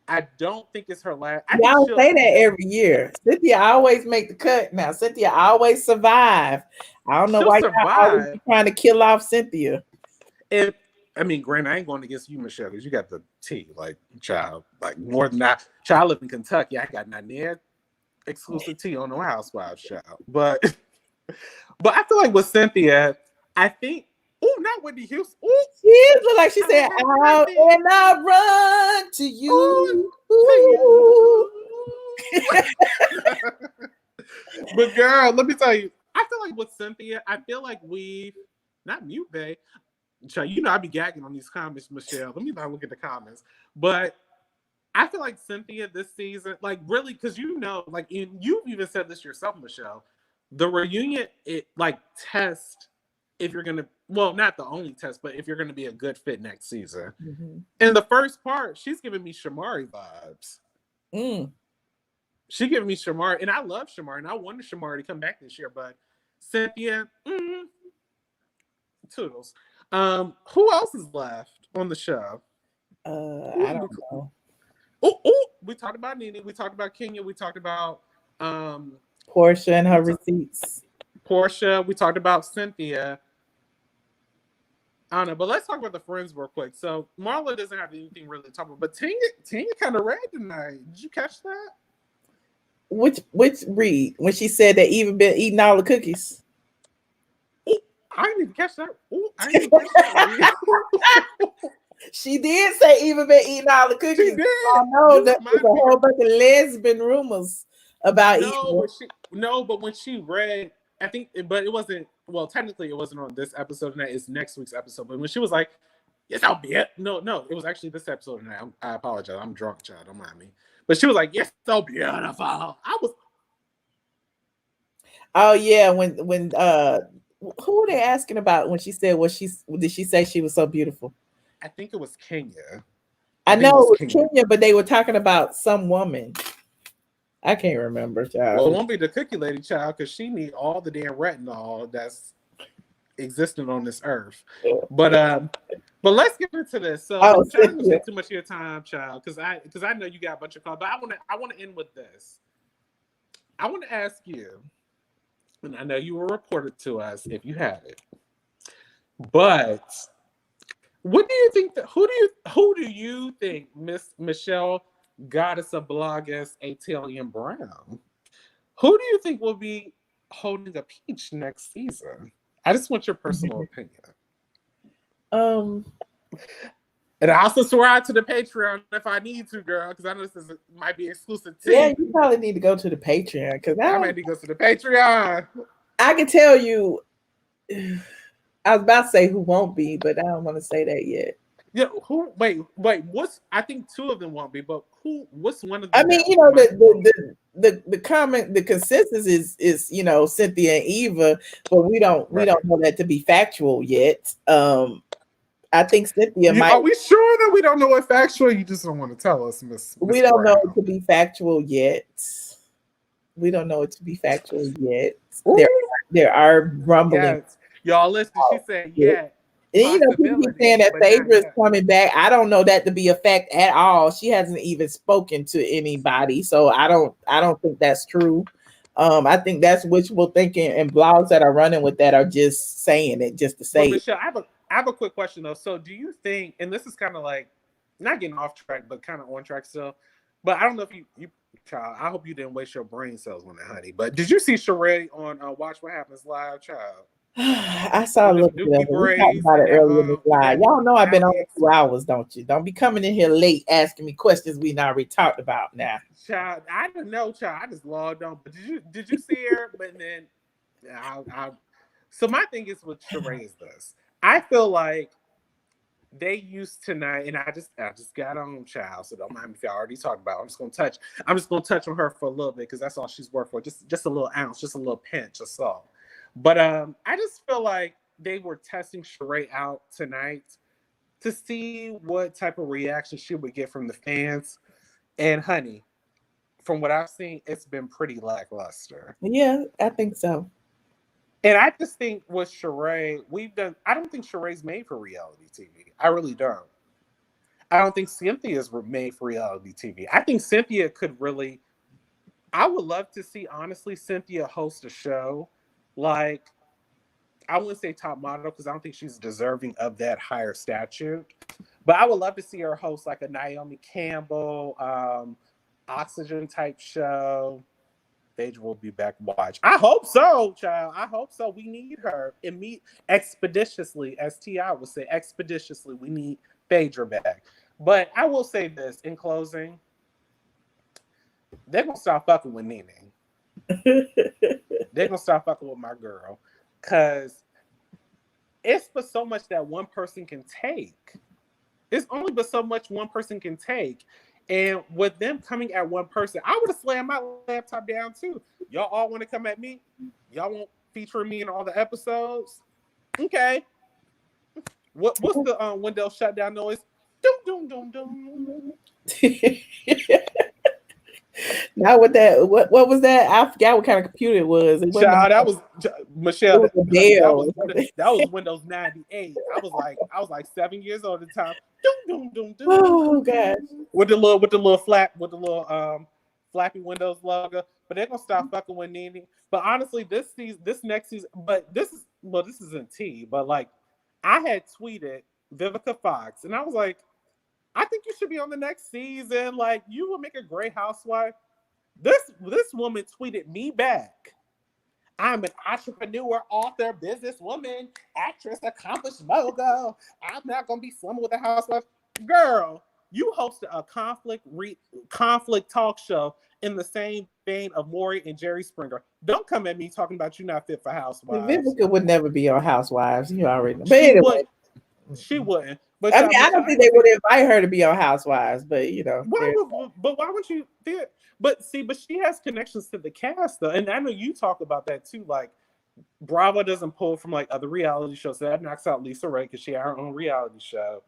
[SPEAKER 18] I don't think it's her last.
[SPEAKER 1] Y'all say that every year. Cynthia always make the cut now. Cynthia always survive. I don't know why y'all always trying to kill off Cynthia.
[SPEAKER 18] Granted, I ain't going against you, Michelle, because you got the tea, child, more than that. Child, I live in Kentucky. I got not near exclusive tea on no Housewives, child. But I feel like with Cynthia, I think. Oh, not Wendy Houston. Ooh.
[SPEAKER 1] She look like she said, "Out and I run to you."
[SPEAKER 18] But girl, let me tell you, I feel like with Cynthia, not mute, babe. I be gagging on these comments, Michelle. Let me not look at the comments. But I feel like Cynthia this season, really, because you've even said this yourself, Michelle. The reunion, test if you're gonna, not the only test, but if you're gonna be a good fit next season. Mm-hmm. In the first part, she's giving me Shamari vibes. She giving me Shamari, and I love Shamari, and I wanted Shamari to come back this year, but Cynthia, toodles. Who else is left on the show?
[SPEAKER 1] I don't know.
[SPEAKER 18] Oh, we talked about Nene, we talked about Kenya, we talked about
[SPEAKER 1] Porsha and her receipts.
[SPEAKER 18] Porsha, we talked about Cynthia. I don't know, but let's talk about the friends real quick. So Marla doesn't have anything really to talk about, but Tanya kind of read tonight. Did you catch that?
[SPEAKER 1] Which read? When she said that Eva been eating all the cookies.
[SPEAKER 18] Ooh, I didn't even catch that. Ooh, I didn't even catch that.
[SPEAKER 1] She did say Eva been eating all the cookies.
[SPEAKER 18] She did.
[SPEAKER 1] I know that was a whole bunch of lesbian rumors about Eva.
[SPEAKER 18] But when she read, I think, but it wasn't. Well, technically, it wasn't on this episode tonight. It's next week's episode. But when she was like, "Yes, I'll be it." No, it was actually this episode tonight. I apologize. I'm drunk, child. Don't mind me. But she was like, "Yes, so beautiful." I was.
[SPEAKER 1] Oh yeah, when who were they asking about when she said did she say she was so beautiful?
[SPEAKER 18] I think it was Kenya.
[SPEAKER 1] I know it was Kenya, but they were talking about some woman. I can't remember, child.
[SPEAKER 18] Well, it won't be the cookie lady, child, because she need all the damn retinol that's existing on this earth. But let's get into this. So I'm trying to take too much of your time, child, because I know you got a bunch of calls. But I want to end with this. I want to ask you, and I know you will report it to us if you have it. But what do you think? Who do you think Miss Michelle Goddess of Bloggers Atalian Brown? Who do you think will be holding a peach next season? I just want your personal opinion. And I also swear to the Patreon if I need to, girl, because I know this might be exclusive too.
[SPEAKER 1] Yeah, you probably need to go to the Patreon because
[SPEAKER 18] I might need to go to the Patreon.
[SPEAKER 1] I can tell you. I was about to say who won't be, but I don't want to say that yet.
[SPEAKER 18] Yeah, who? Wait. What's? I think two of them won't be, but who? What's one of
[SPEAKER 1] I
[SPEAKER 18] them?
[SPEAKER 1] mean, you know, the comment, the consensus is Cynthia and Eva, but we don't know that to be factual yet. I think Cynthia might.
[SPEAKER 18] Are we sure that we don't know it factual? You just don't want to tell us, Miss.
[SPEAKER 1] We don't know it to be factual yet. We don't know it to be factual yet. There are rumblings.
[SPEAKER 18] Yes. Y'all listen. She said, "Yeah."
[SPEAKER 1] And people keep saying that Phaedra is coming back. I don't know that to be a fact at all. She hasn't even spoken to anybody, so I don't think that's true. I think that's wishful thinking, and blogs that are running with that are just saying it just to say it.
[SPEAKER 18] Michelle, I have a quick question though. So, do you think? And this is kind of like not getting off track, but kind of on track still. But I don't know if you child. I hope you didn't waste your brain cells on that, honey. But did you see Sheree on Watch What Happens Live, child?
[SPEAKER 1] I saw a little bit of it. We talked about it earlier in this live. Y'all know I've been on 2 hours, don't you? Don't be coming in here late asking me questions we already talked about now.
[SPEAKER 18] Child, I didn't know, child. I just logged on. But did you see her? But then so my thing is with Sheree is this. I feel like they used tonight, and I just got on, child. So don't mind me if y'all already talked about it. I'm just gonna touch on her for a little bit because that's all she's worth for. Just a little ounce, just a little pinch of salt. But I just feel like they were testing Sheree out tonight to see what type of reaction she would get from the fans. And honey, from what I've seen, it's been pretty lackluster.
[SPEAKER 1] Yeah, I think so.
[SPEAKER 18] And I just think with Sheree, I don't think Sheree's made for reality TV. I really don't. I don't think Cynthia's made for reality TV. I think Cynthia could really, I would love to see, honestly, Cynthia host a show like, I wouldn't say top model because I don't think she's deserving of that higher statute. But I would love to see her host like a Naomi Campbell, Oxygen type show. Phaedra will be back. Watch. I hope so, child. I hope so. We need her and meet expeditiously, as T.I. would say, expeditiously. We need Phaedra back. But I will say this in closing: they're gonna start fucking with Nene. They're gonna start fucking with my girl, cause it's but so much that one person can take. It's only but so much one person can take. And with them coming at one person, I would have slammed my laptop down too. Y'all all want to come at me? Y'all won't feature me in all the episodes? Okay. What's the window shutdown noise? Doom, doom, doom, doom.
[SPEAKER 1] Now with that, what was that? I forgot what kind of computer it was.
[SPEAKER 18] Child, that was Michelle.
[SPEAKER 1] It was
[SPEAKER 18] that was Windows 98. I was like 7 years old at the time. Doom, doom, doom,
[SPEAKER 1] oh gosh.
[SPEAKER 18] With the little flappy Windows logo. But they're gonna stop fucking with Nene. But honestly, this next season, but this isn't tea, but like I had tweeted Vivica Fox, and I was like, I think you should be on the next season. Like, you will make a great housewife. This woman tweeted me back. I'm an entrepreneur, author, businesswoman, actress, accomplished mogul. I'm not gonna be slumming with a housewife. Girl, you hosted a conflict talk show in the same vein of Maury and Jerry Springer. Don't come at me talking about you not fit for Housewives.
[SPEAKER 1] Vivica would never be on Housewives. You already know. But anyway.
[SPEAKER 18] She wouldn't. But
[SPEAKER 1] I mean, I don't think they would invite her to be on Housewives, but you know.
[SPEAKER 18] Why would you? But she has connections to the cast though, and I know you talk about that too. Like, Bravo doesn't pull from like other reality shows, so that knocks out Lisa Ray because she had her own reality show.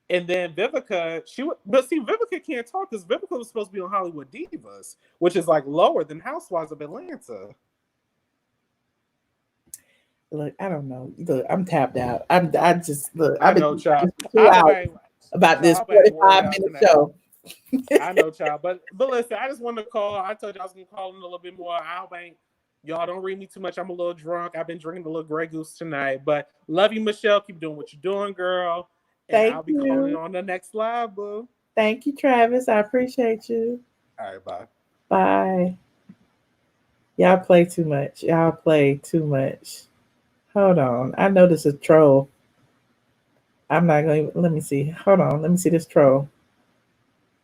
[SPEAKER 18] And then Vivica, Vivica can't talk because Vivica was supposed to be on Hollywood Divas, which is like lower than Housewives of Atlanta.
[SPEAKER 1] Look, I don't know. Look, I'm tapped out. I've been 2 hours about this 45-minute show.
[SPEAKER 18] I know, child. But listen, I just wanted to call. I told you I was gonna call in a little bit more. I hope y'all don't read me too much. I'm a little drunk. I've been drinking a little Grey Goose tonight. But love you, Michelle. Keep doing what you're doing, girl. And I'll be calling on the next live, boo.
[SPEAKER 1] Thank you, Travis. I appreciate you.
[SPEAKER 18] All right, bye.
[SPEAKER 1] Bye. Y'all play too much. Hold on. I know this is a troll. I'm not going to, let me see. Hold on. Let me see this troll.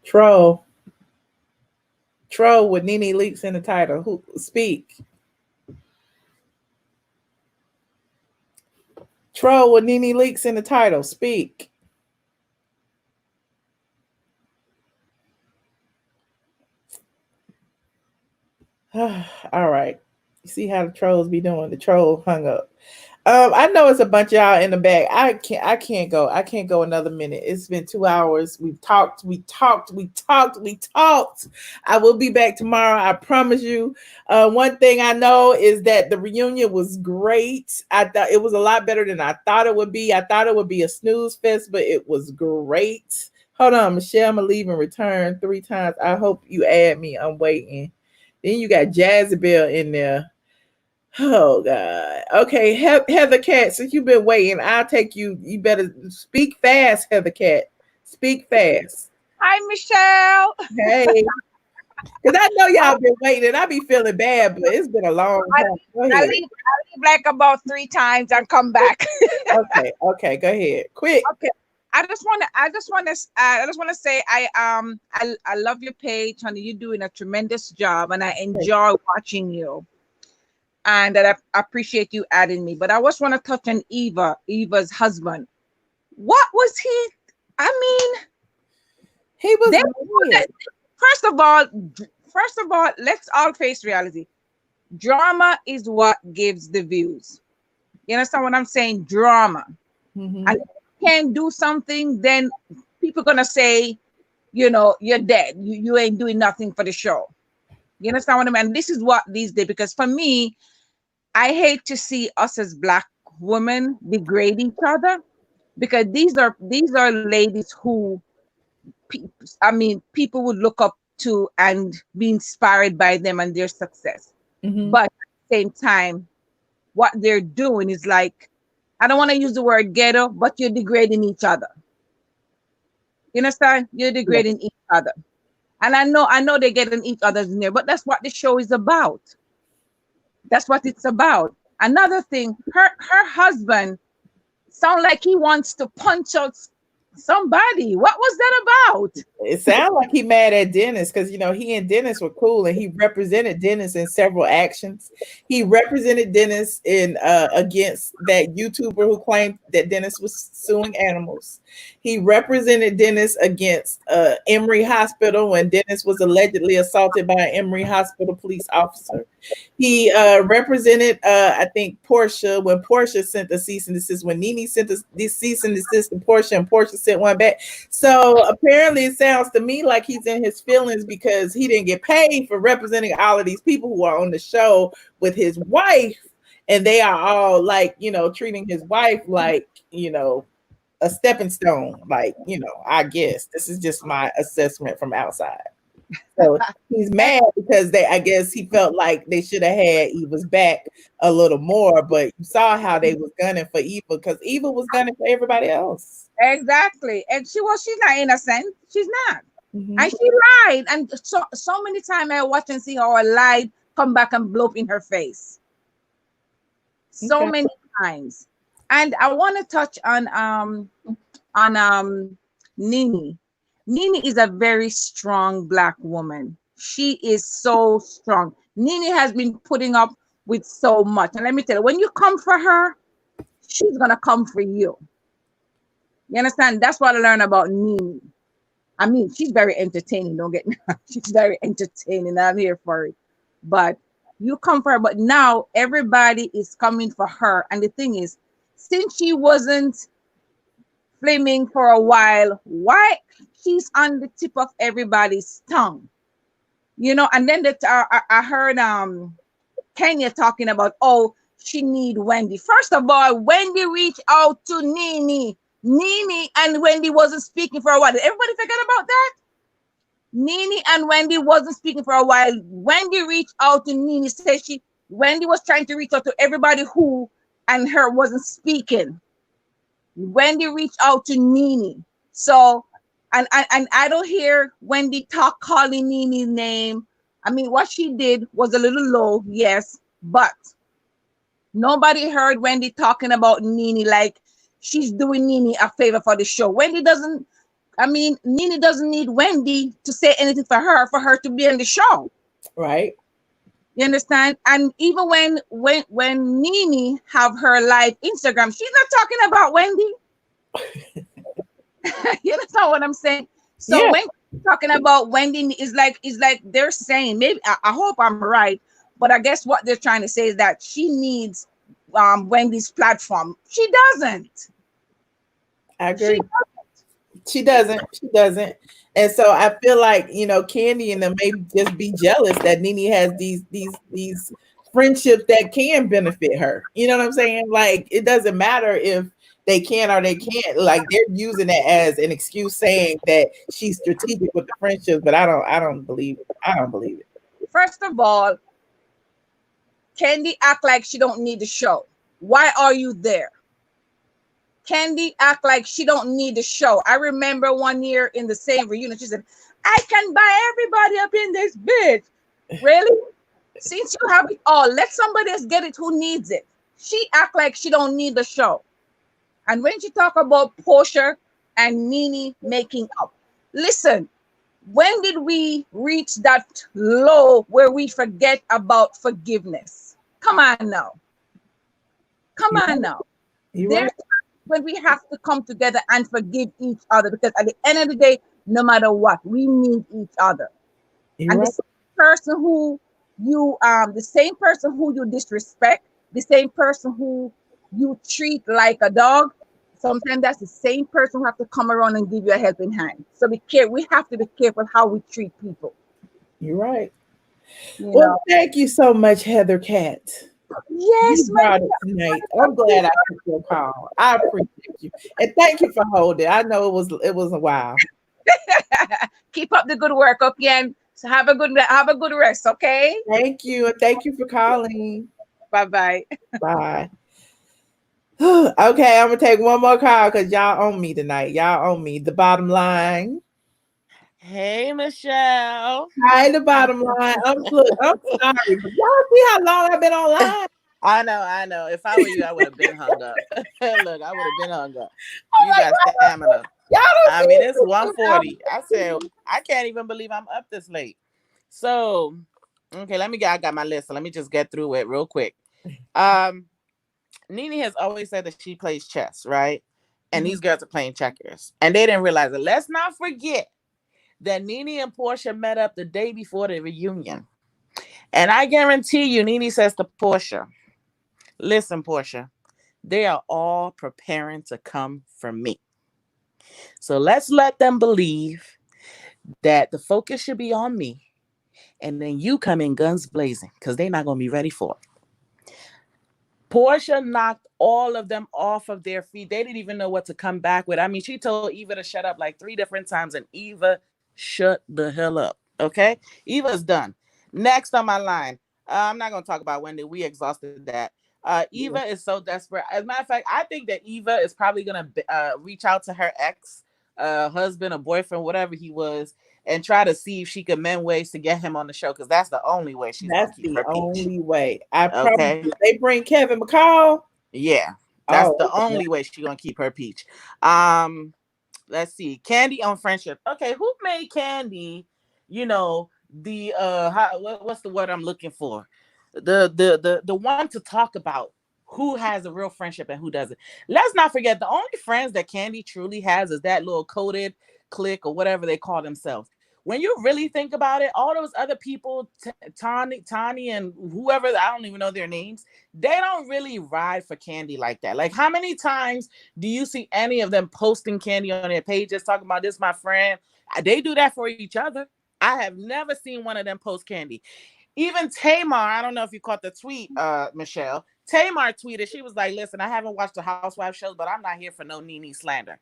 [SPEAKER 1] Troll with Nene Leakes in the title. Who speak? Troll with Nene Leakes in the title. Speak. All right. You see how the trolls be doing? The troll hung up. I know it's a bunch of y'all in the back. I can't go. I can't go another minute. It's been 2 hours. We've talked. I will be back tomorrow. I promise you. One thing I know is that the reunion was great. I thought it was a lot better than I thought it would be. I thought it would be a snooze fest, but it was great. Hold on, Michelle, I'm gonna leave and return 3 times. I hope you add me. I'm waiting. Then you got Jezebel in there. Oh God. Okay, Heather Cat, since you've been waiting, I'll take you. You better speak fast, Heather Cat. Speak fast.
[SPEAKER 19] Hi, Michelle.
[SPEAKER 1] Hey. Because I know y'all been waiting, and I be feeling bad, but it's been a long time. Go
[SPEAKER 19] I
[SPEAKER 1] ahead.
[SPEAKER 19] leave like about 3 times and come back.
[SPEAKER 1] Okay, go ahead. Quick.
[SPEAKER 19] Okay. I just want to say I love your page, honey. You're doing a tremendous job, and I enjoy watching you. And that I appreciate you adding me. But I just want to touch on Eva's husband. What was he? I mean,
[SPEAKER 1] he was.
[SPEAKER 19] First of all, let's all face reality. Drama is what gives the views. You understand what I'm saying? Drama.
[SPEAKER 1] Mm-hmm.
[SPEAKER 19] And if you can't do something, then people are gonna say, you know, you're dead. You ain't doing nothing for the show. You understand what I mean? This is what these days, because for me, I hate to see us as Black women degrade each other, because these are ladies who, people would look up to and be inspired by them and their success.
[SPEAKER 1] Mm-hmm.
[SPEAKER 19] But at the same time, what they're doing is like, I don't want to use the word ghetto, but you're degrading each other. You understand? You're degrading each other. And I know they're getting each other's near, but that's what the show is about. That's what it's about. Another thing, her husband sound like he wants to punch out somebody. What was that about?
[SPEAKER 1] It sounds like he mad at Dennis, because you know he and Dennis were cool, and he represented Dennis in several actions. He represented Dennis in against that YouTuber who claimed that Dennis was suing animals. He represented Dennis against Emory Hospital when Dennis was allegedly assaulted by an Emory Hospital police officer. He represented, I think, Porsha when Porsha sent the cease and desist, when Nene sent the cease and desist to Porsha, and Porsha sent one back. So apparently it sounds to me like he's in his feelings because he didn't get paid for representing all of these people who are on the show with his wife, and they are all like, you know, treating his wife like, you know, a stepping stone. Like, you know, I guess this is just my assessment from outside. So he's mad because I guess he felt like they should have had Eva's back a little more, but you saw how they was gunning for Eva, because Eva was gunning for everybody else.
[SPEAKER 19] Exactly. And she's not innocent. She's not.
[SPEAKER 1] Mm-hmm.
[SPEAKER 19] And she lied. And so many times I watch and see how a lie come back and blow up in her face. So many times. And I want to touch on Nene. Nene is a very strong Black woman. She is so strong. Nene has been putting up with so much. And let me tell you, when you come for her, she's going to come for you. You understand? That's what I learned about Nene. I mean, she's very entertaining. Don't get me wrong. She's very entertaining. I'm here for it. But you come for her. But now everybody is coming for her. And the thing is, since she wasn't flaming for a while, why she's on the tip of everybody's tongue, you know? And then I heard Kenya talking about, oh, she need Wendy. First of all, Wendy reached out to Nene and Wendy wasn't speaking for a while. Did everybody forget about that? Nene and Wendy wasn't speaking for a while. Wendy reached out to Nene. Wendy was trying to reach out to everybody who and her wasn't speaking. Wendy reached out to Nene. So, and I don't hear Wendy calling Nene's name. I mean, what she did was a little low, yes, but nobody heard Wendy talking about Nene like she's doing Nene a favor for the show. Nene doesn't need Wendy to say anything for her to be on the show.
[SPEAKER 1] Right.
[SPEAKER 19] You understand? And even when Nene have her live Instagram, she's not talking about Wendy. You understand what I'm saying? So talking about Wendy is like they're saying, maybe I hope I'm right, but I guess what they're trying to say is that she needs Wendy's platform. She doesn't.
[SPEAKER 1] I agree. She doesn't. She doesn't. And so I feel like, Candy and them may just be jealous that Nene has these friendships that can benefit her. You know what I'm saying? Like, it doesn't matter if they can or they can't. Like, they're using it as an excuse, saying that she's strategic with the friendships, but I don't believe it. I don't believe it.
[SPEAKER 19] First of all, Candy act like she don't need the show. Why are you there? Candy act like she don't need the show. I remember one year in the same reunion, she said, I can buy everybody up in this bitch. Really? Since you have it all, let somebody else get it who needs it. She act like she don't need the show. And when she talk about Porsha and Nene making up, listen, when did we reach that low where we forget about forgiveness? Come on now. Come on now. There's when we have to come together and forgive each other, because at the end of the day, no matter what, we need each other. And the same person who you disrespect, the same person who you treat like a dog, sometimes that's the same person who have to come around and give you a helping hand. So we have to be careful how we treat people.
[SPEAKER 1] You're right. Well, thank you so much, Heather Cat.
[SPEAKER 19] Yes,
[SPEAKER 1] you brought it tonight. I'm glad I took your call. I appreciate you, and thank you for holding. I know it was a while.
[SPEAKER 19] Keep up the good work, okay? So have a good rest, okay?
[SPEAKER 1] Thank you, and thank you for calling.
[SPEAKER 19] Bye.
[SPEAKER 1] Bye. Okay, I'm gonna take one more call because y'all own me tonight. Y'all own me. The bottom line.
[SPEAKER 20] Hey, Michelle.
[SPEAKER 1] Hi, the bottom line. I'm sorry, but y'all see how long I've been online.
[SPEAKER 20] I know. If I were you, I would have been hung up. Look, I would have been hung up. You got stamina. I mean, it's 1:40. I said, I can't even believe I'm up this late. So, okay, I got my list. So let me just get through it real quick. Nene has always said that she plays chess, right? And these girls are playing checkers. And they didn't realize it. Let's not forget that Nene and Porsha met up the day before the reunion. And I guarantee you, Nene says to Porsha, listen, Porsha, they are all preparing to come for me. So let's let them believe that the focus should be on me. And then you come in guns blazing because they're not going to be ready for it. Porsha knocked all of them off of their feet. They didn't even know what to come back with. I mean, she told Eva to shut up like 3 different times, and Eva shut the hell up. Okay? Eva's done. Next on my line. I'm not going to talk about Wendy. We exhausted that. Eva is so desperate. As a matter of fact, I think that Eva is probably going to reach out to her ex husband or boyfriend, whatever he was, and try to see if she could mend ways to get him on the show, because that's the only way she's going to keep her peach.
[SPEAKER 1] That's the only way. I promise you. They bring Kevin McCall.
[SPEAKER 20] Yeah, that's the only way she's going to keep her peach. Let's see. Candy on friendship. Okay, who made Candy, the what's the word I'm looking for? The one to talk about who has a real friendship and who doesn't. Let's not forget, the only friends that Candy truly has is that little coded clique or whatever they call themselves. When you really think about it, all those other people, Tani and whoever, I don't even know their names, they don't really ride for Candy like that. Like, how many times do you see any of them posting Candy on their pages, talking about this, my friend? They do that for each other. I have never seen one of them post Candy. Even Tamar, I don't know if you caught the tweet, Michelle. Tamar tweeted, she was like, listen, I haven't watched the Housewives shows, but I'm not here for no Nene slander.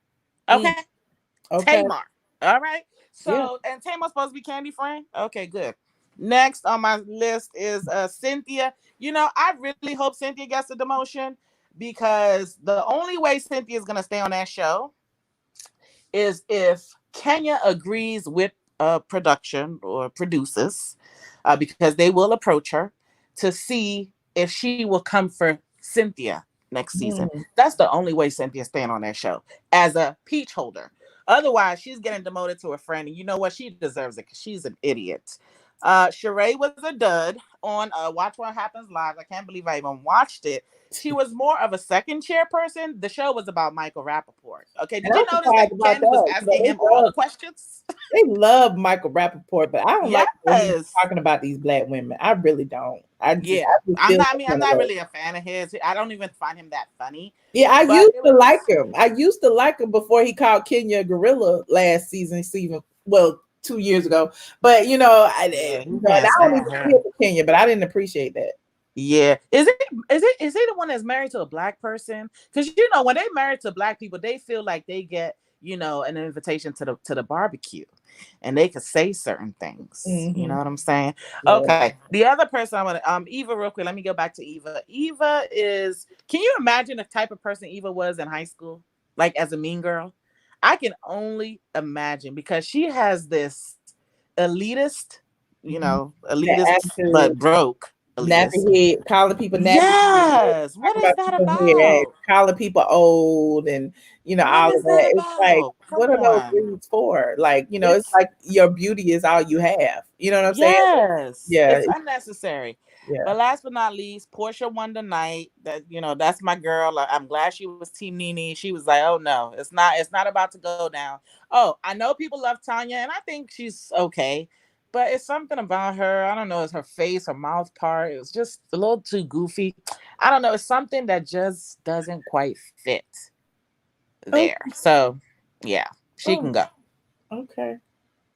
[SPEAKER 20] Okay? Tamar. All right? So, and Tamar's supposed to be Candy friend? Okay, good. Next on my list is Cynthia. I really hope Cynthia gets a demotion, because the only way Cynthia is going to stay on that show is if Kenya agrees with production or producers, because they will approach her to see if she will come for Cynthia next season. That's the only way Cynthia's staying on that show as a peach holder. Otherwise, she's getting demoted to a friend, and you know what? She deserves it because she's an idiot. Sheree was a dud on Watch What Happens Live. I can't believe I even watched it. She was more of a second chair person. The show was about Michael Rappaport. Okay, did
[SPEAKER 1] And
[SPEAKER 20] you
[SPEAKER 1] I'm
[SPEAKER 20] notice that
[SPEAKER 1] surprised about
[SPEAKER 20] Ken was
[SPEAKER 1] that.
[SPEAKER 20] asking him all the questions?
[SPEAKER 1] They love Michael Rappaport, but I don't like when he's
[SPEAKER 20] Yes.
[SPEAKER 1] talking about these black women. I really don't. I just
[SPEAKER 20] I'm
[SPEAKER 1] feel
[SPEAKER 20] not. I
[SPEAKER 1] some
[SPEAKER 20] mean,
[SPEAKER 1] kind
[SPEAKER 20] I'm
[SPEAKER 1] of
[SPEAKER 20] not
[SPEAKER 1] way.
[SPEAKER 20] really a fan of his. I don't even find him that funny.
[SPEAKER 1] Yeah, I
[SPEAKER 20] But
[SPEAKER 1] used
[SPEAKER 20] it
[SPEAKER 1] to
[SPEAKER 20] was
[SPEAKER 1] like him. I used to like him before he called Kenya a gorilla last season. Well, 2 years ago. But you know,
[SPEAKER 20] yeah, he
[SPEAKER 1] and
[SPEAKER 20] can't
[SPEAKER 1] I don't
[SPEAKER 20] stand
[SPEAKER 1] even
[SPEAKER 20] her.
[SPEAKER 1] feel for Kenya, but I didn't appreciate that.
[SPEAKER 20] Yeah, is he the one that's married to a black person? Because you know, when they married to black people, they feel like they get, you know, an invitation to the barbecue, and they could say certain things. You know what I'm saying?
[SPEAKER 1] Yeah.
[SPEAKER 20] Okay. The other person I want to Eva, real quick. Let me go back to Eva. Eva is. Can you imagine the type of person Eva was in high school, like as a mean girl? I can only imagine because she has this elitist, you know,
[SPEAKER 1] The
[SPEAKER 20] elitist
[SPEAKER 1] attitude,
[SPEAKER 20] but broke elitist.
[SPEAKER 1] nappy head, calling people nappy head,
[SPEAKER 20] Yes. What
[SPEAKER 1] talking
[SPEAKER 20] is
[SPEAKER 1] about
[SPEAKER 20] that
[SPEAKER 1] people's hair,
[SPEAKER 20] about?
[SPEAKER 1] calling people old, and you know
[SPEAKER 20] What
[SPEAKER 1] all
[SPEAKER 20] is
[SPEAKER 1] of
[SPEAKER 20] that
[SPEAKER 1] that. It's like,
[SPEAKER 20] about? Come
[SPEAKER 1] what are those
[SPEAKER 20] on.
[SPEAKER 1] reads for? Like, you know, it's
[SPEAKER 20] It's
[SPEAKER 1] like your beauty is all you have. You know what I'm saying?
[SPEAKER 20] yes.
[SPEAKER 1] Yeah,
[SPEAKER 20] It's unnecessary.
[SPEAKER 1] yeah.
[SPEAKER 20] But last but not least, Porsha won the night. That, you know, that's my girl. I'm glad she was Team Nene. She was like, oh no, it's not about to go down. Oh, I know people love Tanya, and I think she's okay. But it's something about her. I don't know. It's her face, her mouth part. It was just a little too goofy. I don't know. It's something that just doesn't quite fit
[SPEAKER 1] Oh,
[SPEAKER 20] there. So, yeah, she can
[SPEAKER 1] oh,
[SPEAKER 20] go.
[SPEAKER 1] okay.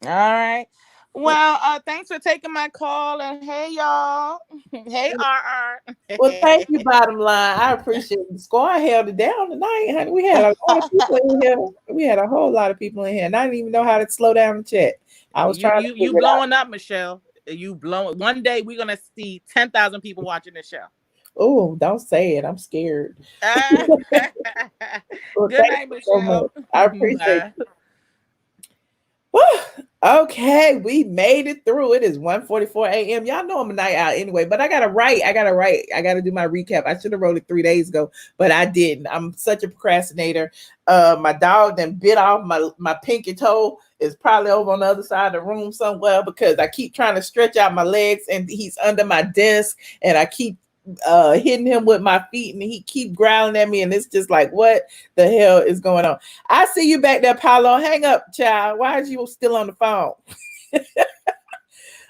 [SPEAKER 20] All right. Well, thanks for taking my call. And hey, y'all. Hey, RR.
[SPEAKER 1] Well, thank you, bottom line. I appreciate the squad held it down tonight, honey. We had a lot of people in here. We had a whole lot of people in here, and I didn't even know how to slow down the chat. I was trying to
[SPEAKER 20] You
[SPEAKER 1] figure it out.
[SPEAKER 20] blowing up, Michelle. You blowing. One day we're gonna see 10,000 people watching this show.
[SPEAKER 1] Oh, don't say it. I'm scared. Well,
[SPEAKER 20] Good
[SPEAKER 1] thank
[SPEAKER 20] night,
[SPEAKER 1] you so much.
[SPEAKER 20] Michelle.
[SPEAKER 1] I appreciate
[SPEAKER 20] Bye.
[SPEAKER 1] it. Whew. Okay, we made it through. It is 1:44 a.m. Y'all know I'm a night out anyway, but I gotta write. I gotta do my recap. I should have wrote it 3 days ago, but I didn't. I'm such a procrastinator. My dog then bit off my pinky toe. Is probably over on the other side of the room somewhere because I keep trying to stretch out my legs and he's under my desk and I keep hitting him with my feet and he keep growling at me and it's just like, what the hell is going on? I see you back there, Paulo. Hang up, child. Why is you still on the phone?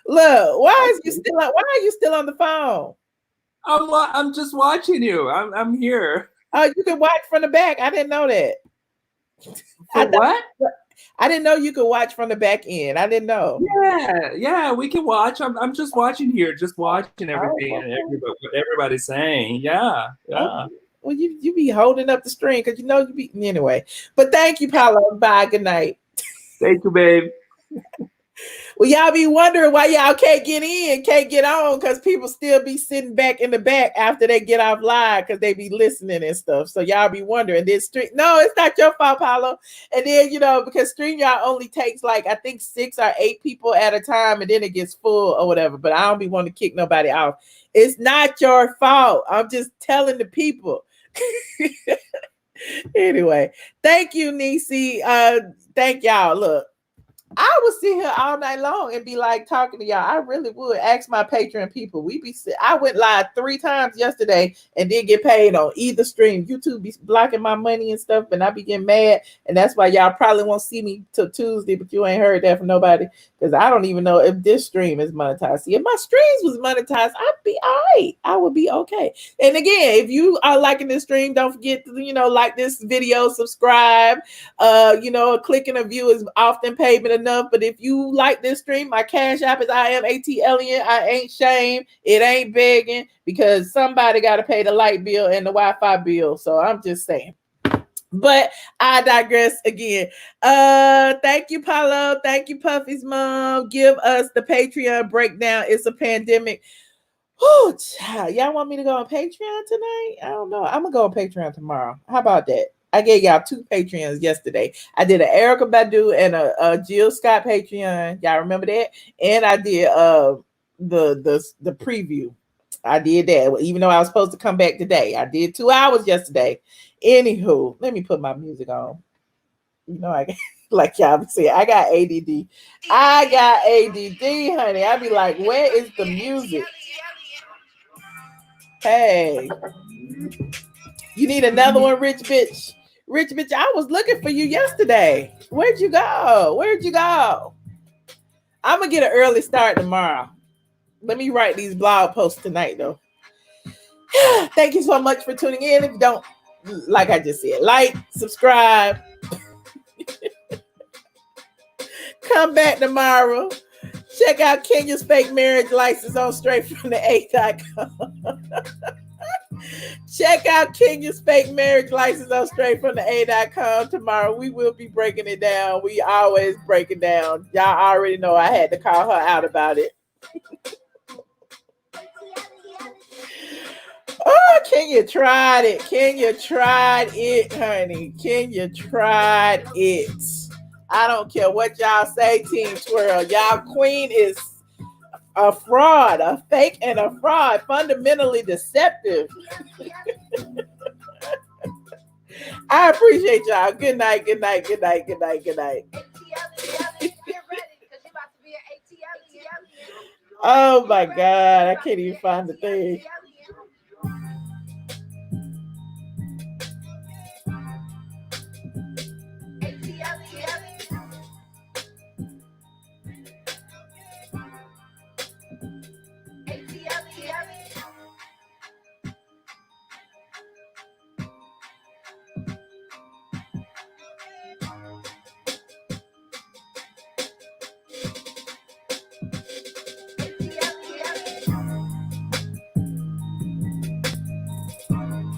[SPEAKER 1] Look, why are you still on the phone?
[SPEAKER 21] I'm just watching you. I'm here.
[SPEAKER 1] Oh, you can watch from the back. I didn't know that.
[SPEAKER 21] What?
[SPEAKER 1] I didn't know you could watch from the back end. I didn't know.
[SPEAKER 21] Yeah, we can watch. I'm just watching here, just watching everything and what everybody's saying. Yeah.
[SPEAKER 1] Okay. Well, you be holding up the string because you know you be anyway. But thank you, Paulo. Bye. Good night.
[SPEAKER 21] Thank you, babe.
[SPEAKER 1] Well, y'all be wondering why y'all can't get in, can't get on, because people still be sitting back in the back after they get off live because they be listening and stuff. So y'all be wondering. No, it's not your fault, Paulo. And then, you know, because StreamYard only takes like, I think 6 or 8 people at a time and then it gets full or whatever. But I don't be wanting to kick nobody off. It's not your fault. I'm just telling the people. Anyway, thank you, Nisi. Thank y'all. Look, I would sit here all night long and be like talking to y'all. I really would ask my Patreon people. I went live 3 times yesterday and didn't get paid on either stream. YouTube be blocking my money and stuff, and I be getting mad. And that's why y'all probably won't see me till Tuesday, but you ain't heard that from nobody because I don't even know if this stream is monetized. See, if my streams was monetized, I'd be all right. I would be okay. And again, if you are liking this stream, don't forget to, you know, like this video, subscribe. You know, clicking a view is often payment enough. But if you like this stream, my cash app is I am ATLian. I ain't shame. It ain't begging because somebody got to pay the light bill and the Wi-Fi bill. So I'm just saying. But I digress again. Thank you, Paulo. Thank you, Puffy's mom. Give us the Patreon breakdown. It's a pandemic. Oh, y'all want me to go on Patreon tonight? I don't know. I'm gonna go on Patreon tomorrow. How about that? I gave y'all 2 Patreons yesterday. I did an Erica Badu and a Jill Scott Patreon. Y'all remember that? And I did the preview. I did that. Even though I was supposed to come back today. I did 2 hours yesterday. Anywho, let me put my music on. You know, like y'all say, I got ADD. I got ADD, honey. I be like, where is the music? Hey, you need another one, rich bitch. Rich bitch, I was looking for you yesterday. Where'd you go? Where'd you go? I'm gonna get an early start tomorrow. Let me write these blog posts tonight, though. Thank you so much for tuning in. If you don't, like I just said, like, subscribe. Come back tomorrow. Check out Kenya's fake marriage license on straightfromthe8.com. Check out Kenya's fake marriage license on straightfromthe8.com tomorrow. We will be breaking it down. We always break it down. Y'all already know I had to call her out about it. Oh, Kenya tried it. Kenya tried it, honey. Kenya tried it. I don't care what y'all say, Team Twirl. Y'all queen is a fraud, a fake and a fraud, fundamentally deceptive. I appreciate y'all. Good night, good night, good night, good night, good night. Oh my God, I can't even find the thing.